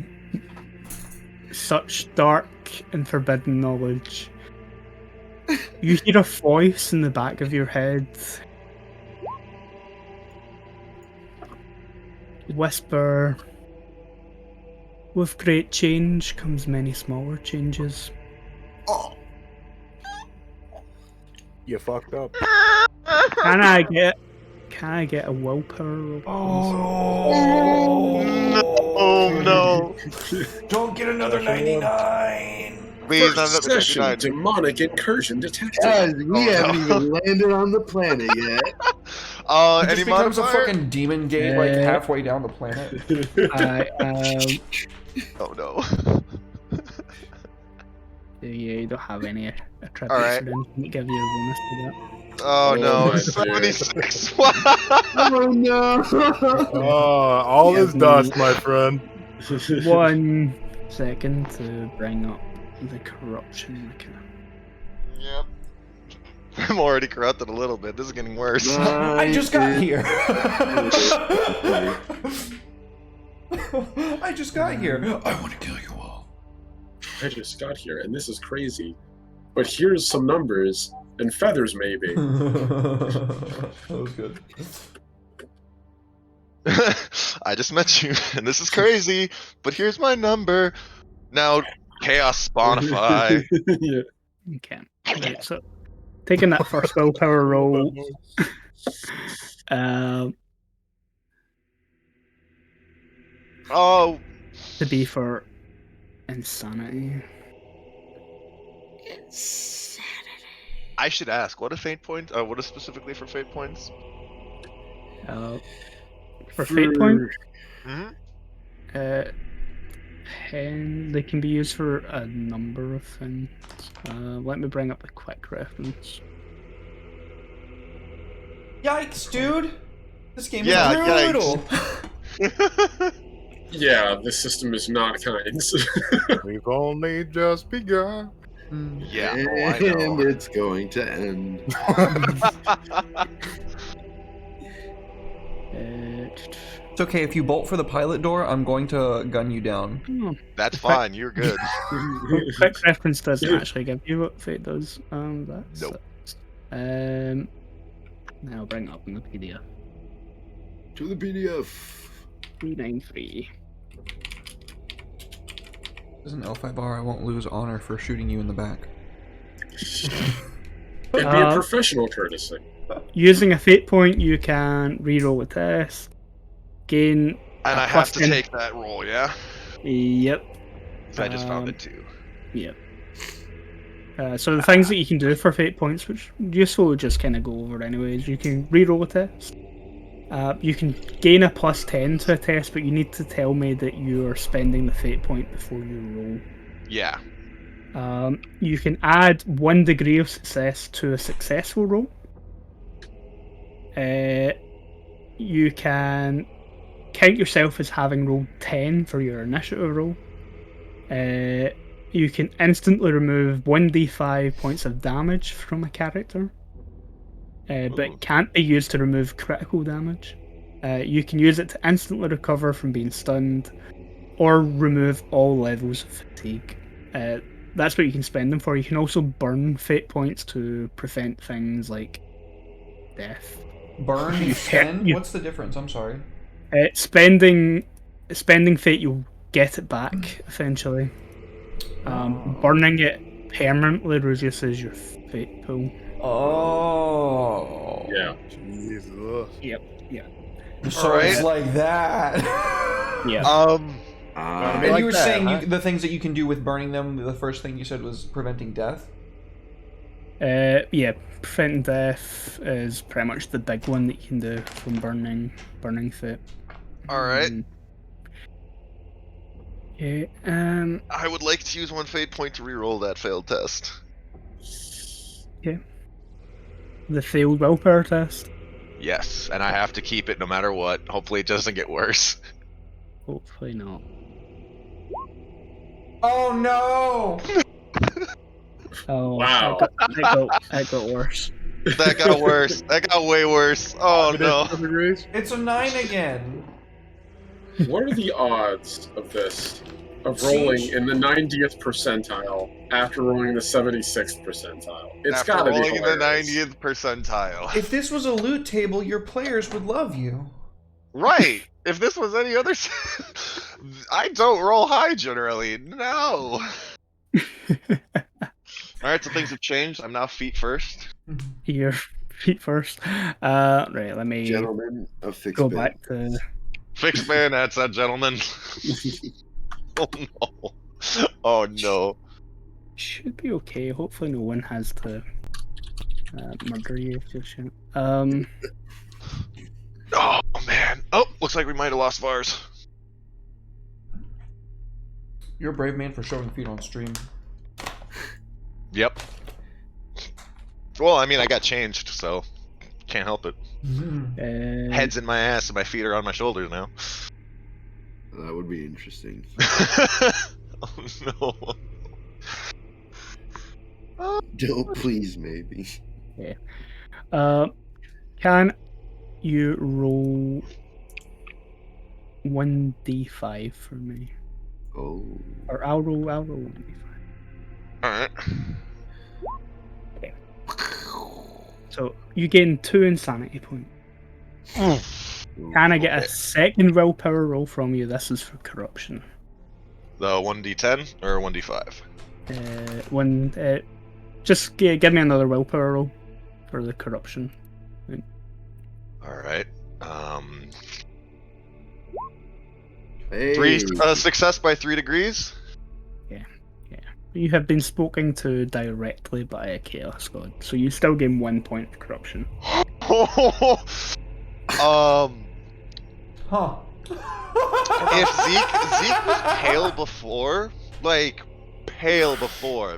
such dark and forbidden knowledge, you hear a voice in the back of your head whisper, "With great change comes many smaller changes." You fucked up. Can I get a willpower roll? Oh no! Don't get another 99. Please, not First another session, 99. demonic incursion detected. Guys, we Oh, haven't no. even landed on the planet yet. It Any just becomes a modifier? fucking demon gate like halfway down the planet. Oh no. You don't have any attributes Alright. or anything to give you a bonus to that. Oh no, my 76. Oh no! All is dust, my friend. 1 second to bring up the corruption mechanic. Yep. I'm already corrupted a little bit. This is getting worse. I just got here. I just got here. I want to kill you all. I just got here, and this is crazy. But here's some numbers and feathers, maybe. That was good. I just met you, and this is crazy, but here's my number. Now, Chaos Spawnify. Yeah. Okay. Right, so taking that first willpower roll, Oh, to be for insanity. I should ask, what are fate points? What is specifically for fate points? For fate point, Mhm. 10, they can be used for a number of things. Let me bring up a quick reference. Yikes, dude! This game Yeah, is brutal. Yeah, this system is not kind. We've only just begun. Yeah, oh, I know. And it's going to end. It's okay if you bolt for the pilot door. I'm going to gun you down. That's fine, you're good. Quick reference doesn't actually give you what fate does. That's Nope. now I'll bring it up in the PDF. To the PDF. 393. As an L5 bar, I won't lose honor for shooting you in the back. It'd be a professional courtesy. Using a fate point, you can reroll a test. Gain. And a I have plus to 10. take that roll, yeah? Yep. So I just found it too. Yep. So the things that you can do for fate points, which useful to just kind of go over anyways, you can reroll a test. You can gain a plus 10 to a test, but you need to tell me that you are spending the fate point before you roll. Yeah. You can add 1 degree of success to a successful roll. You can count yourself as having rolled 10 for your initiative roll. You can instantly remove 1d5 points of damage from a character, but it can't be used to remove critical damage. You can use it to instantly recover from being stunned, or remove all levels of fatigue. That's what you can spend them for. You can also burn fate points to prevent things like death. Burn and spend? What's the difference? I'm sorry. Spending fate, you'll get it back eventually. Burning it permanently reduces your fate pool. Oh. Yeah. Jesus. Yep. So it's like that. Yeah. And like you were that, saying huh? the things that you can do with burning them, the first thing you said was preventing death? Yeah. Preventing death is pretty much the big one that you can do from burning fate. Alright. Yeah. I would like to use 1 fate point to reroll that failed test. The failed willpower test. Yes, and I have to keep it no matter what. Hopefully it doesn't get worse. Hopefully not. Oh no! Oh, Wow. That got worse. That got worse. That got way worse. Oh no. It's a 9 again. What are the odds of this? Of rolling Siege? in the 90th percentile after rolling the 76th percentile? It's After gotta be rolling in the hilarious. 90th percentile. If this was a loot table, your players would love you. Right. If this was any other... I don't roll high generally. No. Alright, so things have changed. I'm now feet first. Your feet first. Right, let me Gentlemen of fixed go bid. back to. Fixed man, that's that gentleman. Oh no. Oh no. Should be okay. Hopefully, no one has to murder you just yet. Oh man. Oh, looks like we might have lost Vars. You're a brave man for showing feet on stream. Yep. Well, I mean, I got changed, so can't help it. Head's in my ass and my feet are on my shoulders now. That would be interesting. Oh no. Don't please, maybe. Can you roll 1d5 for me? Oh. Or I'll roll 1d5. Alright. So you gain 2 insanity points. Can I get a second willpower roll from you? This is for corruption. The 1d10 or 1d5? Just give me another willpower roll for the corruption. Alright. Hey. Success by 3 degrees? You have been spoken to directly by a chaos god, so you still gain 1 point of corruption. Huh. If Zeke was pale before,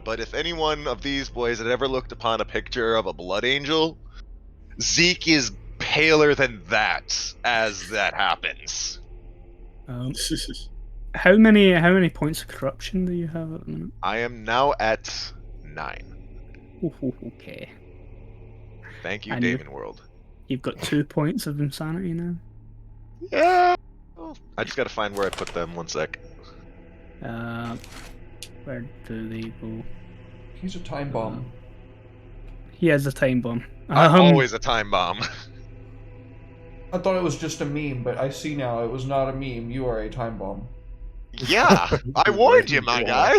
but if any one of these boys had ever looked upon a picture of a blood angel, Zeke is paler than that as that happens. How many points of corruption do you have at the minute? I am now at 9. Okay. Thank you, And Damon World. You've got 2 points of insanity now. Yeah. I just gotta find where I put them. 1 sec. Where do they go? He's a time bomb. He has a time bomb. I'm always a time bomb. I thought it was just a meme, but I see now it was not a meme. You are a time bomb. Yeah, I warned you, my guy.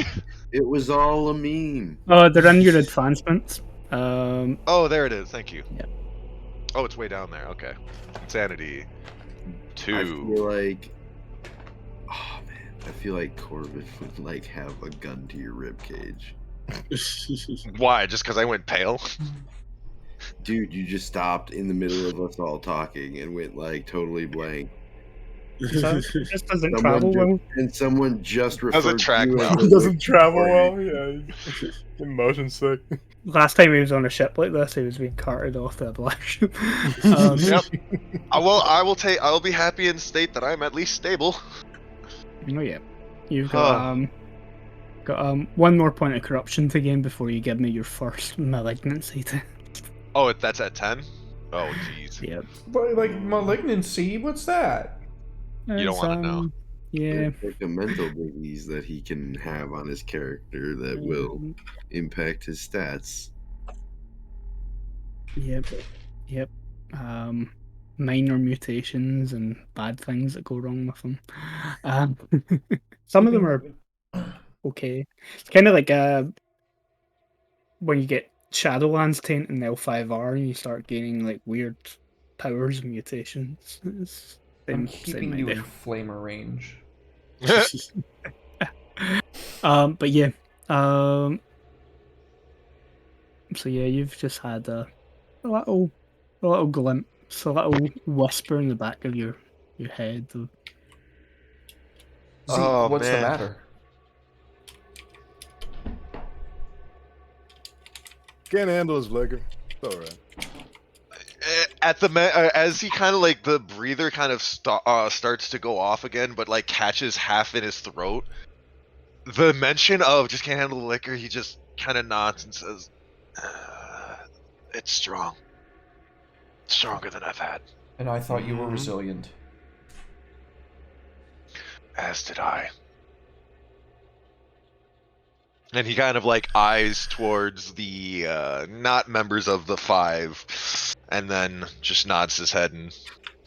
It was all a meme. Oh, they're in your advancements. Oh, there it is. Thank you. Yeah. Oh, it's way down there. Okay. Insanity. I 2. feel like, oh man, I feel like Corbin would like have a gun to your rib cage. Why? Just because I went pale? Dude, you just stopped in the middle of us all talking and went like totally blank. So it just doesn't travel well. And someone just referred Doesn't track to you well. as Doesn't travel Corbin. well. Yeah, motion sick. Last time he was on a ship like this, he was being carted off to a black ship. Yep. I'll be happy and state that I'm at least stable. Oh yeah, you've got one more point of corruption to gain before you give me your first malignancy. Oh, that's at 10? Oh, jeez. Yep. But like malignancy, what's that? You don't want to know. Yeah. It's like a mental disease that he can have on his character that will impact his stats. Yep. Minor mutations and bad things that go wrong with them. Some of them are okay. It's kind of like when you get Shadowlands taint in L5R and you start gaining like weird powers and mutations. It's I'm same keeping you in idea. flamer range. But yeah. So yeah, you've just had a little glimpse, a little whisper in the back of your head. See, Oh, what's the man. matter? Can't handle his liquor. It's alright. As he kind of like the breather kind of starts to go off again, but like catches half in his throat. The mention of just can't handle the liquor, he just kind of nods and says, "It's strong, stronger than I've had." And I thought you were resilient. As did I. And he kind of like eyes towards the not members of the 5, and then just nods his head and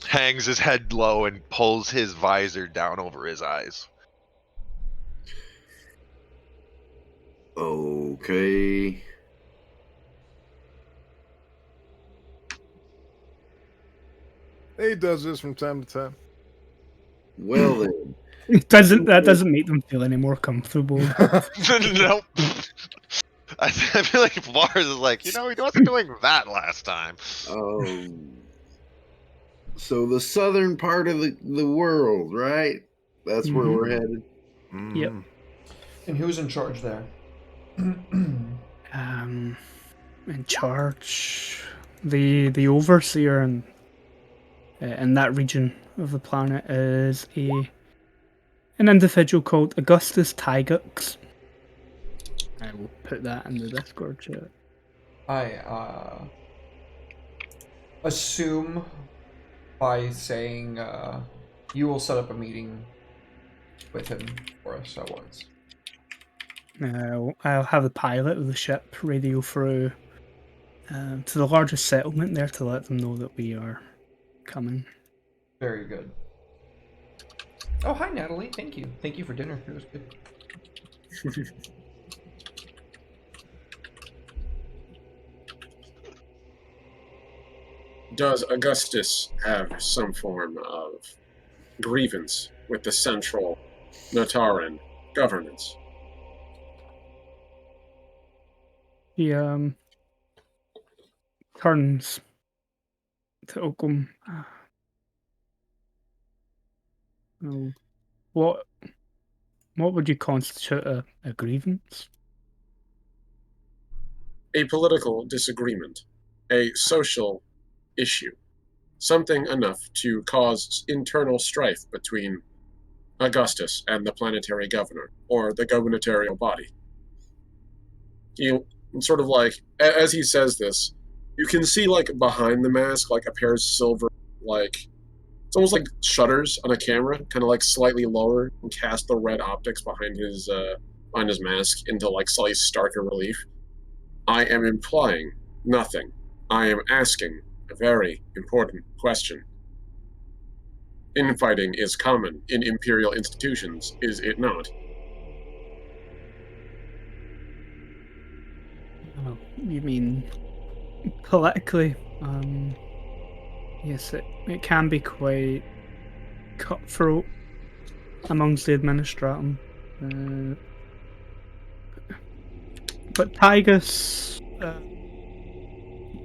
hangs his head low and pulls his visor down over his eyes. Okay. He does this from time to time. Well then. That doesn't make them feel any more comfortable. Nope. I feel like Lars is like, he wasn't doing that last time. So the southern part of the world, right? That's where we're headed. Yep. And who's in charge there? In charge, the overseer in that region of the planet is an individual called Augustus Tygux. I will put that in the Discord chat. I assume by saying you will set up a meeting with him for us at once. I'll have the pilot of the ship radio through to the largest settlement there to let them know that we are coming. Very good. Oh, hi, Natalie. Thank you. Thank you for dinner. It was good. Does Augustus have some form of grievance with the central Nataran governance? He turns to Oakham. What would you constitute a grievance? A political disagreement, a social issue, something enough to cause internal strife between Augustus and the planetary governor, or the gubernatorial body. Sort of like, as he says this, you can see like behind the mask, like a pair of silver, like, it's almost like shutters on a camera, kind of like slightly lower, and cast the red optics behind his mask into like slightly starker relief. I am implying nothing. I am asking a very important question. Infighting is common in Imperial institutions, is it not? Oh, you mean politically? Yes, it can be quite cutthroat amongst the administratum. But Tygus,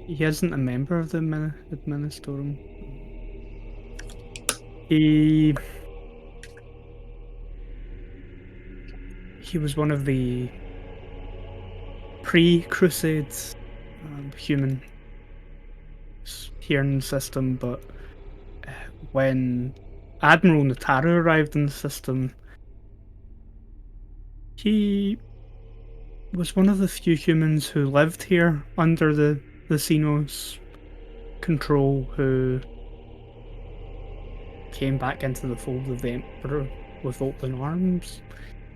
he isn't a member of the administratum. He was one of the pre-Crusades human here in the system, but when Admiral Nataru arrived in the system, he was one of the few humans who lived here under the Xenos control who came back into the fold of the Emperor with open arms,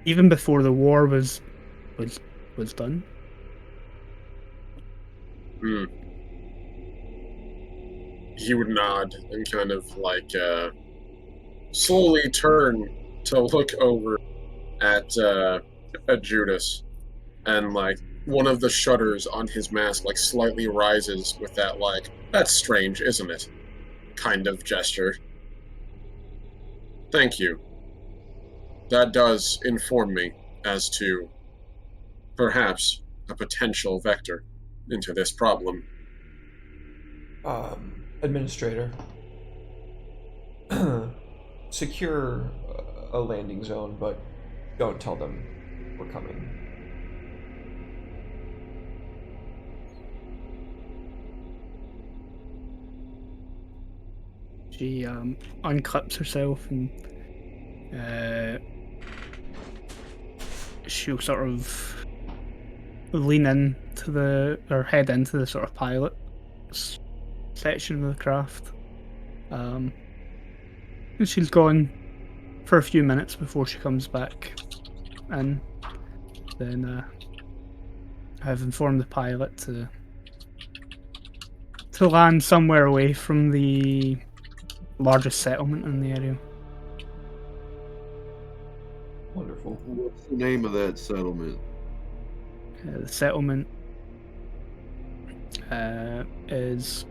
even before the war was done. He would nod and kind of like slowly turn to look over at Judas, and like one of the shutters on his mask like slightly rises with that like, that's strange, isn't it? Kind of gesture. Thank you. That does inform me as to perhaps a potential vector into this problem. Administrator. Secure a landing zone, but don't tell them we're coming. She unclips herself and she'll sort of lean in to or head into the sort of pilot section of the craft. And she's gone for a few minutes before she comes back in. Then I've informed the pilot to land somewhere away from the largest settlement in the area. Wonderful. What's the name of that settlement? The settlement is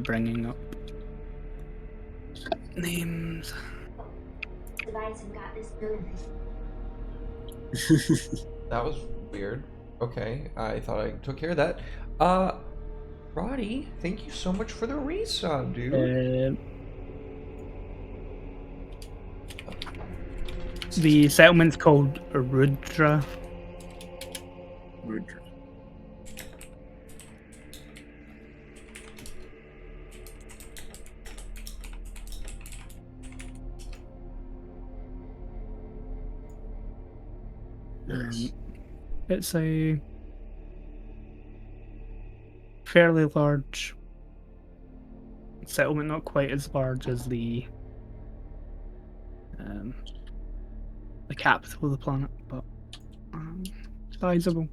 bringing up names. Device and got this doing. That was weird. Okay, I thought I took care of that. Roddy, thank you so much for the resub, dude. The settlement's called Rudra. Rudra. Nice. It's a fairly large settlement, not quite as large as the capital of the planet, but sizable.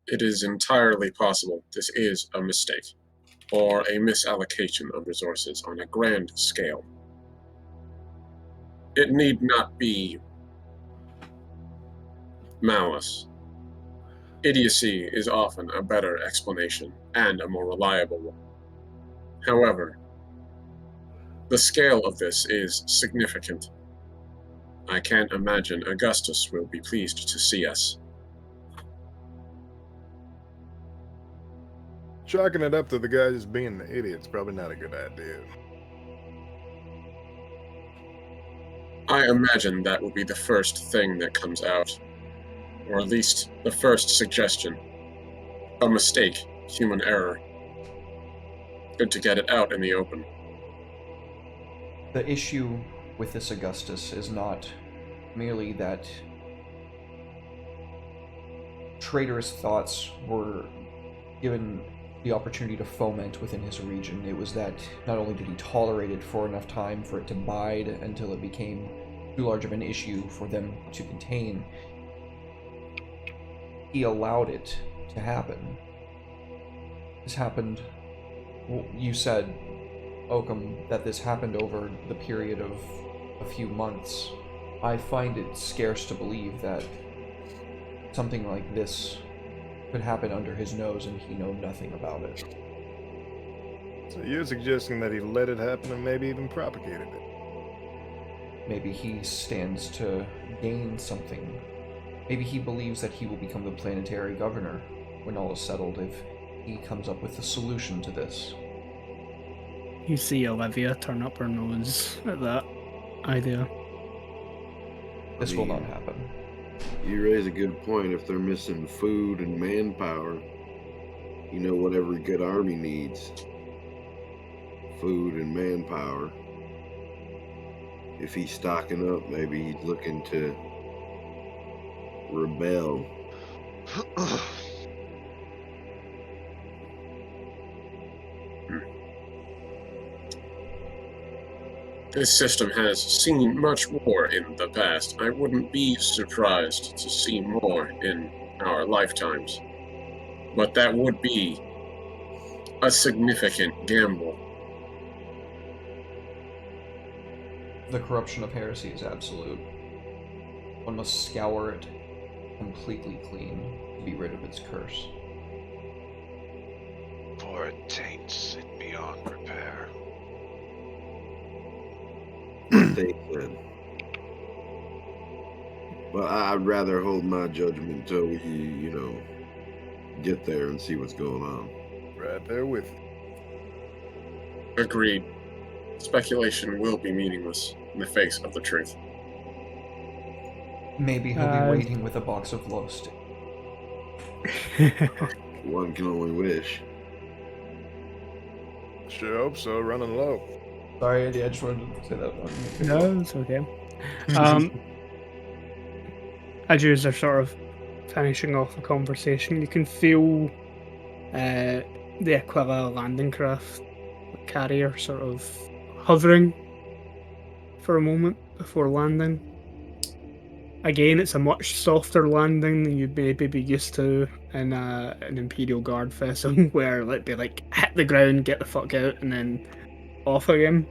It is entirely possible this is a mistake, or a misallocation of resources on a grand scale. It need not be malice. Idiocy is often a better explanation and a more reliable one. However, the scale of this is significant. I can't imagine Augustus will be pleased to see us. Chalking it up to the guy just being an idiot's probably not a good idea. I imagine that will be the first thing that comes out, or at least the first suggestion. A mistake, human error. Good to get it out in the open. The issue with this Augustus is not merely that traitorous thoughts were given the opportunity to foment within his region. It was that not only did he tolerate it for enough time for it to bide until it became too large of an issue for them to contain, he allowed it to happen. This happened, well, you said, Oakham, that this happened over the period of a few months. I find it scarce to believe that something like this could happen under his nose and he know nothing about it. So you're suggesting that he let it happen and maybe even propagated it? Maybe he stands to gain something. Maybe he believes that he will become the planetary governor when all is settled if he comes up with a solution to this. You see Olivia turn up her nose at that idea. This will not happen. You raise a good point. If they're missing food and manpower, you know what every good army needs? Food and manpower. If he's stocking up, maybe he's looking to rebel. This system has seen much war in the past. I wouldn't be surprised to see more in our lifetimes. But that would be a significant gamble. The corruption of heresy is absolute. One must scour it completely clean to be rid of its curse. For it taints it beyond repair. They said. But I'd rather hold my judgment until we, get there and see what's going on. Right there with you. Agreed. Speculation will be meaningless in the face of the truth. Maybe he'll be waiting with a box of glow sticks. One can only wish. Sure hope so, running low. Sorry, Andy, I just wanted to say that one. No, it's okay. As you are sort of finishing off the conversation, you can feel the Aquila landing craft carrier sort of hovering for a moment before landing. Again, it's a much softer landing than you'd maybe be used to in an Imperial Guard vessel, where it'd be like hit the ground, get the fuck out, and then off again.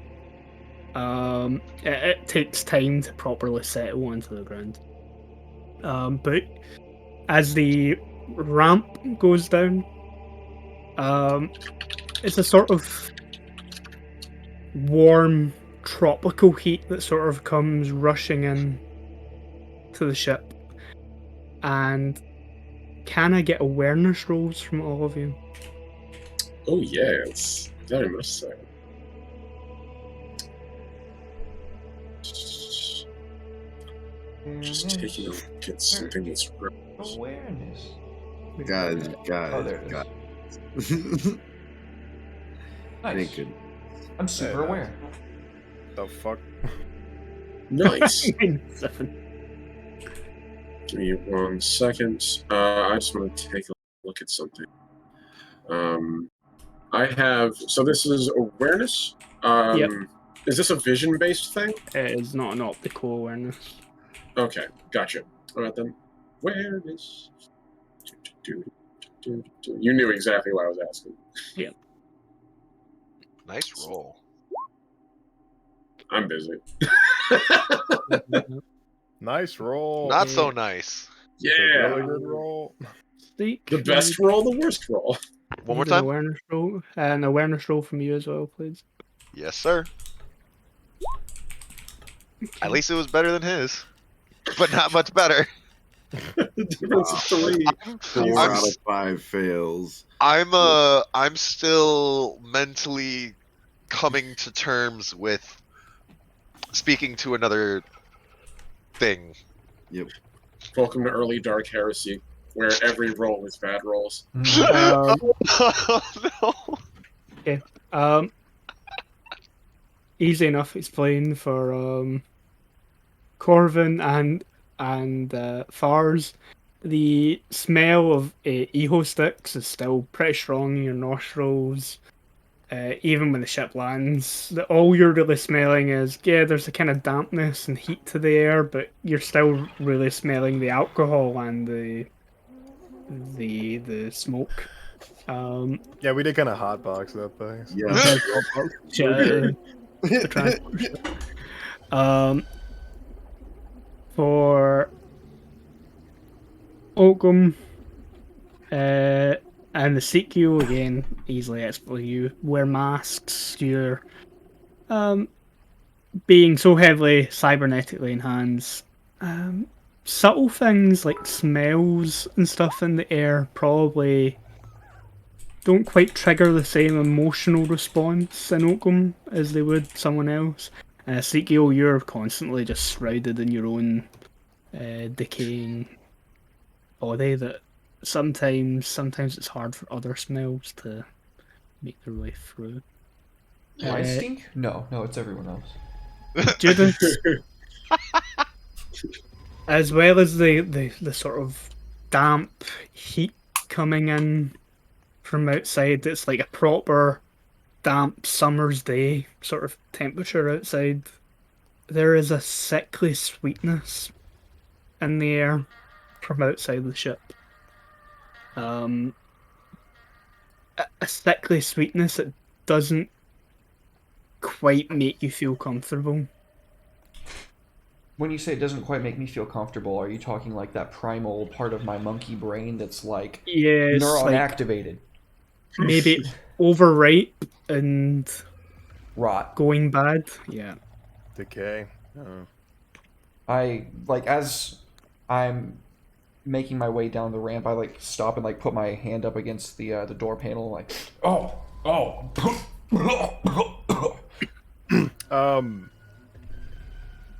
It takes time to properly settle onto the ground. But as the ramp goes down, it's a sort of warm tropical heat that sort of comes rushing in to the ship. And can I get awareness rolls from all of you? Oh yes, very much so. Just taking a look at something that's Awareness. Guys, Oh, there it is. Nice. I'm super aware. The fuck? nice. 7. Give me 1 second. I just want to take a look at something. I have. So this is awareness. Yep. Is this a vision-based thing? It is not an optical awareness. Okay, gotcha. All right then. Awareness. You knew exactly what I was asking. Yep. Nice roll. I'm busy. Nice roll. Not so nice. It's a Yeah. really good roll. Seek, The best roll, the worst roll. One more need time. An awareness roll from you as well, please. Yes, sir. At least it was better than his, but not much better. The difference is 3. 4 out of 5 fails. I'm still mentally coming to terms with speaking to another thing. Yep. Welcome to early Dark Heresy, where every roll is bad rolls. Oh, no. Easy enough explain for Corvin and Fars. The smell of eho sticks is still pretty strong in your nostrils. Even when the ship lands, all you're really smelling is, yeah, there's a kind of dampness and heat to the air, but you're still really smelling the alcohol and the smoke. Yeah, we did kind of hotbox that thing. So. Yeah. The transport ship. For Oakham, and the sequel again, easily explain. You wear masks. You're being so heavily cybernetically enhanced. Subtle things like smells and stuff in the air probably don't quite trigger the same emotional response in Oakham as they would someone else. Ezekiel, you're constantly just shrouded in your own decaying body that sometimes it's hard for other smells to make their way through. I stink? No, it's everyone else. Judas, as well as the sort of damp heat coming in from outside, it's like a proper damp summer's day sort of temperature outside. There is a sickly sweetness in the air from outside the ship. A sickly sweetness that doesn't quite make you feel comfortable. When you say it doesn't quite make me feel comfortable, are you talking like that primal part of my monkey brain that's like neuron like activated? maybe overripe and Rot. going bad. Yeah. Decay. I like as I'm making my way down the ramp, I like stop and like put my hand up against the door panel, like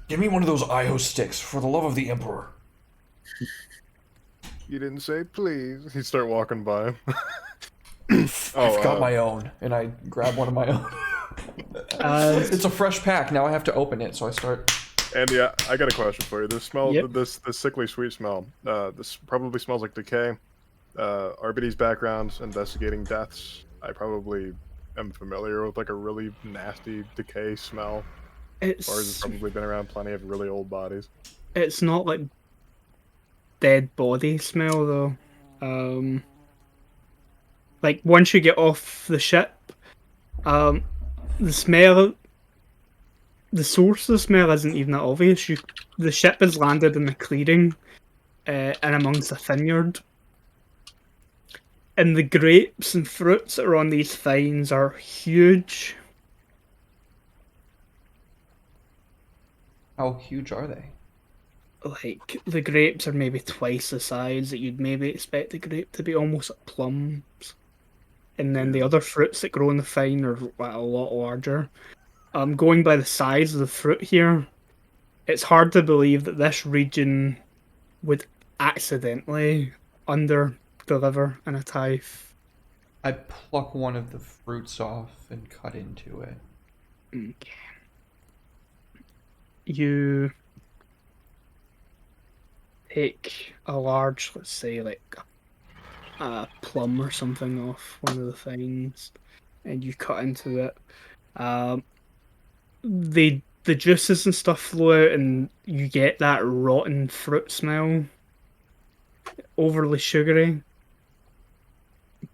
give me one of those IO sticks for the love of the Emperor. You didn't say please. You start walking by. I've got my own, and I grab one of my own. It's a fresh pack. Now I have to open it, so I start. And yeah, I got a question for you. This smell, Yep. this sickly sweet smell. This probably smells like decay. RBD's background, investigating deaths. I probably am familiar with like a really nasty decay smell. Bars has It's probably been around plenty of really old bodies. it's not like dead body smell though. Like once you get off the ship, the smell, the source of the smell isn't even that obvious. The ship has landed in a clearing, and amongst a vineyard, and the grapes and fruits that are on these vines are huge. How huge are they? Like the grapes are maybe twice the size that you'd maybe expect a grape to be, almost like plums. And then the other fruits that grow in the vine are a lot larger. Going by the size of the fruit here, it's hard to believe that this region would accidentally under-deliver in a tithe. I pluck one of the fruits off and cut into it. Okay. You take a large, let's say, like a plum or something off one of the vines, and you cut into it. The juices and stuff flow out, and you get that rotten fruit smell, overly sugary.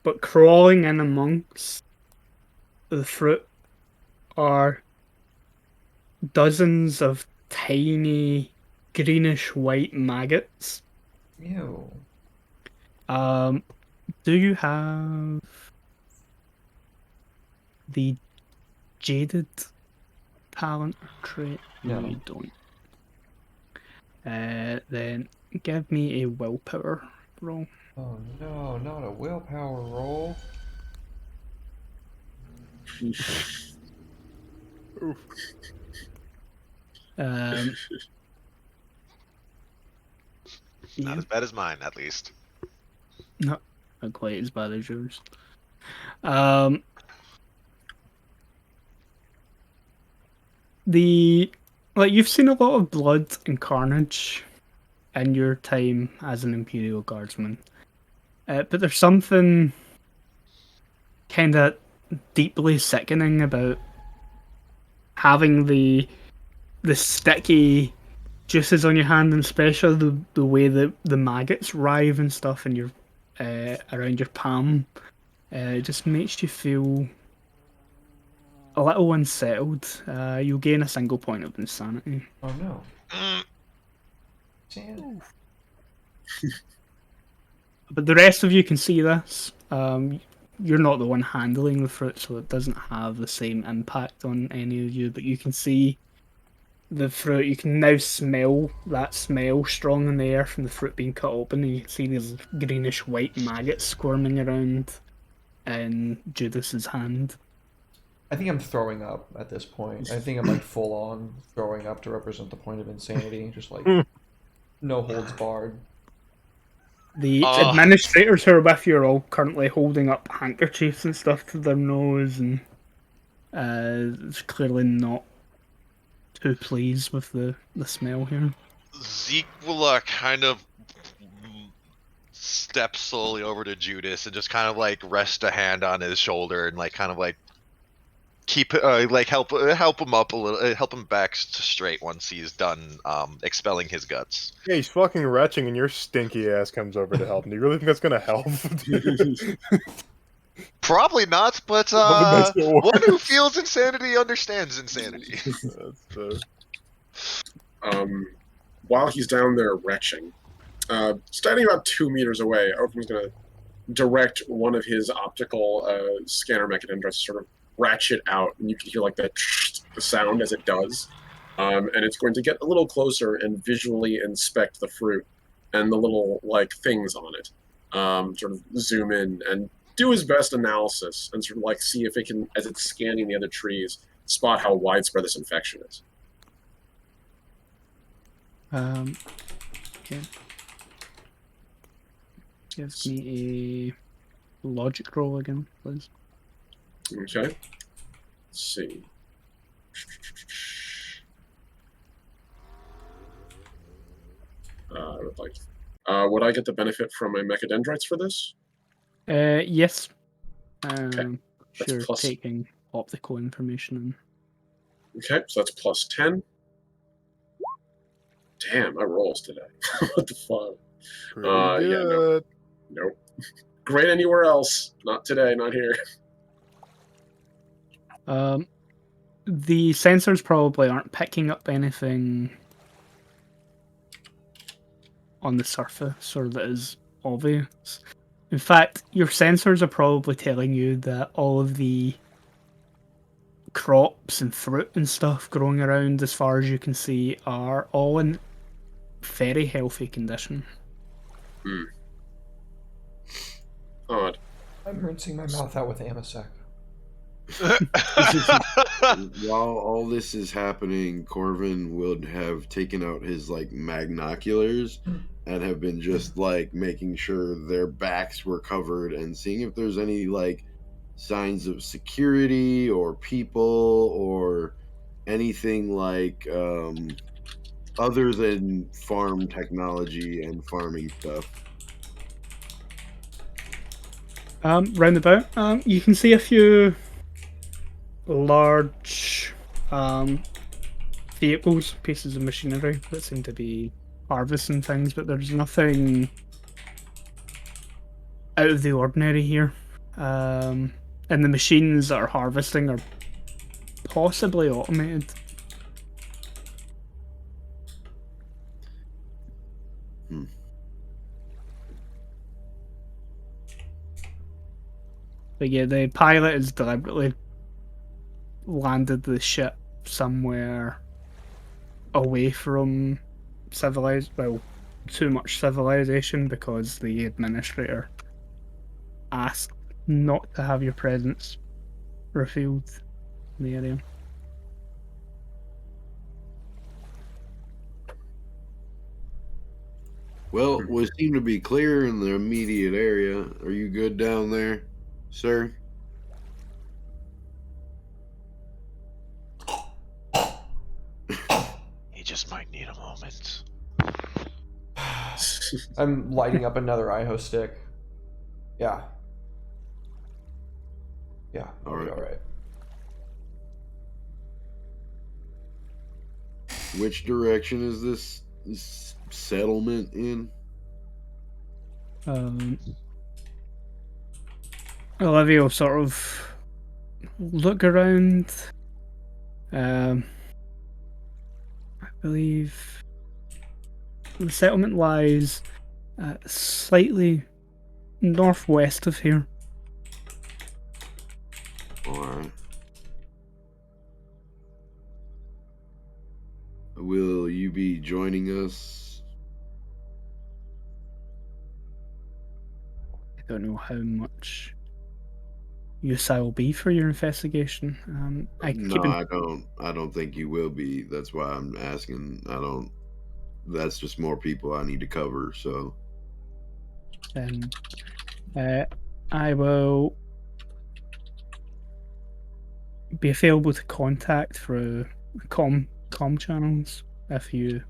But crawling in amongst the fruit are dozens of tiny greenish white maggots. Ew. Do you have the jaded talent or trait? No. You don't. Then give me a willpower roll. Oh no, not a willpower roll. Yeah. Not as bad as mine, at least. Not quite as bad as yours. You've seen a lot of blood and carnage in your time as an Imperial Guardsman. But there's something kind of deeply sickening about having the sticky juices on your hand, and especially the way that the maggots writhe and stuff in your around your palm. It just makes you feel a little unsettled. You'll gain a single point of insanity. Oh no. Damn. But the rest of you can see this. You're not the one handling the fruit, so it doesn't have the same impact on any of you, but you can see the fruit. You can now smell that smell strong in the air from the fruit being cut open, and you can see these greenish white maggots squirming around in Judas's hand. I think I'm throwing up at this point. I think I'm like full on throwing up to represent the point of insanity. Just like no holds barred. The administrators who are with you are all currently holding up handkerchiefs and stuff to their nose, and it's clearly not too pleased with the smell here. Zeke will kind of step slowly over to Judas and just kind of like rest a hand on his shoulder and like kind of like keep like help him up a little, help him back straight once he's done expelling his guts. Yeah, he's fucking retching, and your stinky ass comes over to help. Do you really think that's gonna help? Probably not, but What makes it worse? one who feels insanity understands insanity. While he's down there retching, standing about 2 meters away, Oakham's going to direct one of his optical scanner mechadendrites to sort of ratchet out, and you can hear like the sound as it does. And it's going to get a little closer and visually inspect the fruit and the little like things on it. Sort of zoom in and do his best analysis and sort of like see if it can, as it's scanning the other trees, spot how widespread this infection is. Okay. Give me a logic roll again, please. Okay. Let's see. I would like. Would I get the benefit from my mechadendrites for this? Yes. Okay. That's Sure, plus- taking optical information. Okay, so that's plus 10. Damn, my rolls today. What the fuck? Pretty Yeah, good. Nope. Great anywhere else. Not today, not here. The sensors probably aren't picking up anything on the surface or that is obvious. In fact, your sensors are probably telling you that all of the crops and fruit and stuff growing around, as far as you can see, are all in very healthy condition. Odd. I'm rinsing my mouth out with Amasec. While all this is happening, Corvin would have taken out his like magnoculars and have been just like making sure their backs were covered and seeing if there's any like signs of security or people or anything like other than farm technology and farming stuff. Roundabout, you can see a few large vehicles, pieces of machinery that seem to be harvesting things, but there's nothing out of the ordinary here. And the machines that are harvesting are possibly automated. But yeah, the pilot has deliberately landed the ship somewhere away from too much civilization, because the administrator asked not to have your presence revealed in the area. Well, we seem to be clear in the immediate area. Are you good down there, sir? He just might need a moment. I'm lighting up another IHO stick. Yeah. Yeah. All right. All right. Which direction is this settlement in? Olivia will sort of look around. I believe the settlement lies slightly northwest of here. All right. Will you be joining us? I don't know how much use I will be for your investigation. No, I don't think you will be. That's why I'm asking. That's just more people I need to cover, so. I will be available to contact through com channels if you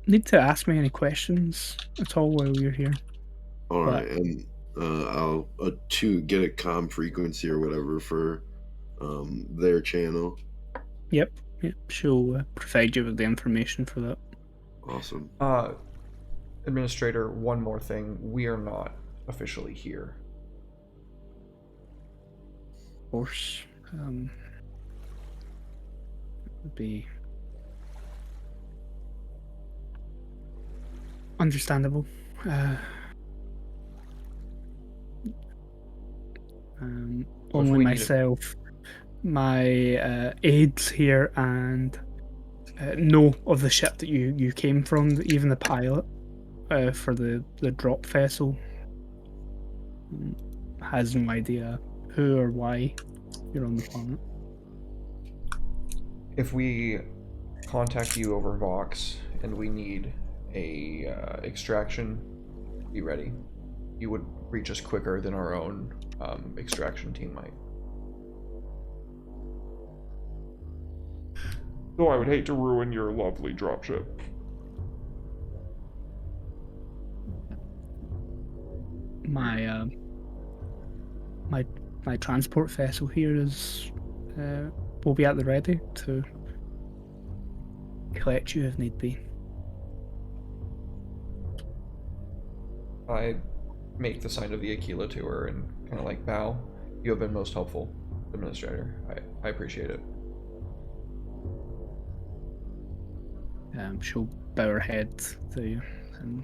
need to ask me any questions at all while you're here. All right, and I'll to get a comm frequency or whatever for their channel. Yep, she'll provide you with the information for that. Awesome. Administrator, one more thing. We are not officially here. Of course, would be understandable. Only myself, my aides here, and know of the ship that you came from, even the pilot for the drop vessel has no idea who or why you're on the planet. If we contact you over Vox and we need a extraction, be ready. You would reach us quicker than our own extraction team might. Though I would hate to ruin your lovely dropship. My transport vessel here is will be at the ready to collect you if need be. I make the sign of the Aquila to her and kind of like bow. You have been most helpful, Administrator. I appreciate it. She'll bow her head to you, and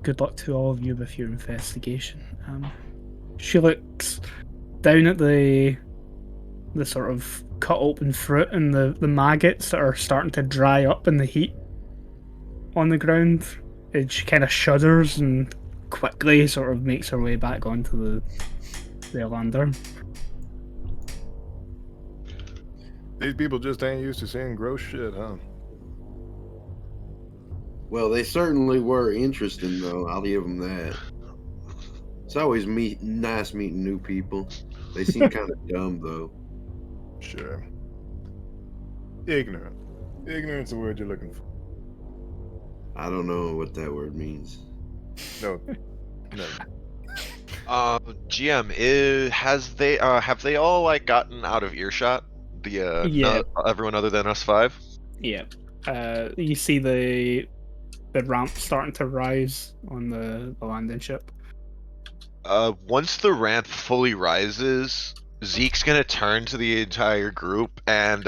good luck to all of you with your investigation. She looks down at the sort of cut open fruit and the maggots that are starting to dry up in the heat on the ground, and she kind of shudders and quickly sort of makes her way back onto the lander. These people just ain't used to seeing gross shit, huh? Well, they certainly were interesting, though. I'll give them that. It's always nice meeting new people. They seem kind of dumb, though. Sure. Ignorant. Ignorant's the word you're looking for. I don't know what that word means. No. GM, have they all like gotten out of earshot? Yeah. Everyone other than us five? Yeah. You see the ramp starting to rise on the landing ship. Once the ramp fully rises, Zeke's gonna turn to the entire group and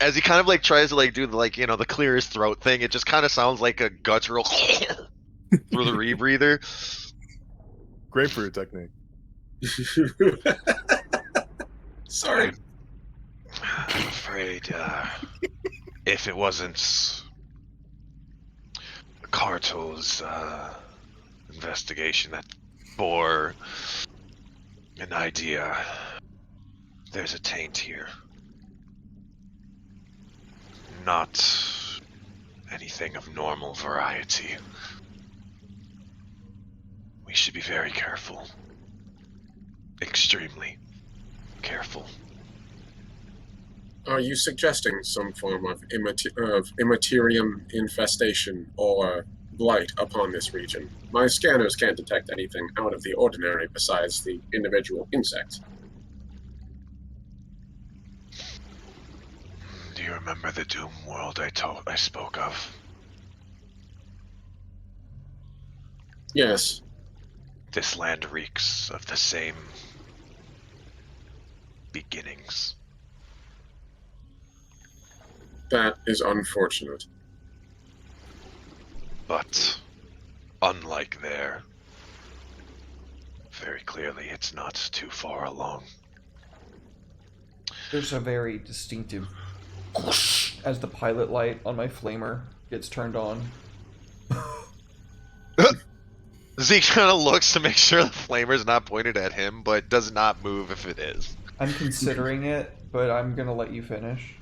as he kind of like tries to like do the the clear his throat thing, it just kind of sounds like a guttural through the rebreather. Grapefruit technique. Sorry. I'm afraid if it wasn't Carto's investigation that bore an idea, there's a taint here. Not anything of normal variety. We should be very careful. Extremely careful. Are you suggesting some form of immaterium infestation or blight upon this region? My scanners can't detect anything out of the ordinary besides the individual insects. Do you remember the Doom world I spoke of? Yes, This land reeks of the same beginnings. that is unfortunate. But unlike there, very clearly it's not too far along. There's a very distinctive whoosh as the pilot light on my flamer gets turned on. Zeke kind of looks to make sure the flamer's not pointed at him, but does not move if it is. I'm considering it, but I'm gonna let you finish.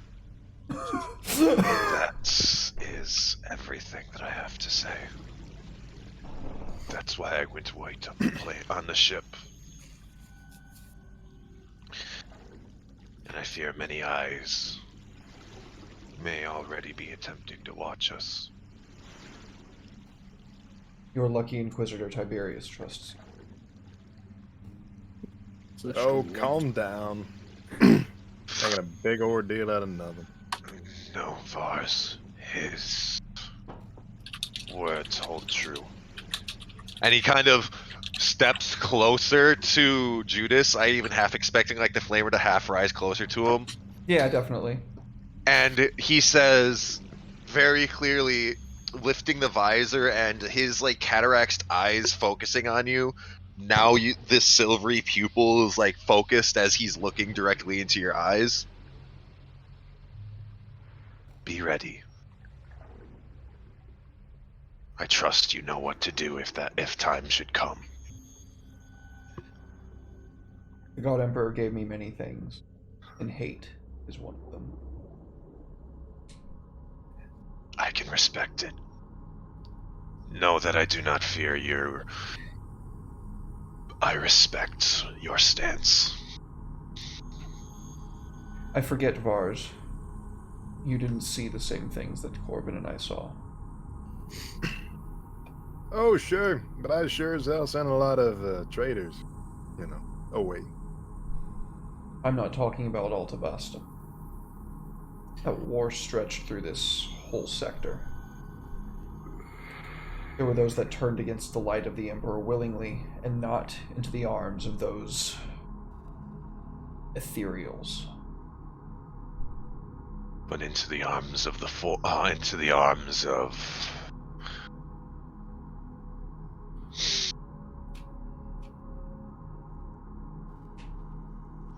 That is everything that I have to say. That's why I went white on the on the ship. And I fear many eyes may already be attempting to watch us. Your lucky Inquisitor Tiberius trusts you. Oh, calm down. Making a big ordeal out of nothing. No, Vars. His words hold true. And he kind of steps closer to Judas. I even half expecting like the flamer to half rise closer to him. Yeah, definitely. And he says very clearly, lifting the visor and his like cataracted eyes focusing on you. Now this silvery pupil is like focused as he's looking directly into your eyes. Be ready. I trust you know what to do if time should come. The God Emperor gave me many things, and hate is one of them. I can respect it. Know that I do not fear your... I respect your stance. I forget, Vars. You didn't see the same things that Corbin and I saw. Oh, sure. But I sure as hell sent a lot of traders, you know, away. I'm not talking about Alta Vasta. That war stretched through this whole sector. There were those that turned against the light of the Emperor willingly, and not into the arms of those ethereals. But into the arms of into the arms of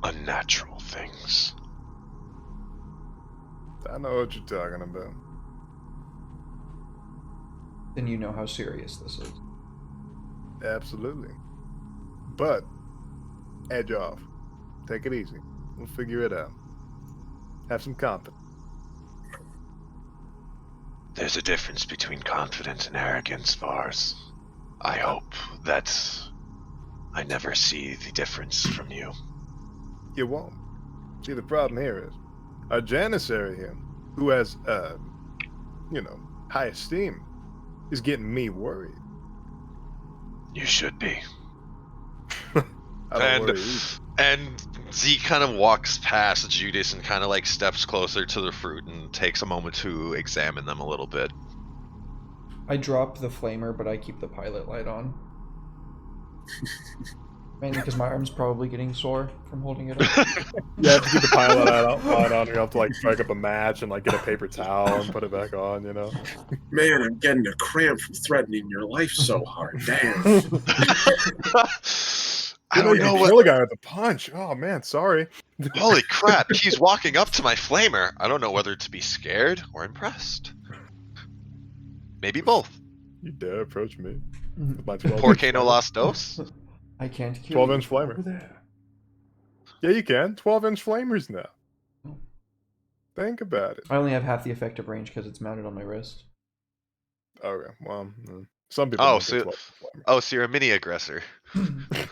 unnatural things. I know what you're talking about. Then you know how serious this is. Absolutely. But, edge off. Take it easy. We'll figure it out. Have some confidence. There's a difference between confidence and arrogance, Vars. I hope that I never see the difference from you. You won't. See, the problem here is, our janissary here, who has, high esteem, is getting me worried. You should be. I don't worry either. And Zeke kind of walks past Judas and kind of like steps closer to the fruit and takes a moment to examine them a little bit. I drop the flamer, but I keep the pilot light on. Mainly because my arm's probably getting sore from holding it up. You have to keep the pilot light on. You have to like strike up a match and like get a paper towel and put it back on, you know? Man, I'm getting a cramp from threatening your life so hard. Damn. I don't know kill a guy with a punch. Oh man, sorry. Holy crap, he's walking up to my flamer. I don't know whether to be scared or impressed. Maybe both. You dare approach me with my 12 Por que no las dos? I can't kill 12-inch you flamer. over there. Yeah, you can. 12-inch flamers now. Think about it. I only have half the effective range because it's mounted on my wrist. Okay, well, some people. Oh, don't so, get 12-inch so you're a mini aggressor. flamer.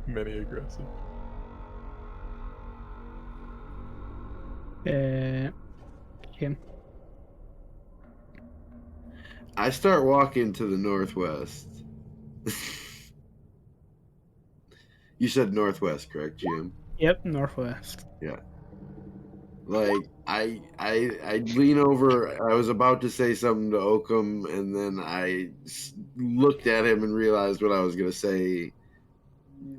Mini aggressive. Okay. I start walking to the northwest. You said northwest, correct, Jim? Yep, northwest. Yeah. Like I lean over. I was about to say something to Oakham, and then I looked at him and realized what I was going to say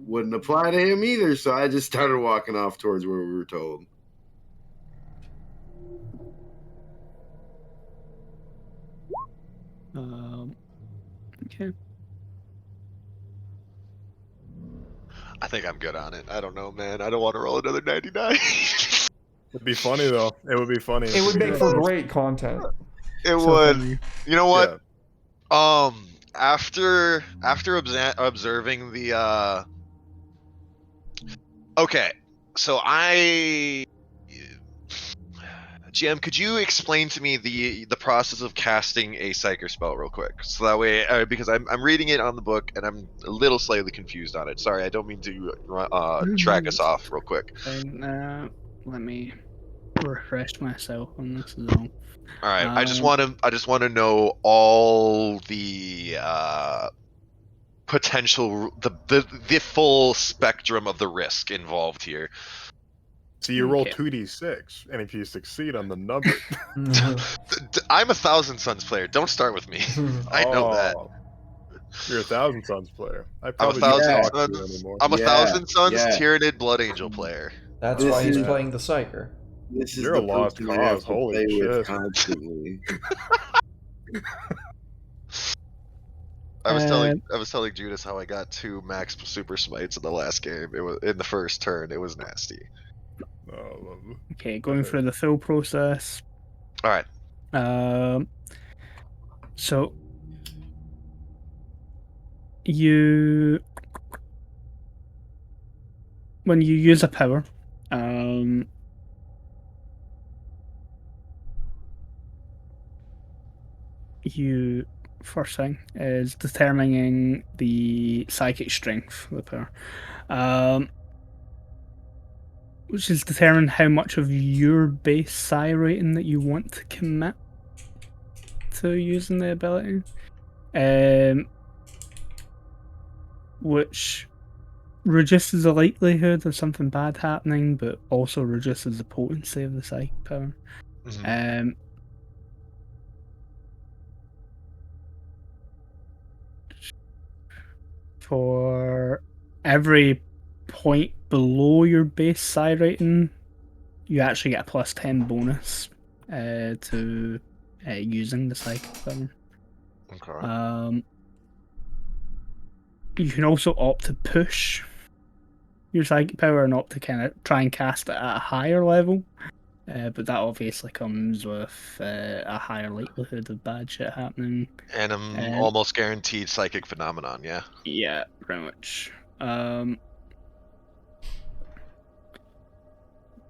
wouldn't apply to him either. So I just started walking off towards where we were told. Okay. I think I'm good on it. I don't know, man. I don't want to roll another 99. It'd be funny though. It would be funny. It would make for great content. It So would. funny. You know what? Yeah. After observing the okay, so GM, could you explain to me the process of casting a Psyker spell real quick? So that way, because I'm reading it on the book and I'm a little slightly confused on it. Sorry, I don't mean to track us off real quick. Fine, let me refresh myself on this as well. All right, I just want to know all the potential, the full spectrum of the risk involved here. So you roll Okay. 2d6, and if you succeed on the number, I'm a Thousand Suns player. Don't start with me. I know that. Oh, you're a Thousand Suns player. I I'm a probably Thousand shouldn't talk to you Suns. anymore. I'm a Yeah, Thousand Suns yeah. Tyranid Blood Angel player. That's This why he's is- playing the Psyker. This is You're the a lost person I have cause, to holy play with shit. constantly. I was telling Judas how I got 2 max super smites in the last game. It was in the first turn. It was nasty. Oh, lovely. Okay, going through the full process. All right. So when you use a power, first thing is determining the psychic strength of the power, which is determine how much of your base psi rating that you want to commit to using the ability, which reduces the likelihood of something bad happening, but also reduces the potency of the psychic power. Mhm. For every point below your base psi rating, you actually get a +10 bonus to using the psychic power. Okay. You can also opt to push your psychic power and opt to kind of try and cast it at a higher level, but that obviously comes with a higher likelihood of bad shit happening. And I'm almost guaranteed psychic phenomenon. Yeah. Yeah, pretty much.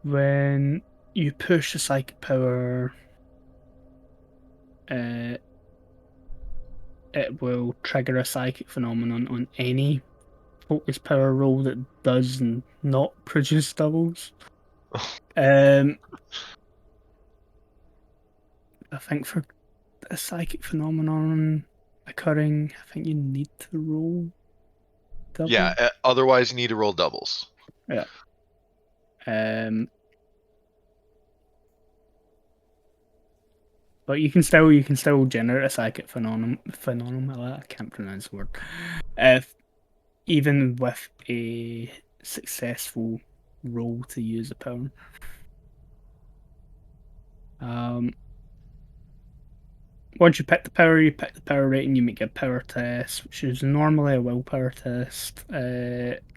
When you push a psychic power, it will trigger a psychic phenomenon on any focus power roll that does not produce doubles. I think for a psychic phenomenon occurring, I think you need to roll doubles. Yeah. Otherwise, you need to roll doubles. Yeah. But you can still generate a psychic phenomenon. I can't pronounce the word. Even with a successful roll to use a power. Once you pick the power rating, you make a power test, which is normally a willpower test.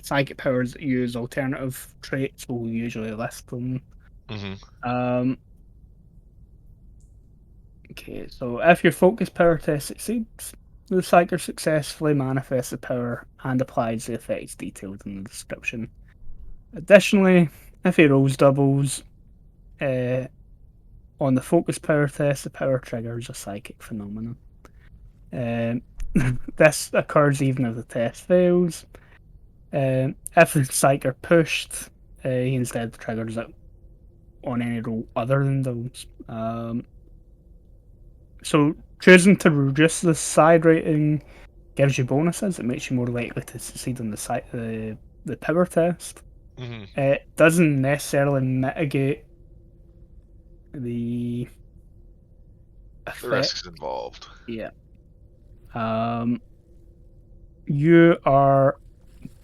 Psychic powers that use alternative traits will usually list them. Mm-hmm. Okay, so if your focus power test succeeds, the Psyker successfully manifests the power and applies the effects detailed in the description. Additionally, if he rolls doubles on the focus power test, the power triggers a psychic phenomenon. This occurs even if the test fails. If the Psyker pushed, he instead triggers it on any roll other than those. So choosing to reduce the side rating gives you bonuses. It makes you more likely to succeed on the power test. Hmm. It doesn't necessarily mitigate the The effect. risks involved. Yeah. You are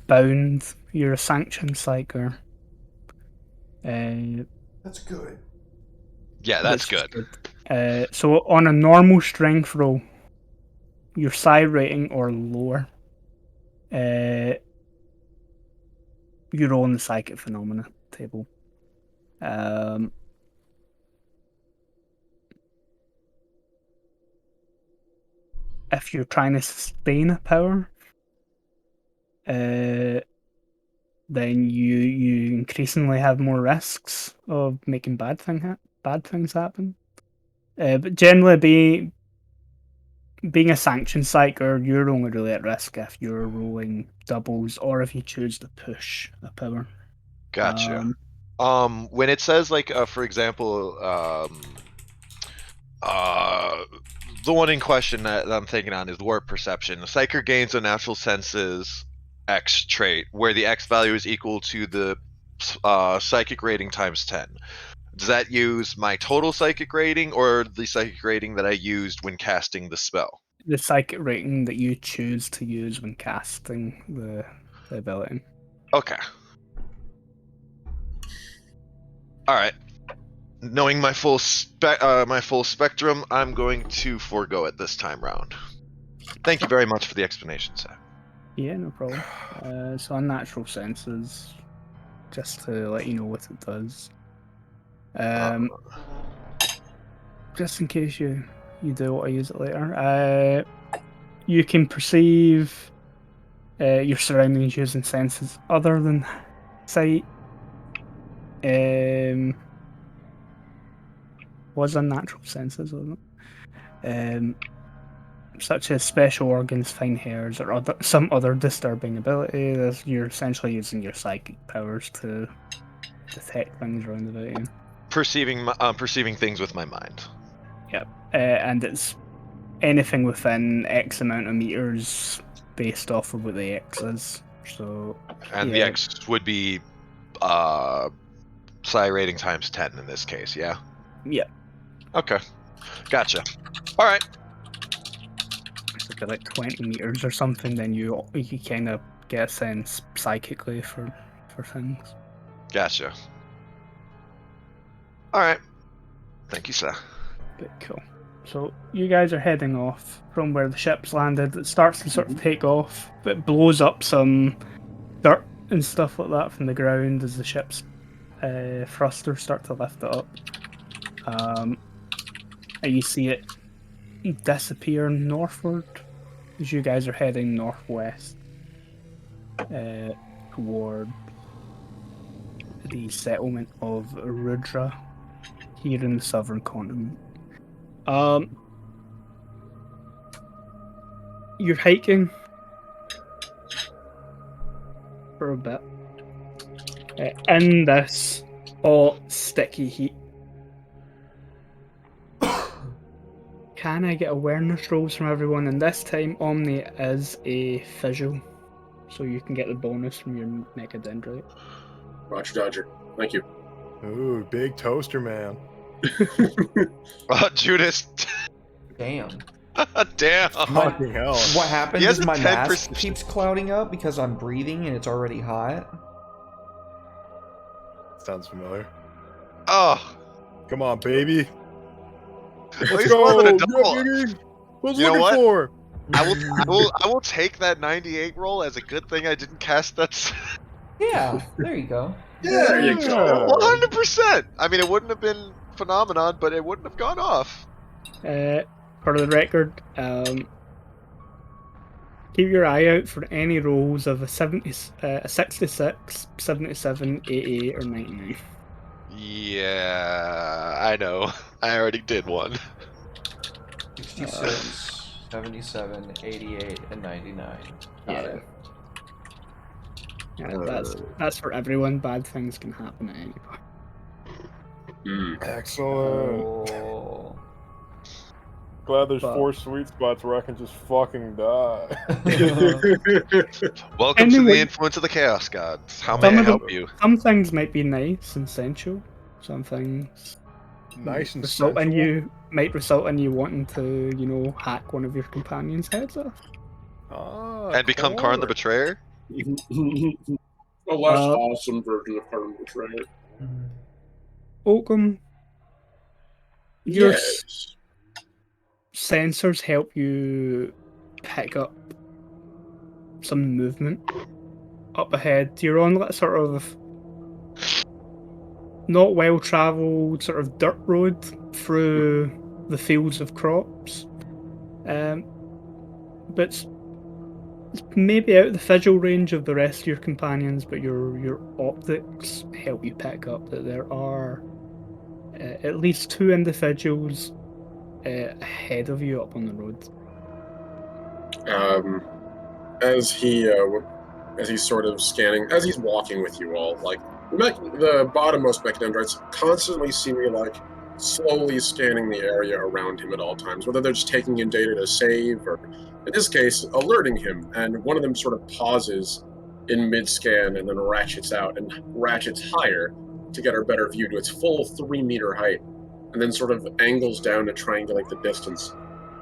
bound. You're a sanctioned psyker. That's good. Yeah, that's which is good. So on a normal strength roll, your psi rating or lower, you roll on the psychic phenomena table. If you're trying to sustain a power, then you increasingly have more risks of making bad things happen. But generally, being a sanctioned psyker, you're only really at risk if you're rolling doubles or if you choose to push a power. Gotcha. When it says like, for example, the one in question that I'm thinking on is warp perception. The psyker gains a natural senses X trait, where the X value is equal to the psychic rating times 10. Does that use my total psychic rating or the psychic rating that I used when casting the spell? The psychic rating that you choose to use when casting the ability. Okay. All right. Knowing my full spectrum, I'm going to forego it this time round. Thank you very much for the explanation, Seth. Yeah, no problem. So unnatural senses, just to let you know what it does. Just in case you do want to use it later. You can perceive your surroundings using senses other than sight. Was unnatural senses, wasn't it? Such as special organs, fine hairs, or some other disturbing ability. You're essentially using your psychic powers to detect things around about you. Perceiving things with my mind. Yep. And it's anything within X amount of meters based off of what the X is. So. And the X would be psi rating times 10 in this case, yeah? Yeah. Okay. Gotcha. All right. So if you're like 20 meters or something, then you kind of get a sense psychically for things. Gotcha. All right. Thank you, sir. But cool. So you guys are heading off from where the ship's landed. It starts to sort of take off, but it blows up some dirt and stuff like that from the ground as the ship's thrusters start to lift it up. And you see it disappear northward as you guys are heading northwest toward the settlement of Rudra here in the southern continent. You're hiking for a bit in this sticky heat. Can I get awareness rolls from everyone? And this time, Omni is a visual, so you can get the bonus from your Mecha Dendrite. Roger Dodger. Thank you. Ooh, big toaster man. Judas. Damn. Damn. Fucking hell. What happens He has is a my 10 mask precision. keeps clouding up because I'm breathing and it's already hot. Sounds familiar. Oh. Come on, baby. Well, Let's he's go. more than a Yeah, double. baby. What's You know looking what? for? I will take that 98 roll as a good thing I didn't cast that. Yeah, there you go. There you go. 100%. I mean, it wouldn't have been phenomenon, but it wouldn't have gone off. For the record, keep your eye out for any rolls of a 66, 77, 88, or 99. Yeah, I know. I already did one. 66, 77, 88, and 99. Got it. Yeah, that's for everyone. Bad things can happen at any point. Excellent. Oh. Glad there's But- 4 sweet spots where I can just fucking die. Welcome to Anyway- the influence of the Chaos Gods. How may Some I of them- help you? Some things might be nice and sensual. Some things Nice and result in sensual. might result in you wanting to, hack one of your companions' heads off. Ah, And become Karn the Betrayer? A less awesome version of Harlem Betrayer. Oakham, your Yes. sensors help you pick up some movement up ahead. You're on that sort of not well travelled sort of dirt road through the fields of crops. But it's maybe out of the visual range of the rest of your companions, but your optics help you pick up that there are at least 2 individuals ahead of you up on the road. As he's sort of scanning, as he's walking with you all, like the bottommost mechadendrites constantly seem to be like slowly scanning the area around him at all times, whether they're just taking in data to save or, in this case, alerting him. And one of them sort of pauses in mid-scan and then ratchets out and ratchets higher to get a better view to its full 3-meter height, and then sort of angles down to triangulate the distance.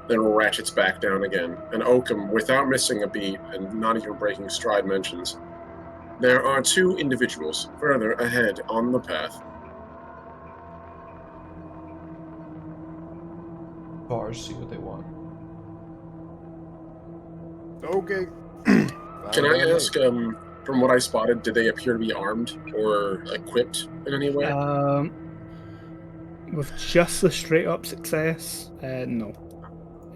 Then ratchets back down again, and Oakham, without missing a beat and not even breaking stride, mentions, "There are 2 individuals further ahead on the path." Bars, see what they want. Okay. Can I ask, from what I spotted, did they appear to be armed or equipped in any way? With just the straight up success, no.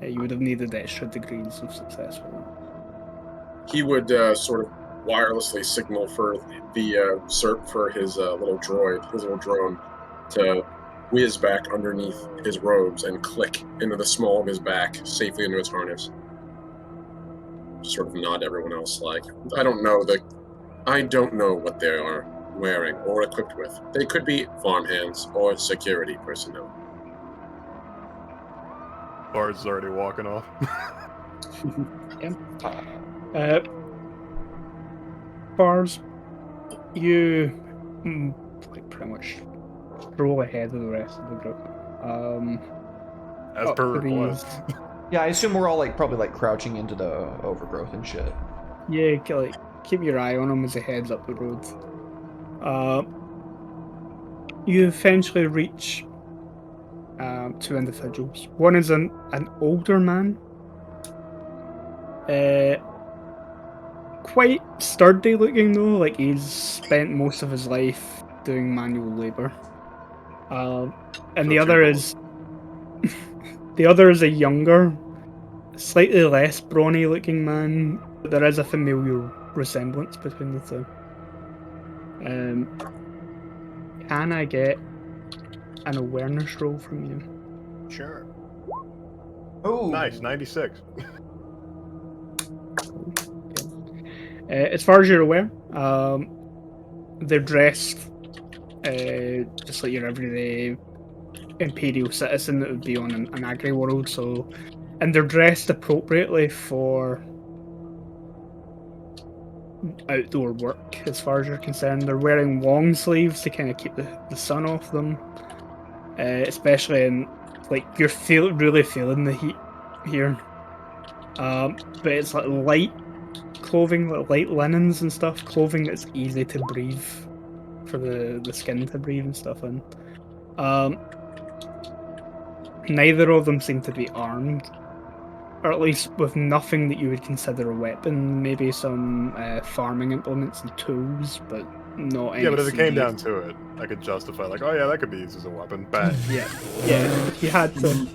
You would have needed extra degrees of success for that. He would sort of wirelessly signal for the SERP for his little droid, his little drone, to whiz back underneath his robes and click into the small of his back, safely into his harness. Just sort of nod to everyone else like, I don't know what they are wearing or equipped with. They could be farmhands or security personnel. Bard's already walking off. Bars, you pretty much stroll ahead of the rest of the group. As up per to request. Yeah, I assume we're all probably crouching into the overgrowth and shit. Yeah, keep your eye on him as he heads up the road. You eventually reach 2 individuals. One is an older man, quite sturdy looking though, like he's spent most of his life doing manual labor. And the other is a younger, slightly less brawny looking man, but there is a familiar resemblance between the 2. Can I get an awareness roll from you? Sure. Oh, Nice, 96. As far as you're aware, they're dressed just like your everyday Imperial citizen that would be on an agri world. So, and they're dressed appropriately for outdoor work, as far as you're concerned. They're wearing long sleeves to kind of keep the sun off them, especially in you're really feeling the heat here. But it's like light clothing, like light linens and stuff, clothing that's easy to breathe for the skin to breathe and stuff in. Neither of them seem to be armed, or at least with nothing that you would consider a weapon. Maybe some farming implements and tools, but not any. Yeah, but if it came CDs. down to it, I could justify oh yeah, that could be used as a weapon. Bang. Yeah, you had to.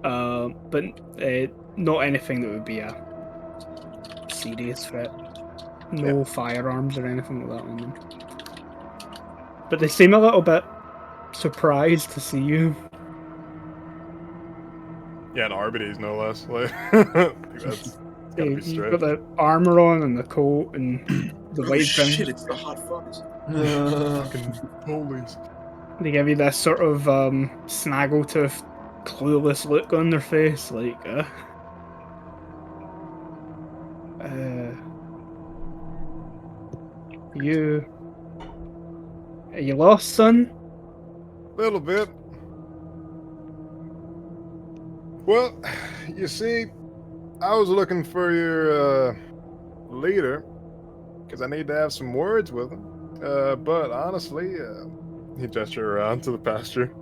But not anything that would be a serious threat. No firearms or anything like that on them. But they seem a little bit surprised to see you. Yeah, and Arbides no less. That's gotta be You've straight. got the armor on and the coat and the Oh white shit, trim. it's the hot fuzz. Fucking police. They give you this sort of snaggletooth, clueless look on their face, like, you... Are you lost, son? Little bit. Well, you see, I was looking for your leader because I need to have some words with him. But honestly, he gestured around to the pasture.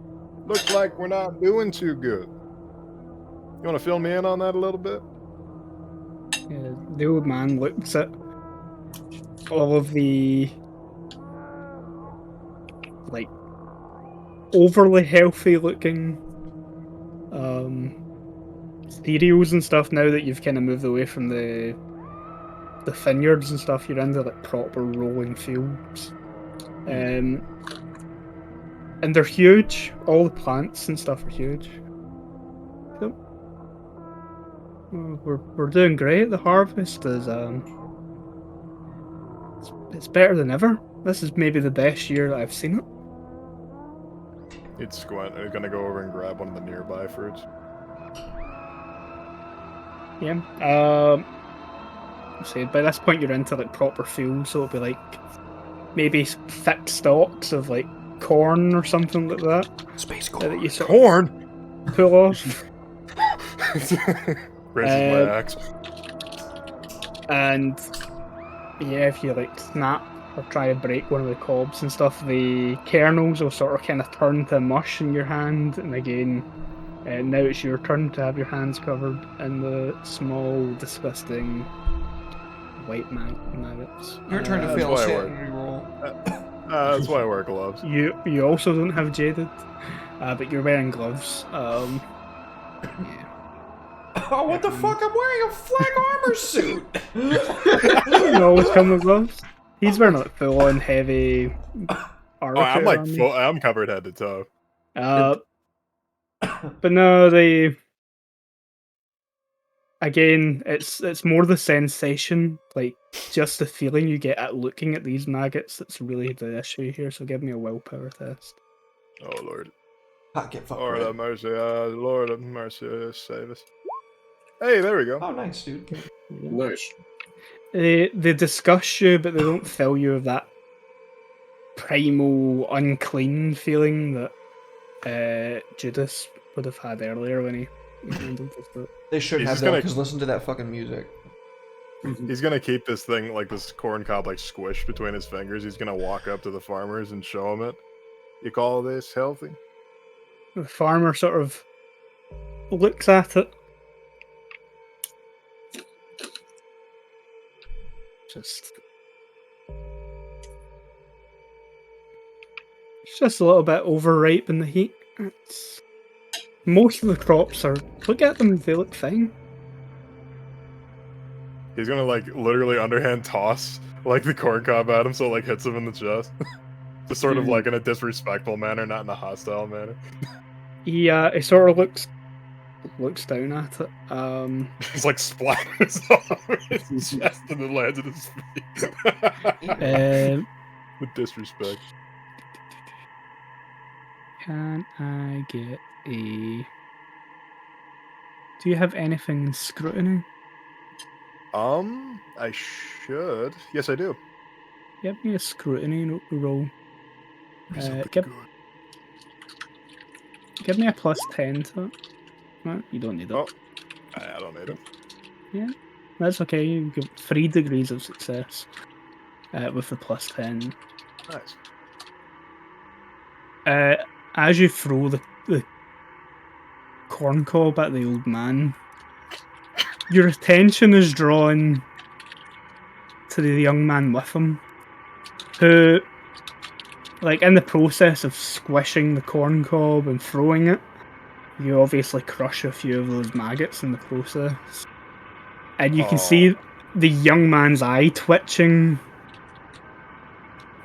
Looks like we're not doing too good. You want to fill me in on that a little bit? The old man looks at all of the like overly healthy looking cereals and stuff. Now that you've kind of moved away from the vineyards and stuff, you're into like proper rolling fields. And they're huge. All the plants and stuff are huge. Yep. We're doing great. The harvest is it's better than ever. This is maybe the best year that I've seen it. He's gonna go over and grab one of the nearby fruits. Yeah. So by this point you're into like proper fields, so it'll be like maybe thick stalks of like corn or something like that. Space That you sort Corn. of pull off. Raises my axe. And yeah, if you like snap or try to break one of the cobs and stuff, the kernels will sort of kind of turn to mush in your hand, and again, now it's your turn to have your hands covered in the small, disgusting white maggots. Your turn to that's fail a why I sanity roll. That's why I wear gloves. You also don't have jaded, but you're wearing gloves. Yeah. Oh, what the fuck? I'm wearing a flag armor suit! You always come with gloves. He's wearing like full-on heavy armor. Oh, I'm like full, I'm covered head to toe. But no, again, it's more the sensation, like just the feeling you get at looking at these maggots that's really the issue here. So give me a willpower test. Oh Lord. Pocket fuck. Lord Right. have mercy. Lord have mercy. Save us. Hey, there we go. Oh, nice, dude. Nice. They disgust you, but they don't fill you with that primal, unclean feeling that Judas would have had earlier when he handled this book. They should He's have just that gonna- because listen to that fucking music. He's gonna keep this thing, like this corn cob, like squished between his fingers. He's gonna walk up to the farmers and show them it. You call this healthy? The farmer sort of looks at it. It's just a little bit overripe in the heat. Most of the crops are. Look at them; they look fine. He's gonna like literally underhand toss like the corn cob at him, so it like hits him in the chest. Just sort of like in a disrespectful manner, not in a hostile manner. He sort of looks down at it. He's like splatters all over his chest and then lands at his feet. With disrespect. Can I get a? Do you have anything in scrutiny? I should. Yes, I do. Give me a scrutiny roll. Something Give good. me a +10 to it. No, you don't need it. Oh, I don't need it. Yeah, that's okay. You get 3 degrees of success with the +10. Nice. As you throw the corn cob at the old man, your attention is drawn to the young man with him, who, like, in the process of squishing the corn cob and throwing it, you obviously crush a few of those maggots in the process. And you can see the young man's eye twitching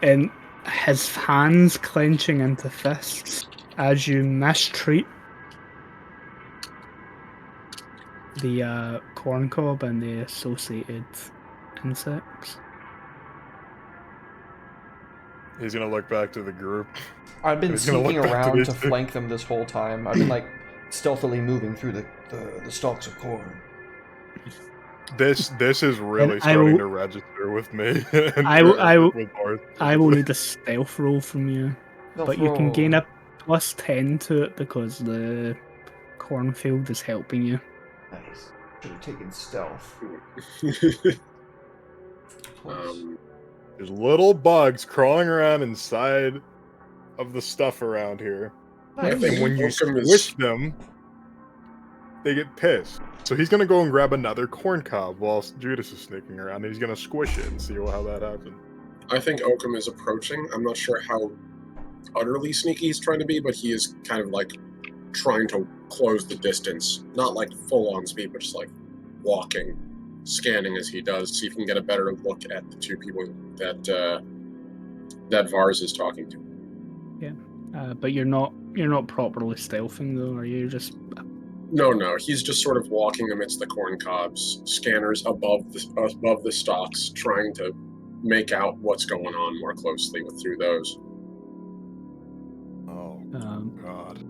and his hands clenching into fists as you mistreat the corn cob and the associated insects. He's gonna look back to the group. I've been He's gonna sneaking look back to around these to two. flank them this whole time. I've been like stealthily moving through the stalks of corn. This is really I starting will- to register with me. And I will with Bart. I will need a stealth roll from you, Stealth but you can roll. gain a +10 to it because the cornfield is helping you. Nice. Should have taken stealth. There's little bugs crawling around inside of the stuff around here. I Nice. think And when you Oakham is- squish them, they get pissed. So he's gonna go and grab another corn cob while Judas is sneaking around. And he's gonna squish it and see how that happens. I think Oakham is approaching. I'm not sure how utterly sneaky he's trying to be, but he is kind of like trying to close the distance. Not like full on speed, but just like walking, scanning as he does, see if he can get a better look at the two people that Vars is talking to. But you're not properly stealthing though, are you? Just No, he's just sort of walking amidst the corn cobs, scanners above the stalks, trying to make out what's going on more closely through those. Oh um, God!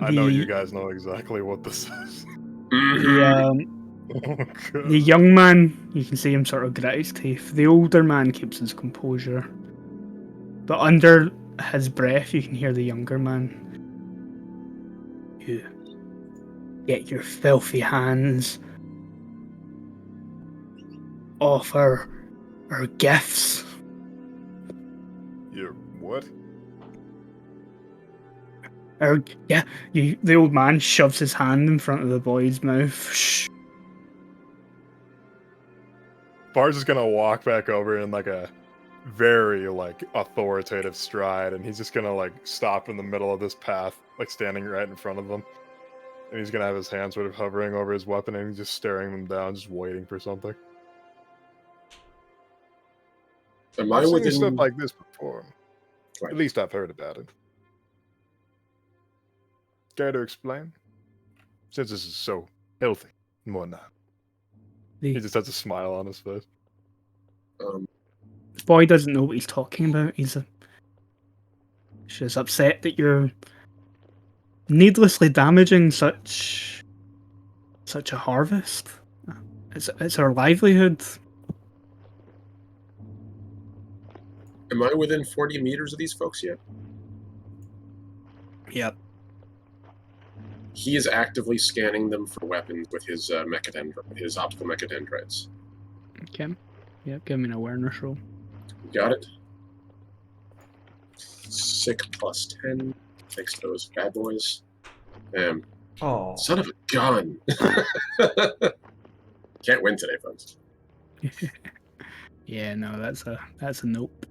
I know the- you guys know exactly what this is. the Oh God! the young man, you can see him sort of grit his teeth. The older man keeps his composure, but under his breath, you can hear the younger man. You get your filthy hands off our gifts. You what? The old man shoves his hand in front of the boy's mouth. Shh. Bar's just gonna walk back over in like a very like authoritative stride, and he's just gonna like stop in the middle of this path, like standing right in front of them. And he's gonna have his hand sort of hovering over his weapon, and he's just staring them down, just waiting for something. Am I've I seen within? stuff like this before. Right. At least I've heard about it. Care to explain? Since this is so healthy and whatnot. He The just has a smile on his face. boy doesn't know what he's talking about. He's just upset that you're needlessly damaging such a harvest. It's our livelihood. Am I within 40 meters of these folks yet? Yep. He is actively scanning them for weapons with his his optical mechadendrites. Okay. Yep. Give me an awareness roll. Got it. Sick plus 10. Thanks to those bad boys. Oh. Son of a gun. Can't win today, folks. Yeah. No. That's a nope.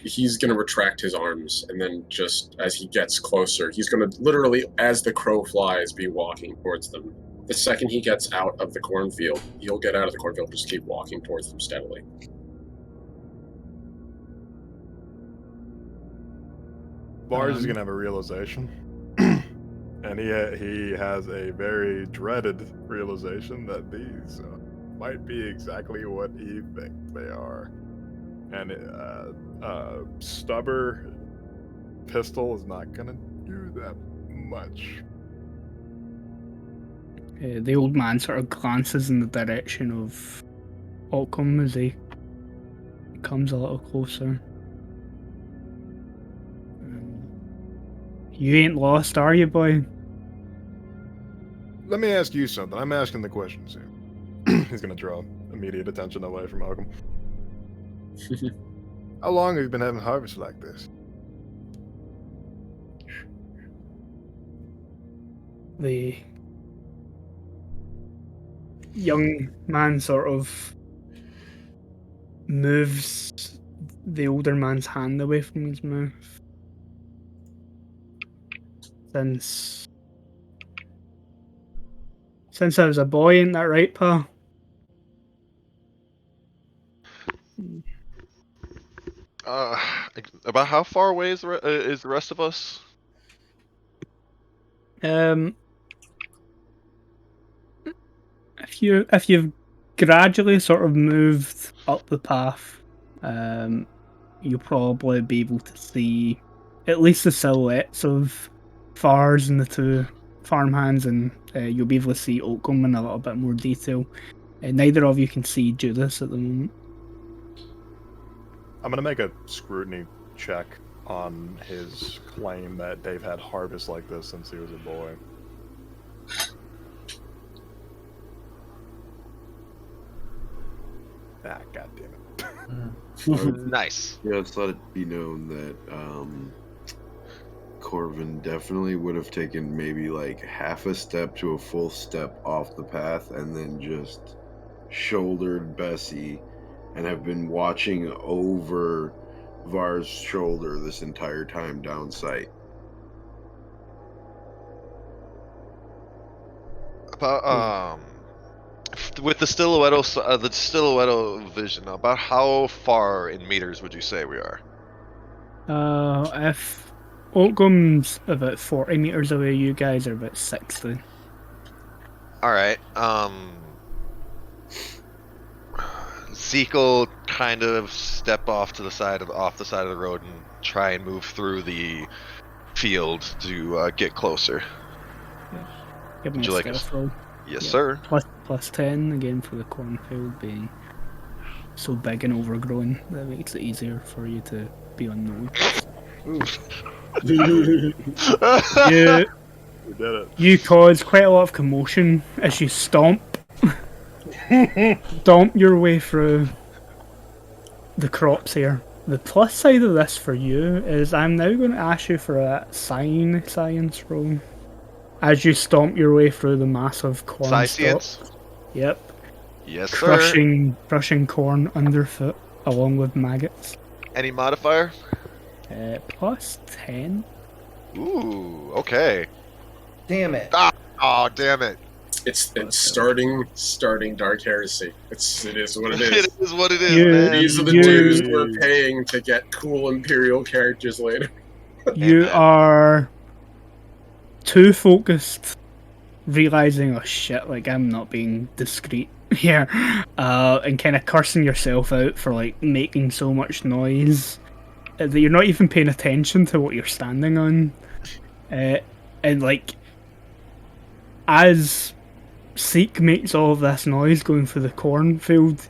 He's going to retract his arms, and then just as he gets closer, he's going to literally, as the crow flies, be walking towards them. The second he gets out of the cornfield, he'll get out of the cornfield and just keep walking towards them steadily. Bars is gonna have a realization, and he has a very dreaded realization that these might be exactly what he thinks they are, and stubber pistol is not gonna do that much. The old man sort of glances in the direction of Occam as he comes a little closer. You ain't lost, are you, boy? Let me ask you something. I'm asking the questions here. He's gonna draw immediate attention away from Occam. How long have you been having harvests like this? The young man sort of moves the older man's hand away from his mouth. Since I was a boy, ain't that right, pa? About how far away is the rest of us? If you've gradually sort of moved up the path, you'll probably be able to see at least the silhouettes of Fars and the two farmhands, and you'll be able to see Oakham in a little bit more detail. Neither of you can see Judas at the moment. I'm gonna make a scrutiny check on his claim that they've had harvests like this since he was a boy. Ah, goddammit. Nice. Just let it be known that Corvin definitely would have taken maybe like half a step to a full step off the path and then just shouldered Bessie and have been watching over Var's shoulder this entire time down sight. About with the stiletto vision, about how far in meters would you say we are? If Oakham's about 40 meters away, you guys are about 60. All right. Zeke will kind of step off the side of the road and try and move through the field to get closer. Give me Would a you like stealth roll. Yes, Yeah. sir. Plus 10 again for the cornfield being so big and overgrown that makes it easier for you to be unnoticed. We did it. You cause quite a lot of commotion as you stomp your way through the crops here. The plus side of this for you is I'm now going to ask you for a science roll as you stomp your way through the massive corn Science? stalks. Yep. Yes, sir. Crushing corn underfoot along with maggots. Any modifier? Plus 10. Ooh, okay. Damn it. Oh, damn it. It's starting Dark Heresy. It is what it is. It is what it is, You- man. These are the dues we're paying to get cool Imperial characters later. You are too focused, realizing, oh shit, like I'm not being discreet here, and kind of cursing yourself out for like making so much noise that you're not even paying attention to what you're standing on, and like as Seek makes all of this noise going through the cornfield,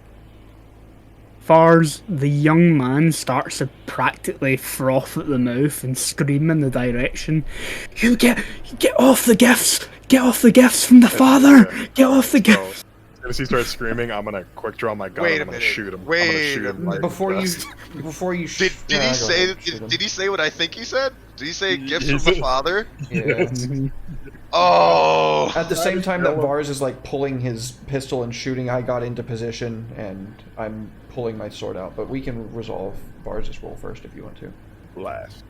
Fars, the young man, starts to practically froth at the mouth and scream in the direction. You get off the gifts! Get off the gifts from the father! Get off the gifts! As soon as he starts screaming, I'm gonna quick draw my gun Wait and a I'm gonna minute. shoot him. Wait I'm gonna shoot a him right Before in the you, chest. before you. Did he go say ahead, shoot him. did he say what I think he said? Did he say gifts He from the said- father? Yeah. Oh. At the same time that Vars is like pulling his pistol and shooting, I got into position and I'm pulling my sword out. But we can resolve Vars' roll first if you want to. Blast.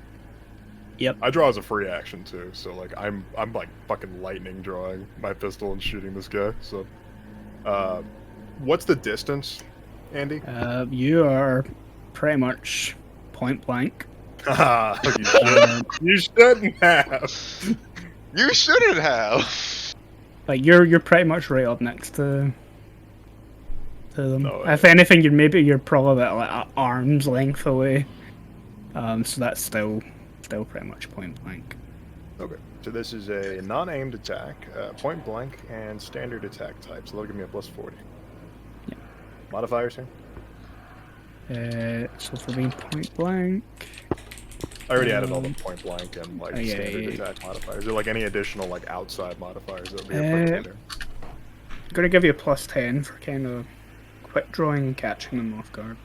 Yep. I draw as a free action too, so like I'm like fucking lightning drawing my pistol and shooting this guy. So, what's the distance, Andy? You are pretty much point blank. Haha, you shouldn't have. You shouldn't have. Like you're pretty much right up next to them. No, If anything, you're probably about like arm's length away. So that's still pretty much point blank. Okay, so this is a non-aimed attack, point blank, and standard attack type. So that'll give me a plus 40. Yeah. Modifiers here. So for being point blank, I already added all the point blank and like yeah, standard yeah. attack modifiers. Is there like any additional like outside modifiers that would be Uh, applicable? I'm gonna give you a plus 10 for kind of quick drawing and catching them off guard.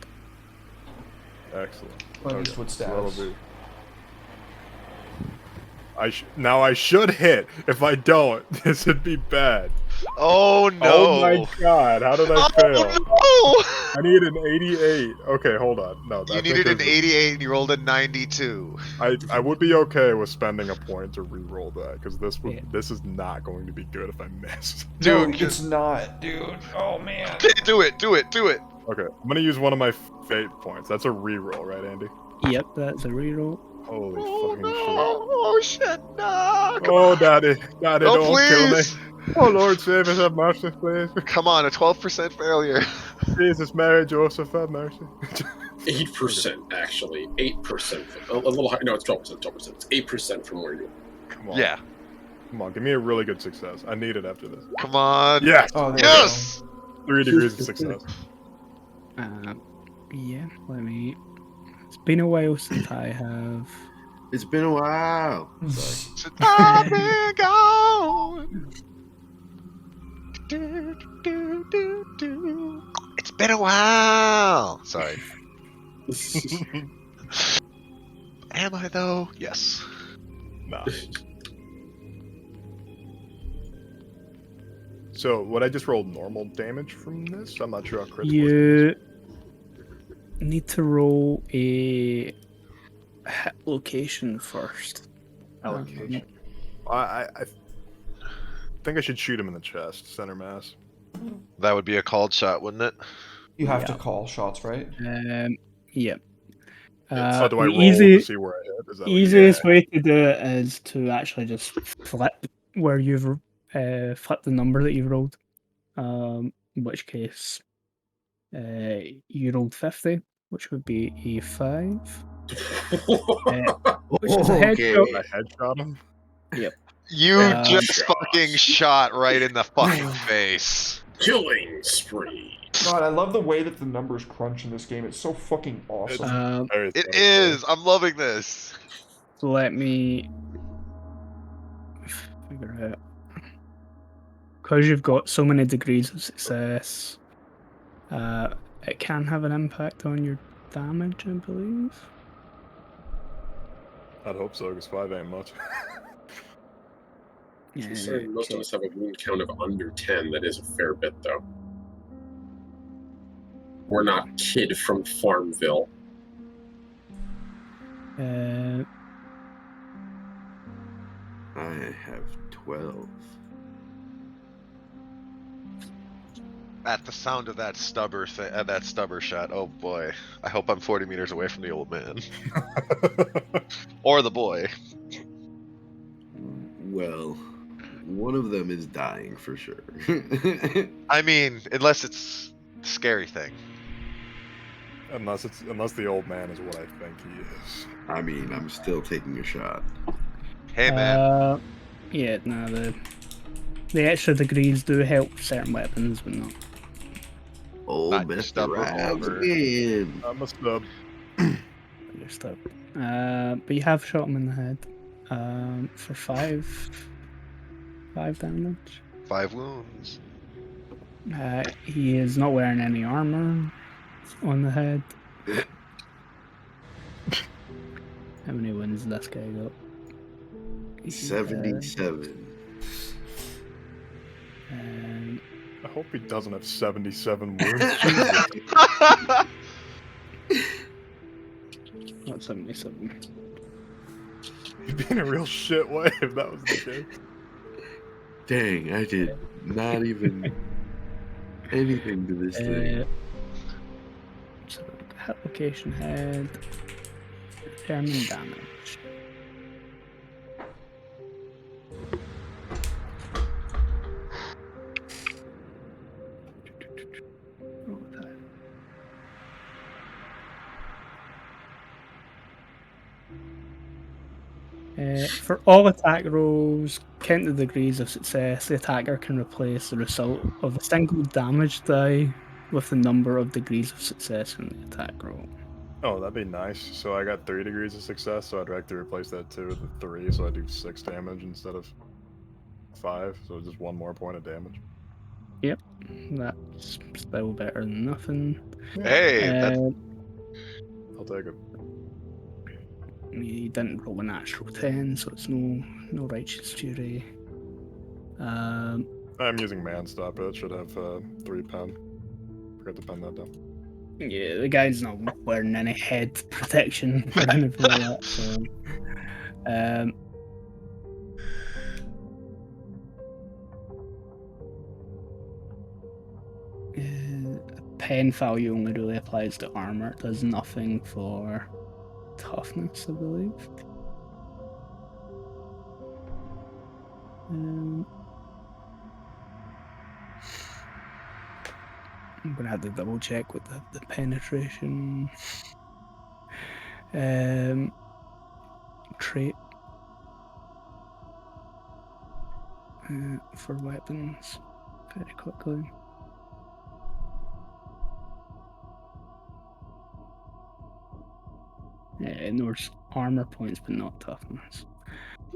Excellent. Well, at least with so that'll stats. be- now I should hit. If I don't, this would be bad. Oh no. Oh my god, how did I fail? Oh I need an 88. Okay, hold on. No, no. I You think needed an there's- 88 and you rolled a 92. I would be okay with spending a point to re-roll that because Yeah. this is not going to be good if I miss. No, Dude, it's not, dude. Oh man. Okay, do it. Okay, I'm gonna use one of my fate points. That's a re-roll, right, Andy? Yep, that's a reroll. Holy Oh fucking no. Oh shit, no. shit! Oh, daddy, No, don't kill me. please. Oh Lord, save us, have mercy, please. Come on, a 12% failure. Jesus, Mary, Joseph, have mercy. 8% actually. 8%. A little higher. No, it's 12%. 12%. It's 8% from where you are. Come on. Yeah. Come on, give me a really good success. I need it after this. Come on. Yes! Oh, there Yes! 3 degrees of success. Yeah, let me. It's been a while since I have. It's been a while. we go. Sorry. Since I've been gone. It's been a while. Sorry. Am I though? Yes. Nah. So, would I just roll normal damage from this? I'm not sure how critical You need to roll a hit location first. allocation. I think I should shoot him in the chest, center mass. That would be a called shot, wouldn't it? You have to Yeah. call shots, right? Yeah. So do I the roll easy- to see where I hit? Is that what you- Easiest way to do it is to actually just flip where you've flipped the number that you've rolled. In which case, you rolled 50, which would be a 5. Which is a headshot. I headshot him? You Um, just fucking shot right in the fucking face. Killing spree. God, I love the way that the numbers crunch in this game. It's so fucking awesome. Very It satisfying. is. I'm loving this. So let me figure out. Because you've got so many degrees of success, it can have an impact on your damage, I believe. I'd hope so, because 5 ain't much. Considering most of us have a wound count of under 10, that is a fair bit, though. We're not Kid from Farmville. Uh, I have 12. At the sound of that stubber shot, oh boy. I hope I'm 40 meters away from the old man. Or the boy. Well, one of them is dying for sure. I mean, unless it's a scary thing. unless the old man is what I think he is. I mean, I'm still taking a shot. Hey man. yeah, no, the extra degrees do help certain weapons, but not. Oh, Not Mr. just a Rags revolver. again. I'm a stub. Your stuff. But you have shot him in the head. For 5 damage. 5 wounds. He is not wearing any armor on the head. How many wins has this guy got? 77. I hope he doesn't have 77 wounds. Jesus. Not 77. He'd be in a real shit way if that was the case. Dang, I did not even anything to this thing. So, application head, determine damage. For all attack rolls, count the degrees of success. The attacker can replace the result of a single damage die with the number of degrees of success from the attack roll. Oh, that'd be nice. So I got 3 degrees of success, so I'd like to replace that 2 with a 3, so I do 6 damage instead of 5, so just 1 more point of damage. Yep, that's still better than nothing. Hey, that's I'll take it. You didn't roll a natural 10, so it's no righteous fury. I'm using Man Stopper, that should have 3 pen. Forgot to pen that down. Yeah, the guy's not wearing any head protection or anything like that, so... pen value only really applies to armor. It does nothing for toughness, I believe. I'm gonna have to double check with the penetration trait for weapons very quickly. Yeah, and there's armor points, but not toughness.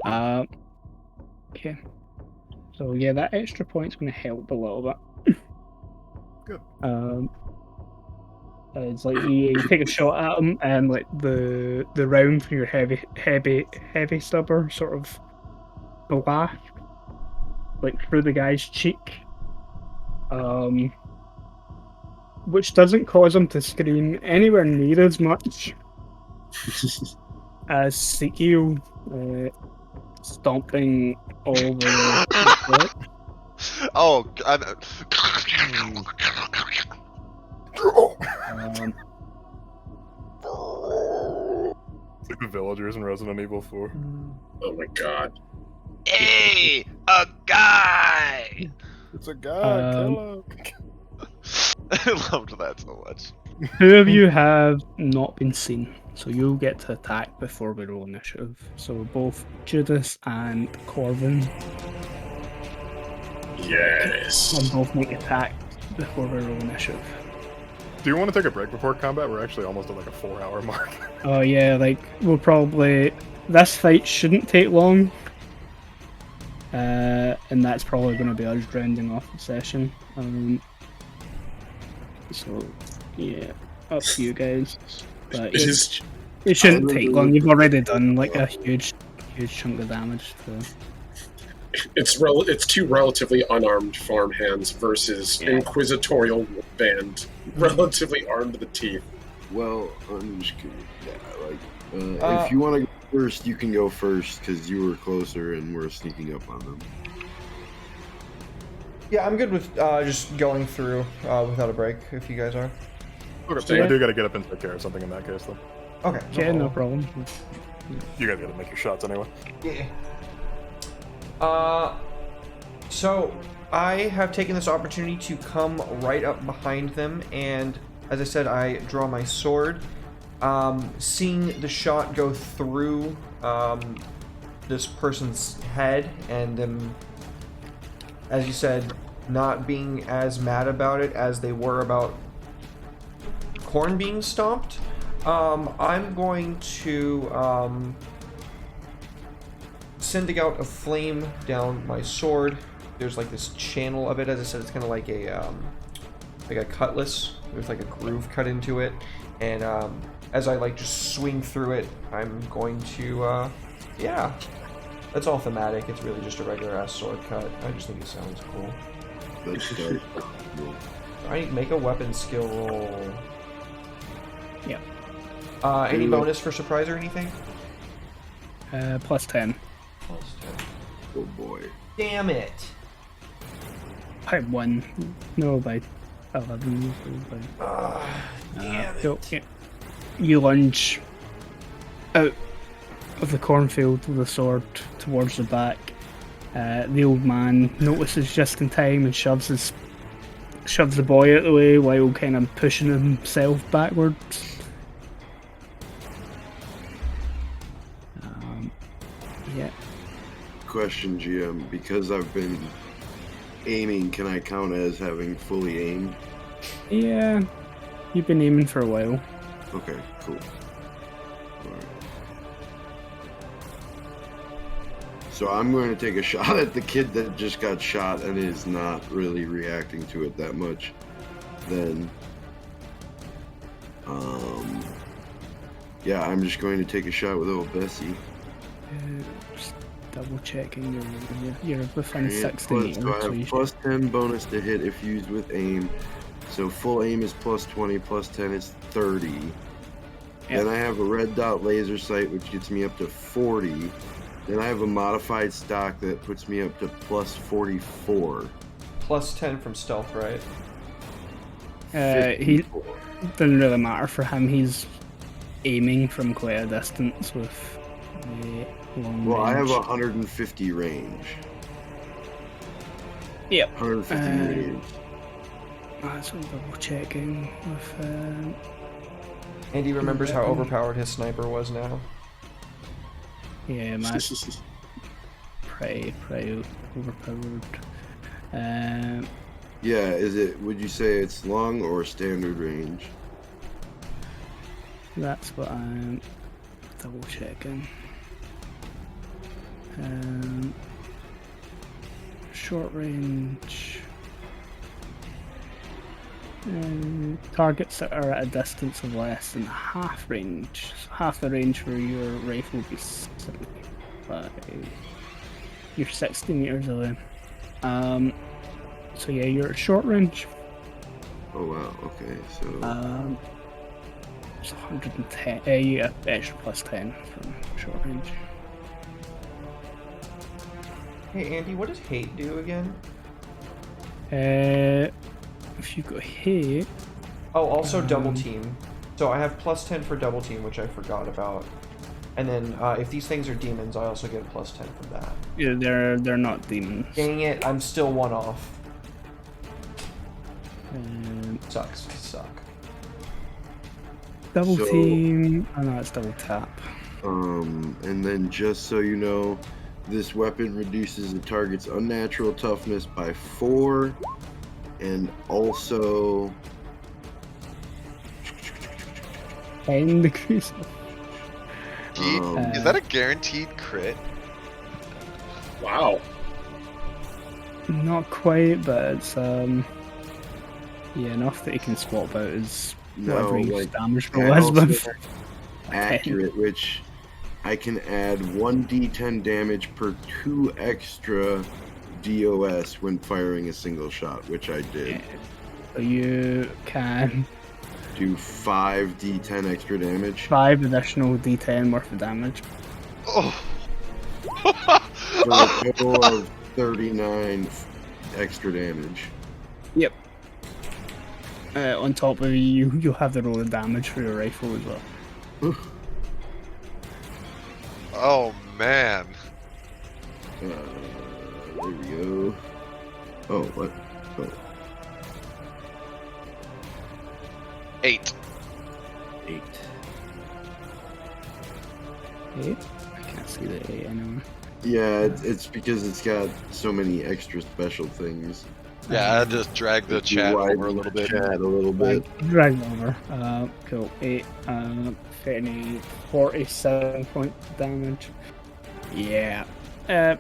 Okay. So yeah, that extra point's going to help a little bit. Good. It's like you take a shot at him, and like the round from your heavy stubber sort of blast like through the guy's cheek, which doesn't cause him to scream anywhere near as much as Ezekiel stomping over the foot. Oh, It's like the villagers in Resident Evil 4. Oh my god. Hey, a guy! It's a guy, kill him. I loved that so much. Two of you have not been seen, so you'll get to attack before we roll initiative. So both Judas and Corvin Yes. can both make attack before we roll initiative. Do you want to take a break before combat? We're actually almost at like a 4-hour mark. Oh yeah, like we'll probably... This fight shouldn't take long. And that's probably going to be us rounding off the session. So, yeah, up to you guys. But it shouldn't take long. You've already done like a huge chunk of damage. So. It's two relatively unarmed farmhands versus inquisitorial band, relatively armed to the teeth. Well, I'm just kidding. Yeah, if you want to go first, you can go first because you were closer and we're sneaking up on them. Yeah, I'm good with just going through without a break, if you guys are. Okay, so I do gotta get up and take care of something in that case, though. Okay. Yeah, no problem. You guys gotta make your shots anyway. Yeah. So I have taken this opportunity to come right up behind them, and as I said, I draw my sword. Seeing the shot go through this person's head, and them, as you said, not being as mad about it as they were about corn being stomped, I'm going to sending out a flame down my sword. There's like this channel of it. As I said, it's kind of like a cutlass. There's like a groove cut into it, and as I like just swing through it, I'm going to yeah. That's all thematic. It's really just a regular ass sword cut. I just think it sounds cool. Let's start. Alright, make a weapon skill roll. Yeah. Any bonus for surprise or anything? +10. Plus 10. Oh boy. Damn it. I won. No, by 11. Damn it. So, yeah, you lunge out of the cornfield with the sword towards the back. The old man notices just in time and shoves the boy out of the way while kind of pushing himself backwards. Yeah. Question, GM. Because I've been aiming, can I count as having fully aimed? Yeah. You've been aiming for a while. Okay, cool. So I'm going to take a shot at the kid that just got shot and is not really reacting to it that much. Then, yeah, I'm just going to take a shot with old Bessie. Just double checking you're within 60 meters. So I have plus 10 bonus to hit if used with aim. So full aim is plus 20, plus 10 is 30. Yep. Then I have a red dot laser sight, which gets me up to 40. Then I have a modified stock that puts me up to plus 44. Plus 10 from stealth, right? He doesn't really matter for him. He's aiming from quite a distance with long Well, range. I have 150 range. Yep. 150 range. That's what I'm double checking with. Andy remembers how overpowered his sniper was now. Yeah, man. Pretty overpowered. Yeah, is it? Would you say it's long or standard range? That's what I'm double checking. Short range. Targets that are at a distance of less than half range. So half the range for your rifle would be 75. You're 60 meters away. So yeah, you're at short range. Oh wow. Okay, so. It's 110. You get extra plus 10 from short range. Hey Andy, what does hate do again? If you go hate. Oh, also double team. So I have plus 10 for double team, which I forgot about. And then if these things are demons, I also get a plus 10 from that. Yeah, they're not demons. Dang it, I'm still one off. Sucks. Double team. Oh no, it's double tap. And then just so you know, this weapon reduces the target's unnatural toughness by 4, and also 10 degrees. Is that a guaranteed crit? Wow. Not quite, but it's enough that you can swap out as whatever each damage roll is with. Accurate, which I can add 1d10 damage per 2 extra DOS when firing a single shot, which I did. Yeah. So you can do 5d10 extra damage. 5 additional d10 worth of damage. Oh. For a total of 39 extra damage. Yep. On top of you'll have the roll of damage for your rifle as well. Oh man. There we go. Oh, what? Oh. 8. 8. 8? I can't see the 8 anymore. Yeah, it's because it's got so many extra special things. Yeah, I just drag the chat over a little bit. Drag over. Cool. 8. 47 point damage. Yeah. Yeah,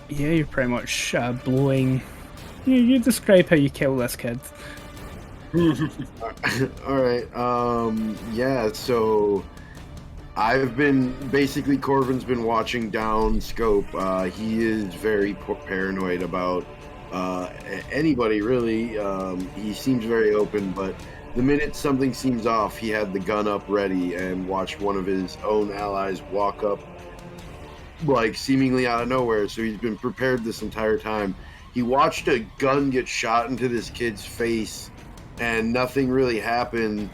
you're pretty much blowing. You describe how you kill this kid. Alright, yeah, so I've been, basically Corvin's been watching down scope. He is very paranoid about anybody really. He seems very open, but the minute something seems off, he had the gun up ready and watched one of his own allies walk up, like seemingly out of nowhere. So he's been prepared this entire time. He watched a gun get shot into this kid's face and nothing really happened.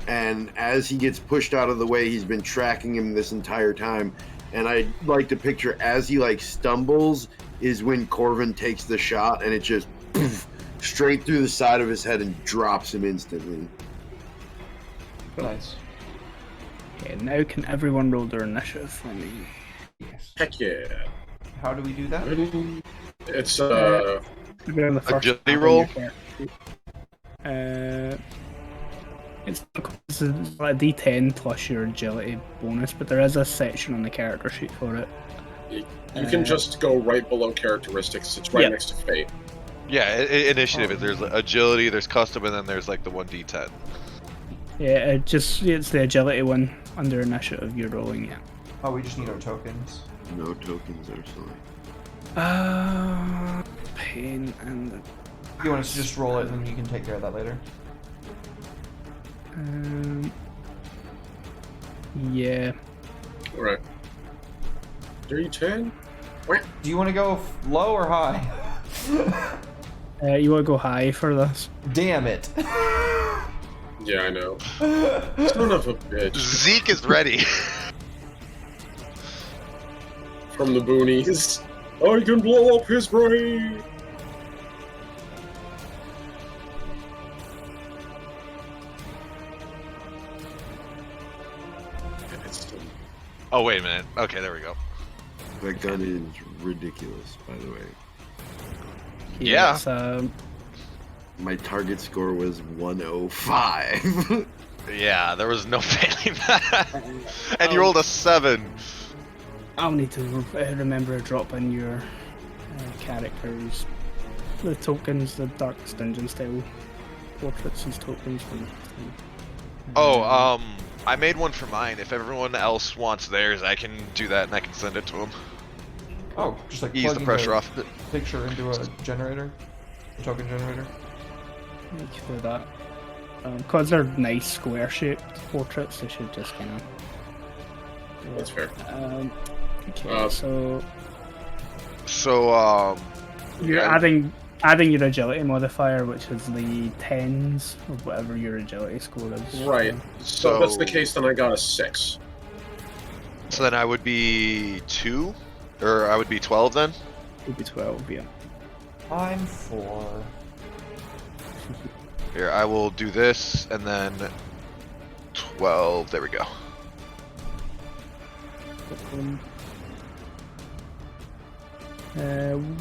And as he gets pushed out of the way, he's been tracking him this entire time. And I like to picture as he like stumbles is when Corvin takes the shot, and it just poof, straight through the side of his head and drops him instantly. Nice. Okay, now can everyone roll their initiative for me? Yes. Heck yeah. How do we do that? It's agility roll. It's like a D10 plus your agility bonus, but there is a section on the character sheet for it. You can just go right below characteristics. It's right next to fate. Yeah, initiative. There's agility, there's custom, and then there's like the 1d10. Yeah, it's the agility one under initiative you're rolling. Yeah. Oh, we just need our tokens. No tokens are selected. Pain and. You want us to just roll it, and then you can take care of that later. Yeah. Alright. 310? Do you want to go low or high? You want to go high for this? Damn it. Yeah, I know. Son of a bitch. Zeke is ready. from the boonies. I can blow up his brain! Oh, wait a minute. Okay, there we go. That gun is ridiculous, by the way. Yeah. It's, My target score was 105. Yeah, there was no failing that. And you rolled a 7. I'll need to remember to drop in your characters, the tokens, the Darkest Dungeon style portraits and tokens. Oh, I made one for mine. If everyone else wants theirs, I can do that and I can send it to them. Oh, just like Ease the plugging pressure off of it. picture into a generator, a token generator. Thank you for that. Because they're nice square-shaped portraits, they should just kind of. That's fair. Okay, so you're yeah. adding your agility modifier, which is the 10s of whatever your agility score is. Right. So if that's the case, then I got a 6. So then I would be 2? Or I would be 12 then? It'd be 12, yeah. I'm 4. Here, I will do this, and then 12, there we go.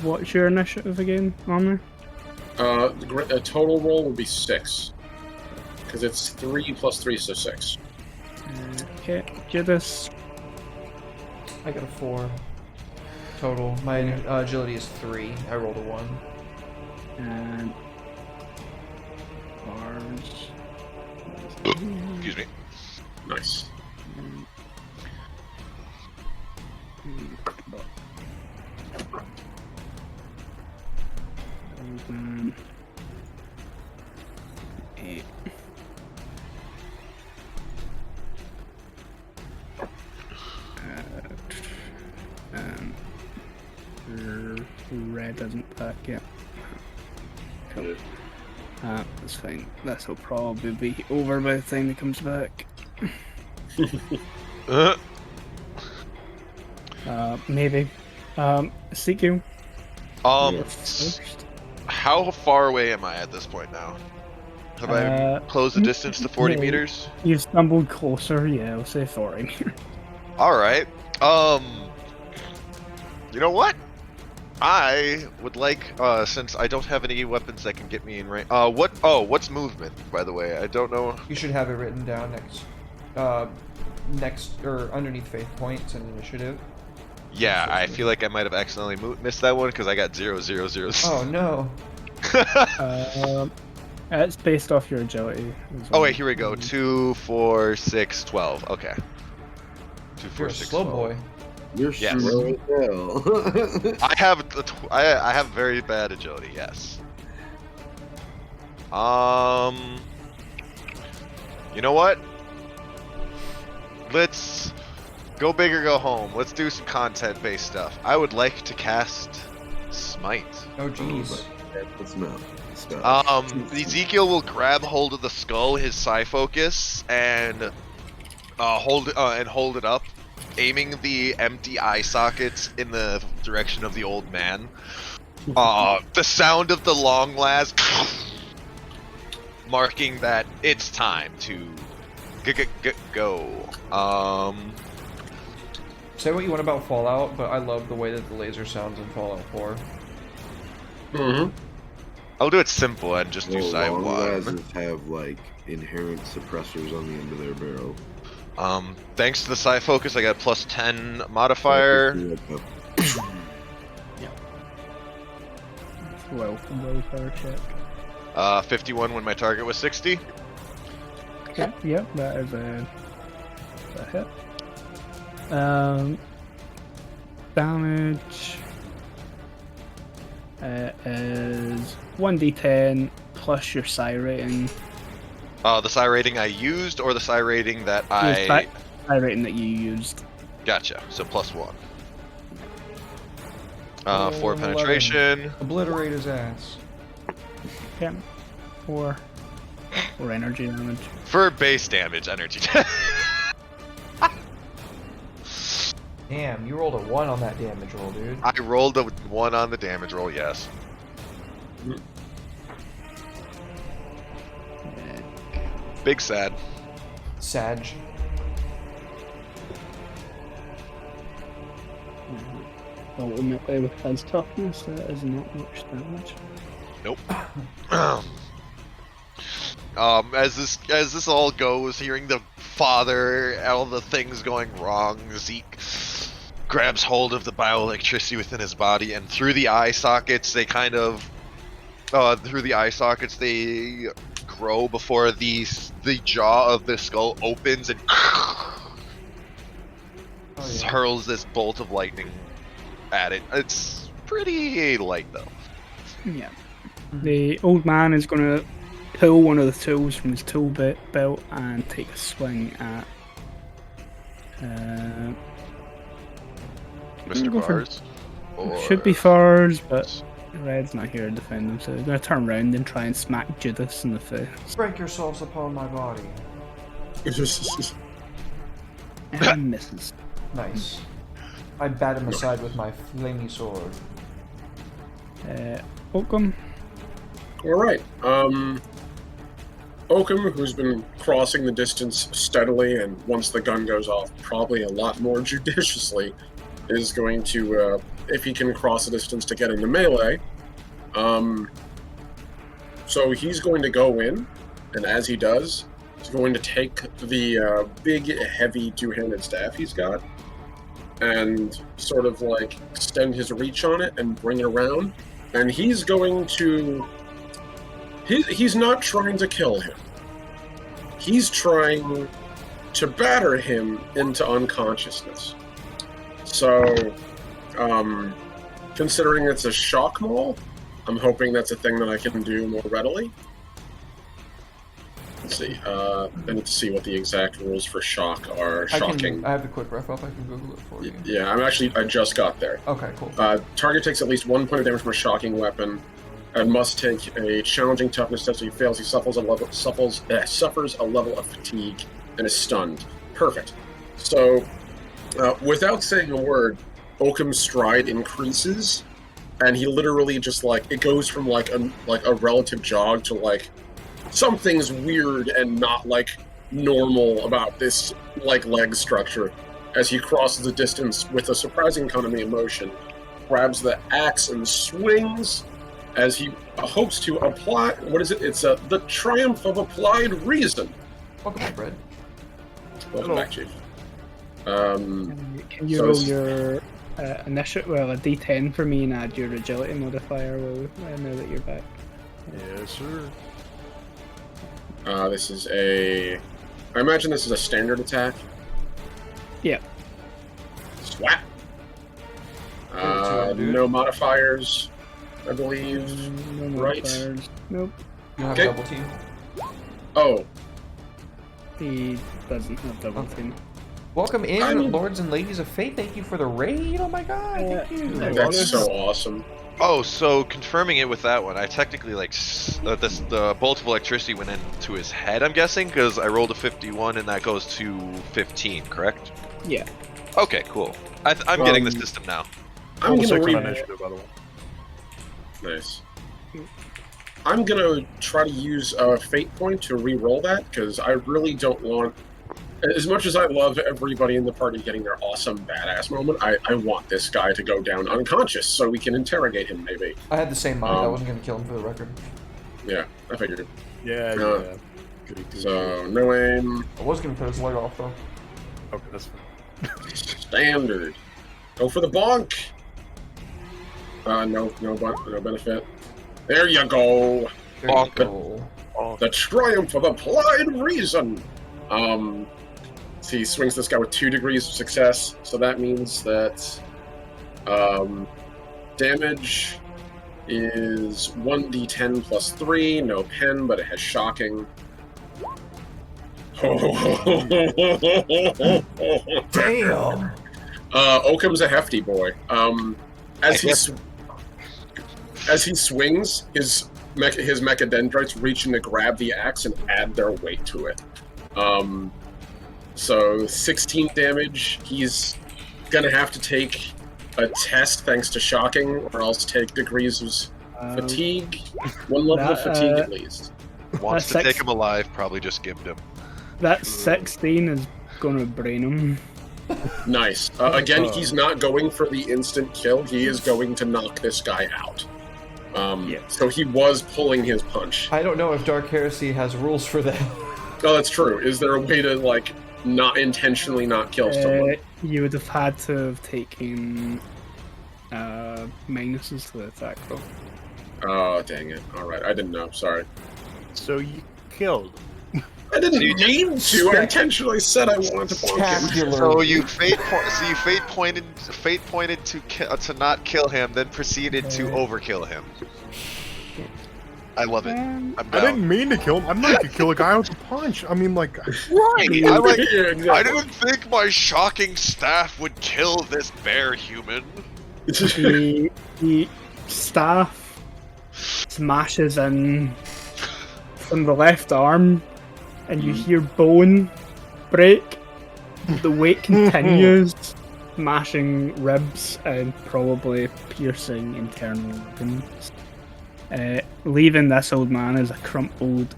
What's your initiative again, Armor? The total roll would be 6. Because it's 3 plus 3, so 6. Okay, do this. I got a 4 total. My agility is 3. I rolled a 1. And bars. Excuse me. Nice. 8. Red isn't back yet. Cool. That's fine. This will probably be over by the time he comes back. Maybe. CQ. First. How far away am I at this point now? Have I closed the distance to 40 meters? You've stumbled closer, yeah, I'll say 40 meters. Alright. You know what? I would like, since I don't have any weapons that can get me in range. What's movement, by the way? I don't know. You should have it written down next or underneath faith points and initiative. Yeah, I feel like I might have accidentally missed that one because I got 0, 0, 0. Oh no. It's based off your agility. Oh wait, here we go. 2, 4, 6, 12. Okay. 2, 4, You're a 6, slow 12. boy. You're Yes. slow as hell. I have very bad agility. Yes. You know what? Let's go big or go home. Let's do some content-based stuff. I would like to cast Smite. Oh jeez. Let's not. Stop. Ezekiel will grab hold of the skull, his psi focus, and hold it up, aiming the empty eye sockets in the direction of the old man. The sound of the long last marking that it's time to go. Say what you want about Fallout, but I love the way that the laser sounds in Fallout 4. Mm-hmm. I'll do it simple and just do psi Long 1. lasers have like inherent suppressors on the end of their barrel. Thanks to the psi focus, I got plus 10 modifier. Willpower check. 51 when my target was 60. Okay, yep, that is a hit. Damage is 1d10 plus your psi rating. The psi rating I used, or the psi rating that Psi rating that you used. Gotcha. So plus 1. 4 11. penetration. Obliterate his ass. Yeah. Or energy damage. For base damage, energy. Damn, you rolled a 1 on that damage roll, dude. I rolled a 1 on the damage roll, yes. Big sad. Sag. Ultimately, with his toughness, that is not much damage. Nope. As this all goes, hearing the father, all the things going wrong, Zeke grabs hold of the bioelectricity within his body, and through the eye sockets, they grow before the jaw of the skull opens and hurls this bolt of lightning at it. It's pretty light though. Yeah. The old man is going to pull one of the tools from his tool belt and take a swing at Mr. Bars? Should be Fars, but Red's not here to defend him, so he's going to turn around and try and smack Judas in the face. Break yourselves upon my body. And misses. Nice. I bat him aside with my flamey sword. Oakham. Alright, Oakham, who's been crossing the distance steadily, and once the gun goes off, probably a lot more judiciously, is going to, if he can cross the distance to get into melee, so he's going to go in, and as he does, he's going to take the big, heavy two-handed staff he's got, and sort of like extend his reach on it and bring it around, and he's going to... He's not trying to kill him. He's trying to batter him into unconsciousness. So, considering it's a shock maul, I'm hoping that's a thing that I can do more readily. Let's see. I need to see what the exact rules for shock are. Shocking. I have the quick ref up. I can Google it for you. Yeah, I just got there. Okay, cool. Target takes at least 1 point of damage from a shocking weapon, and must take a challenging toughness test. If he fails, he suffers a level of fatigue and is stunned. Perfect. So, without saying a word, Oakham's stride increases, and he literally just it goes from a relative jog to something's weird and not normal about this leg structure. As he crosses the distance with a surprising economy of motion, grabs the axe and swings. As he hopes to apply, what is it? It's the triumph of applied reason. Welcome back, Brad. Welcome back, Chief. Can you roll your initiative, a D10 for me, and add your agility modifier now that you're back? Yes, sir. This is I imagine this is a standard attack. Yeah. Swat. No modifiers. I believe, no right? Modifiers. Nope. You have double team. Oh. He doesn't have double team. Welcome in, lords and ladies of fate. Thank you for the raid. Oh my god, thank you. That's so awesome. Oh, so confirming it with that one, I technically the bolt of electricity went into his head, I'm guessing, because I rolled a 51 and that goes to 15, correct? Yeah. Okay, cool. I'm getting the system now. I'm gonna initiative, by the way. Nice. I'm gonna try to use a fate point to re-roll that, because I really don't want... As much as I love everybody in the party getting their awesome badass moment, I want this guy to go down unconscious so we can interrogate him, maybe. I had the same mind. I wasn't going to kill him for the record. Yeah, I figured. Yeah. So, no aim. I was going to cut his leg off, though. Okay, that's fine. Standard. Go for the bonk! No benefit. There you go! Bonk. Go. The triumph of applied reason! So he swings this guy with 2 degrees of success, so that means that damage is 1d10 plus 3, no pen, but it has shocking. Damn! Oakham's a hefty boy. As he swings, his mechadendrites reach in to grab the axe and add their weight to it. So 16 damage. He's gonna have to take a test thanks to shocking, or else take degrees of fatigue. One level of fatigue at least. Wants to That's take him alive, probably just gibbed him. That 16 is gonna brain him. Nice. Again, he's not going for the instant kill. He is going to knock this guy out. So he was pulling his punch. I don't know if Dark Heresy has rules for that. Oh, that's true. Is there a way to, like, not intentionally not kill someone? You would have had to have taken minuses to the attack roll. Oh, dang it. Alright, I didn't know. Sorry. So you killed. I didn't mean to. I intentionally said I wanted to bonk him. So you fate pointed to not kill him, then proceeded to overkill him. I love it. I'm I down. didn't mean to kill him. I'm not gonna kill a guy with a punch. I mean, like, Right. Yeah, exactly. I didn't think my shocking staff would kill this bear human. The staff smashes in from the left arm, and you hear bone break. The weight continues, smashing ribs and probably piercing internal organs. Leaving this old man as a crumpled,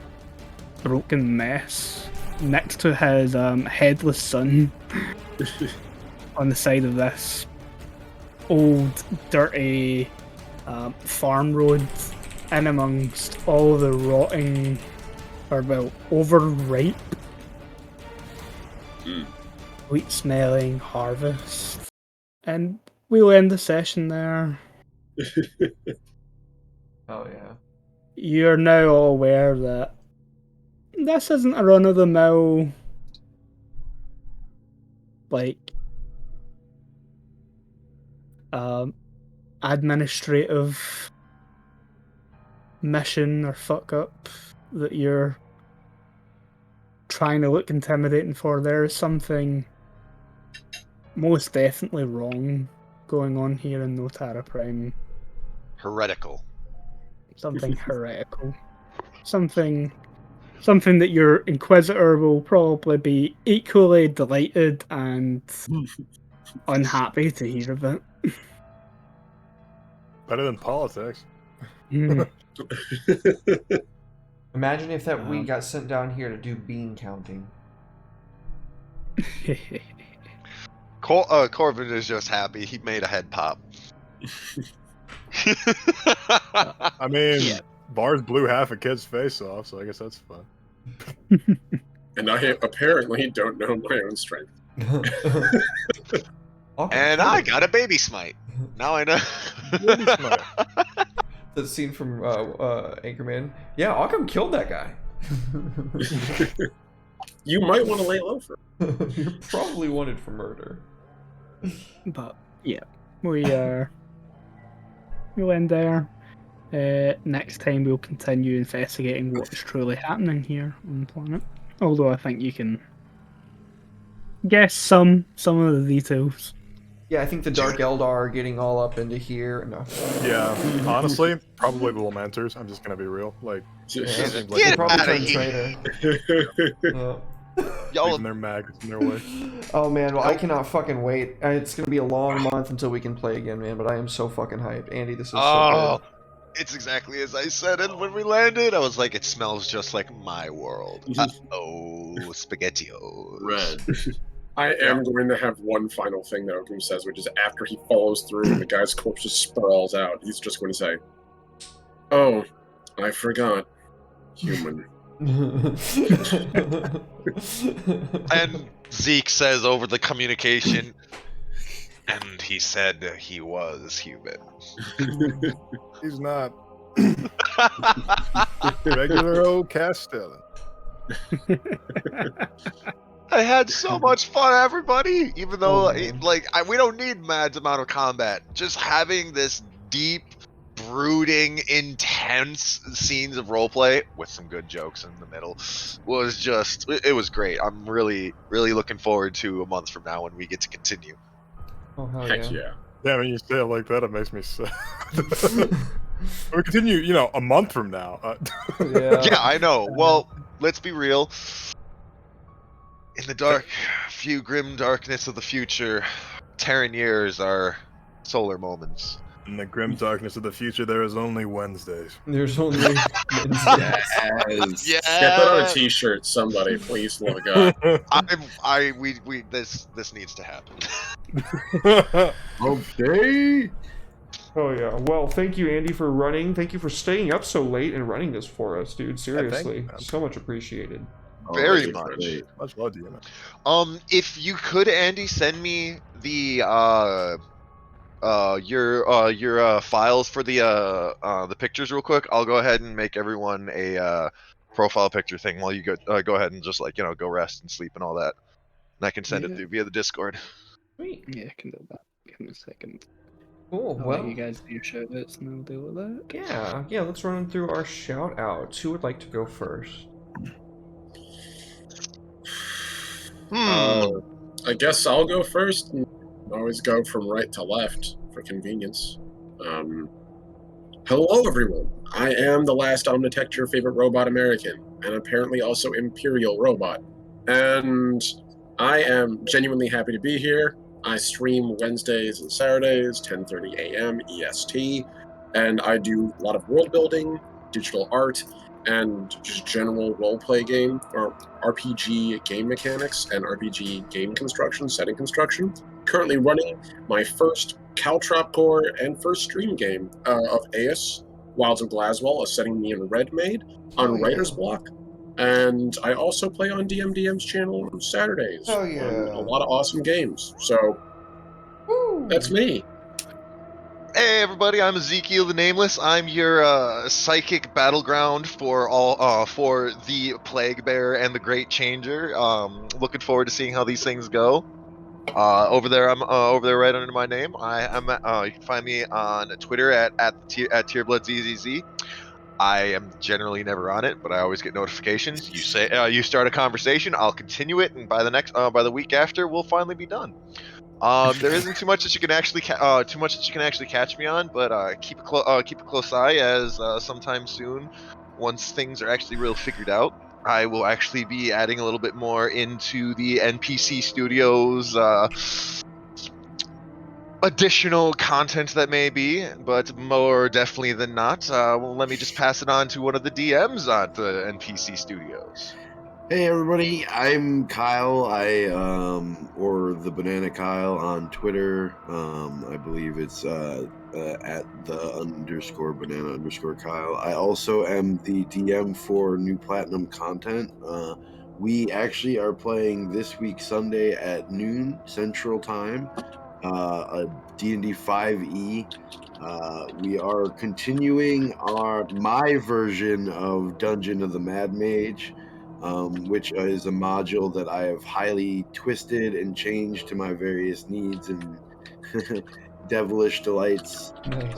broken mess next to his headless son on the side of this old, dirty farm road, in amongst all the rotting, or well, overripe, sweet-smelling harvest. And we'll end the session there. Oh yeah. You're now all aware that this isn't a run-of-the-mill, like, administrative mission or fuck-up that you're trying to look intimidating for. There is something most definitely wrong going on here in Notara Prime. Heretical. Something heretical. Something that your Inquisitor will probably be equally delighted and unhappy to hear about. better than politics. Imagine if that we got sent down here to do bean counting. Corbin is just happy. He made a head pop. I mean, Bars blew half a kid's face off, so I guess that's fun. And I apparently don't know my own strength. And I got a baby smite. Now I know. The scene from Anchorman. Yeah, Occam killed that guy. You might want to lay low for it. You're probably wanted for murder. But yeah, we'll end there. Next time we'll continue investigating what's truly happening here on the planet. Although I think you can guess some of the details. Yeah, I think the Dark Eldar are getting all up into here. No. Yeah, honestly, probably the Lamenters. I'm just gonna be real. Like, They're probably turned traitor. leaving their maggots in their way. Oh man, well I cannot fucking wait. It's gonna be a long month until we can play again, man. But I am so fucking hyped, Andy. This is so good. It's exactly as I said, and when we landed, I was like, it smells just like my world. Oh, spaghetti-o. Red. I am going to have one final thing that Okum says, which is after he follows through and the guy's corpse just sprawls out, he's just going to say, "Oh, I forgot. Human." And Zeke says over the communication, and he said he was human. He's not. Regular old Castellan. I had so much fun, everybody. Even though, we don't need Mad's amount of combat. Just having this deep, brooding, intense scenes of roleplay with some good jokes in the middle was just, it was great. I'm really, really looking forward to a month from now when we get to continue. Oh, hell Heck yeah. yeah. Yeah, when you say it like that, it makes me sad. We continue, a month from now. Yeah, I know. Well, let's be real. In the dark, few grim darkness of the future, Terran years are solar moments. In the grim darkness of the future, there is only Wednesdays. There's only Wednesdays. Yes. Yeah. Get that on a T-shirt, somebody, please, love God. This needs to happen. Okay. Oh yeah. Well, thank you, Andy, for running. Thank you for staying up so late and running this for us, dude. Seriously, you. so much appreciated. Very Oh, much. great. Much love to you, man. If you could, Andy, send me the your files for the pictures real quick. I'll go ahead and make everyone a profile picture thing while you go ahead and just like go rest and sleep and all that. And I can send it through via the Discord. Sweet. Yeah, I can do that. Give me a second. Cool. I'll Well, let you guys do your shout outs and I'll deal with that. yeah. Let's run through our shout outs. Who would like to go first? I guess I'll go first. And always go from right to left for convenience. Hello, everyone. I am the last Omnitect, your favorite robot American, and apparently also Imperial robot. And I am genuinely happy to be here. I stream Wednesdays and Saturdays, 10:30 a.m. EST, and I do a lot of world building, digital art, and just general roleplay game or RPG game mechanics and RPG game construction, setting construction. Currently running my first Caltrop core and first stream game of Aeus, Wilds of Glaswell, a setting me and Red made on Writer's Block. And I also play on DMDM's channel on Saturdays Oh, yeah. on a lot of awesome games. So that's me. Hey everybody, I'm Ezekiel the Nameless. I'm your psychic battleground for all for the Plague Bearer and the Great Changer. Looking forward to seeing how these things go. Over there, I'm over there right under my name. You can find me on Twitter at TierBloodZZZ. I am generally never on it, but I always get notifications. You say you start a conversation, I'll continue it, and by the week after, we'll finally be done. There isn't too much that you can actually catch me on, but keep a close eye, as sometime soon, once things are actually real figured out, I will actually be adding a little bit more into the NPC Studios additional content that may be, but more definitely than not, well, let me just pass it on to one of the DMs at the NPC Studios. Hey everybody, I'm Kyle. Or the Banana Kyle on Twitter. I believe it's at the_banana_Kyle. I also am the DM for New Platinum content. We actually are playing this week Sunday at noon Central Time. A D&D 5e. We are continuing my version of Dungeon of the Mad Mage, which is a module that I have highly twisted and changed to my various needs and devilish delights. Nice.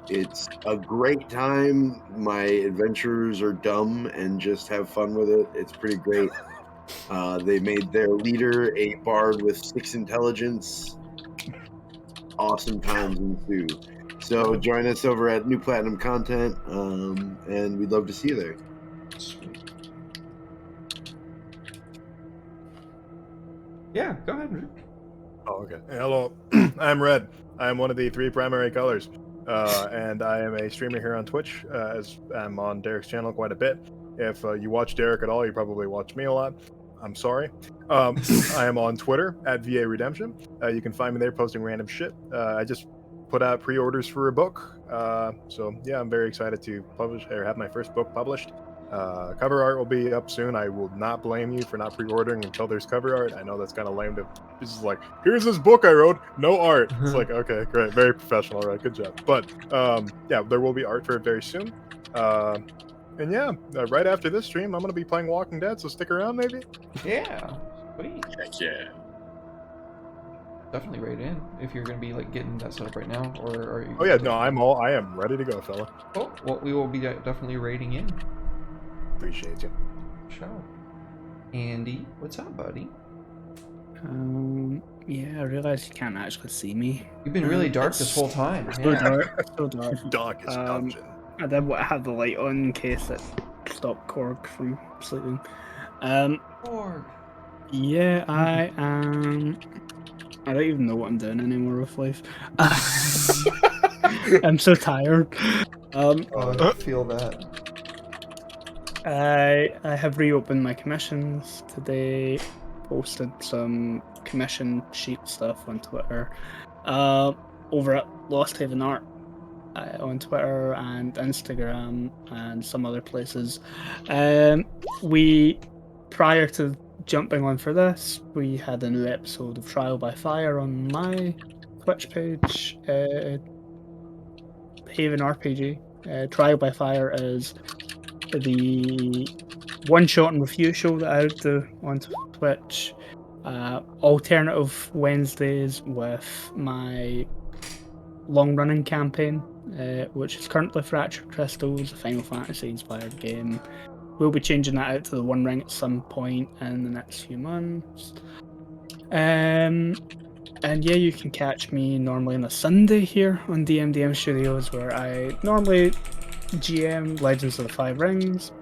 It's a great time. My adventurers are dumb and just have fun with it. It's pretty great. They made their leader a bard with 6 intelligence. Awesome times ensue. So join us over at New Platinum Content, and we'd love to see you there. Sweet. Yeah, go ahead, Rick. Oh, okay. Hello, I'm Red. I am one of the 3 primary colors, and I am a streamer here on Twitch, as I'm on Derek's channel quite a bit. If you watch Derek at all, you probably watch me a lot. I'm sorry. I am on Twitter at VA Redemption. You can find me there posting random shit. I just put out pre-orders for a book. So yeah, I'm very excited to have my first book published. Cover art will be up soon. I will not blame you for not pre-ordering until there's cover art. I know that's kind of lame to. This is like, here's this book I wrote, no art. It's like, okay, great, very professional, right? Good job. But yeah, there will be art for it very soon. And yeah, right after this stream, I'm gonna be playing Walking Dead. So stick around, maybe. Yeah, sweet. Heck yeah. Definitely raid in if you're gonna be like getting that set up right now, or are you? Oh yeah, no, I am ready to go, fella. Oh, well, we will be definitely raiding in. Appreciate you. Sure. Andy, what's up, buddy? Yeah, I realize you can't actually see me. You've been really dark this whole time. So Yeah. dark, so dark. Darkest dungeon. I did have the light on in case it stopped Korg from sleeping. Org. Yeah, I am I don't even know what I'm doing anymore with life. I'm so tired. I feel that. I have reopened my commissions today. Posted some commission sheet stuff on Twitter. Over at Lost Haven Art on Twitter and Instagram and some other places. We, prior to jumping on for this, we had a new episode of Trial by Fire on my Twitch page, Haven RPG. Trial by Fire is the one-shot and review show that I do on Twitch. Alternative Wednesdays with my long-running campaign, which is currently Fractured Crystals, a Final Fantasy-inspired game. We'll be changing that out to the One Ring at some point in the next few months. And yeah, you can catch me normally on a Sunday here on DMDM Studios, where I normally GM Legends of the Five Rings.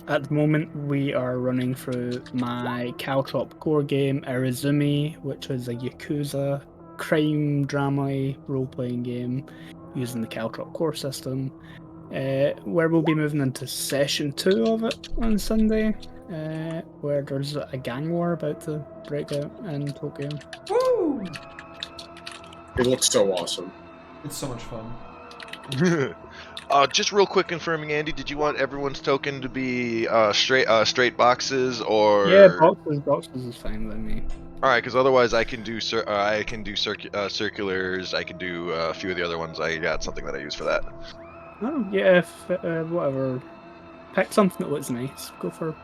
At the moment, we are running through my Caltrop core game, Heresy, which is a Yakuza crime drama role-playing game using the Caltrop core system, where we'll be moving into session 2 of it on Sunday, where there's a gang war about to break out in Tokyo. Woo! It looks so awesome. It's so much fun. Just real quick confirming, Andy, did you want everyone's token to be straight boxes or? Yeah, boxes is fine with me. All right, because otherwise I can do circulars. I can do a few of the other ones. I got something that I use for that. Oh yeah, if whatever. Pick something that looks nice. Go for it.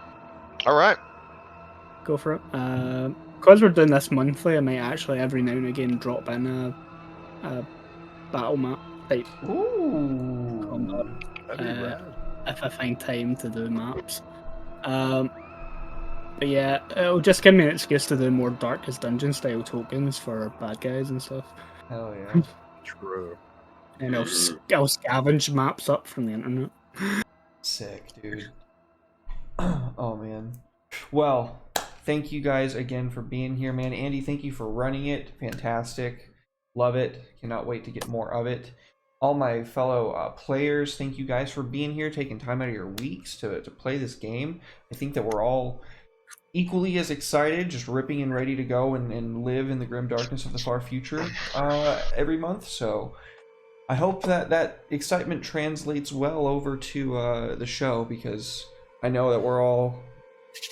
All right. Go for it. Because we're doing this monthly, I might actually every now and again drop in a battle map type. Ooh. Combat, if I find time to do maps. But yeah, it'll just give me an excuse to do more Darkest Dungeon style tokens for bad guys and stuff. Hell yeah. True. And I'll scavenge maps up from the internet. Sick, dude. Oh, man. Well, thank you guys again for being here, man. Andy, thank you for running it. Fantastic. Love it. Cannot wait to get more of it. All my fellow players, thank you guys for being here, taking time out of your weeks to play this game. I think that we're all equally as excited, just ripping and ready to go and live in the grim darkness of the far future every month. So I hope that excitement translates well over to the show, because I know that we're all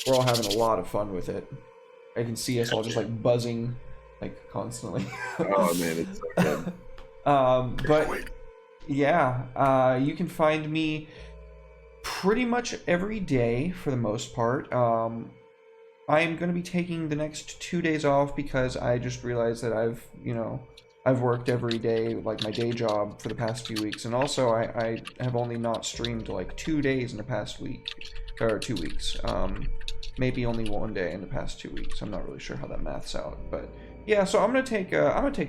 having a lot of fun with it. I can see us all just like buzzing like constantly. Oh man, it's so good. But yeah, you can find me pretty much every day for the most part. I am going to be taking the next 2 days off because I just realized that I've worked every day, like my day job, for the past few weeks, and also I have only not streamed like 2 days in the past week, or 2 weeks. Maybe only 1 day in the past 2 weeks. I'm not really sure how that maths out, but yeah. So I'm gonna take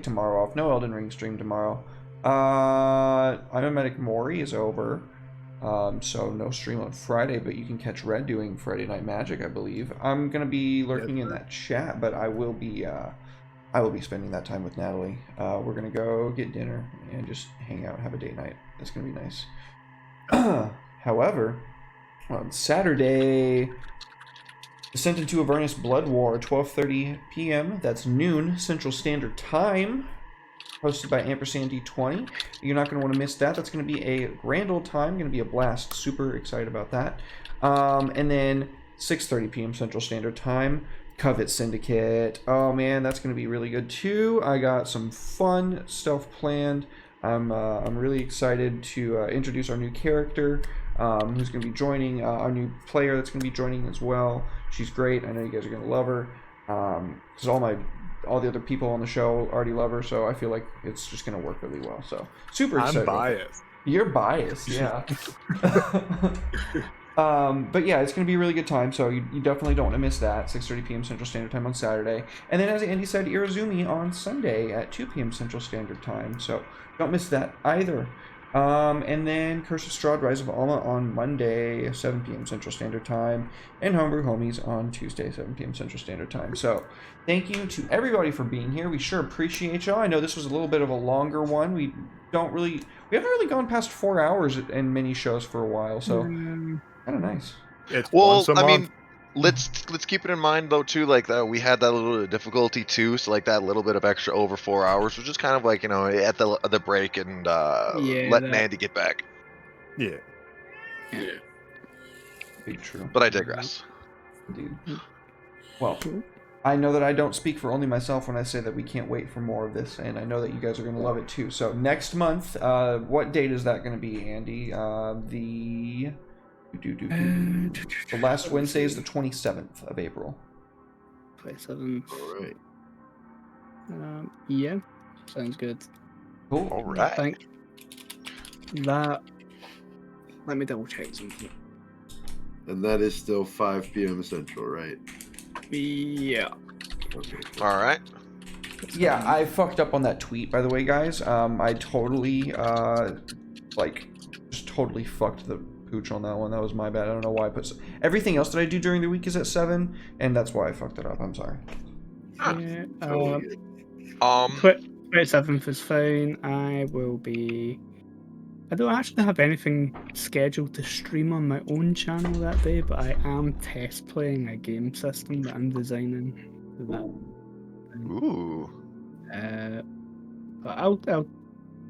tomorrow off. No Elden Ring stream tomorrow. I'm a Medic Mori is over. So no stream on Friday, but you can catch Red doing Friday Night Magic, I believe. I'm gonna be lurking in that chat, but I will be spending that time with Natalie. We're gonna go get dinner and just hang out, have a date night. That's gonna be nice. However, on Saturday, Descent into Avernus Blood War, 12:30 p.m. That's noon Central Standard Time. Hosted by Ampersand D20. You're not going to want to miss that. That's going to be a grand old time. Going to be a blast. Super excited about that. And then 6:30 p.m. Central Standard Time. Covet Syndicate. Oh man, that's going to be really good too. I got some fun stuff planned. I'm really excited to introduce our new character, who's going to be joining, our new player that's going to be joining as well. She's great. I know you guys are going to love her. Because all the other people on the show already love her, so I feel like it's just going to work really well. So super excited. I'm biased. You're biased, yeah. But yeah, it's going to be a really good time, so you definitely don't want to miss that. 6:30 p.m. Central Standard Time on Saturday. And then, as Andy said, Irazumi on Sunday at 2 p.m. Central Standard Time, so don't miss that either. And then Curse of Strahd, Rise of Alma on Monday, 7 p.m. Central Standard Time, and Homebrew Homies on Tuesday, 7 p.m. Central Standard Time. So, thank you to everybody for being here. We sure appreciate y'all. I know this was a little bit of a longer one. We haven't really gone past 4 hours in many shows for a while, so kind of nice. It's Well, once a I month. mean, let's keep it in mind though too, like that we had that little bit of difficulty too, so like that little bit of extra over 4 hours was just kind of like at the break and letting Andy get back. Yeah. Yeah. Big true. But I digress. Indeed. Well, I know that I don't speak for only myself when I say that we can't wait for more of this, and I know that you guys are going to love it too. So next month, what date is that going to be, Andy? The last Wednesday is the 27th of April. 27th. All right. Yeah, sounds good. Cool. All I right. think that. Let me double check something. And that is still 5 p.m. Central, right? Yeah. Okay. All right. Yeah, I fucked up on that tweet, by the way, guys. I totally, just totally fucked the pooch on that one. That was my bad. I don't know why I put... everything else that I do during the week is at 7, and that's why I fucked it up. I'm sorry. Yeah. Totally good. 27th is fine. I will be. I don't actually have anything scheduled to stream on my own channel that day, but I am test playing a game system that I'm designing for that. Ooh. But I'll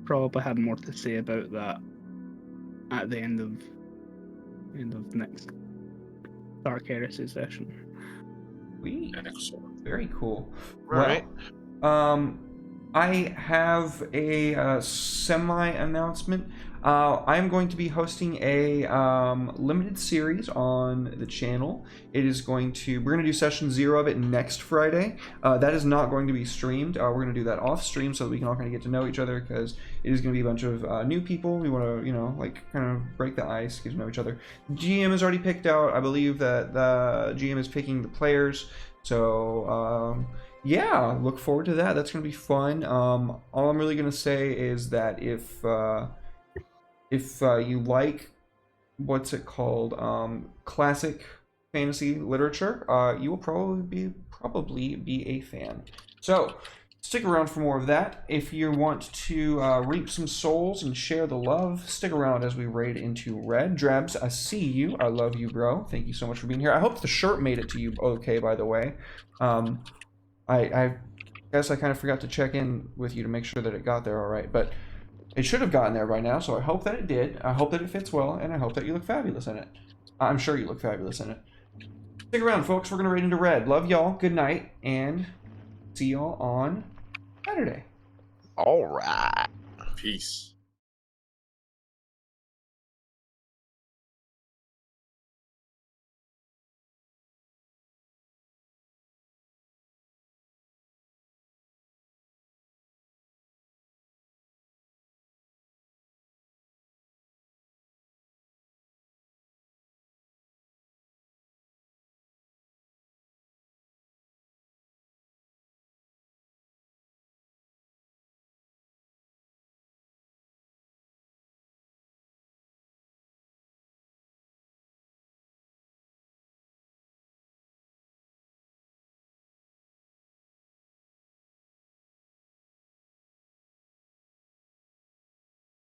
probably have more to say about that at the end of next Dark Heresy session. Sweet. Excellent. Very cool. Right. Well, I have a semi-announcement. I'm going to be hosting a limited series on the channel. We're going to do session 0 of it next Friday. That is not going to be streamed. We're going to do that off stream so that we can all kind of get to know each other, because it is going to be a bunch of new people. We want to, kind of break the ice, get to know each other. GM is already picked out. I believe that the GM is picking the players. So, yeah, look forward to that. That's going to be fun. All I'm really going to say is that if you like, what's it called, classic fantasy literature, you will probably be a fan. So, stick around for more of that. If you want to reap some souls and share the love, stick around as we raid into Red. Drabs, I see you. I love you, bro. Thank you so much for being here. I hope the shirt made it to you okay, by the way. I guess I kind of forgot to check in with you to make sure that it got there all right, but it should have gotten there by now, so I hope that it did. I hope that it fits well, and I hope that you look fabulous in it. I'm sure you look fabulous in it. Stick around, folks. We're going to raid into Red. Love y'all. Good night, and see y'all on Saturday. All right. Peace.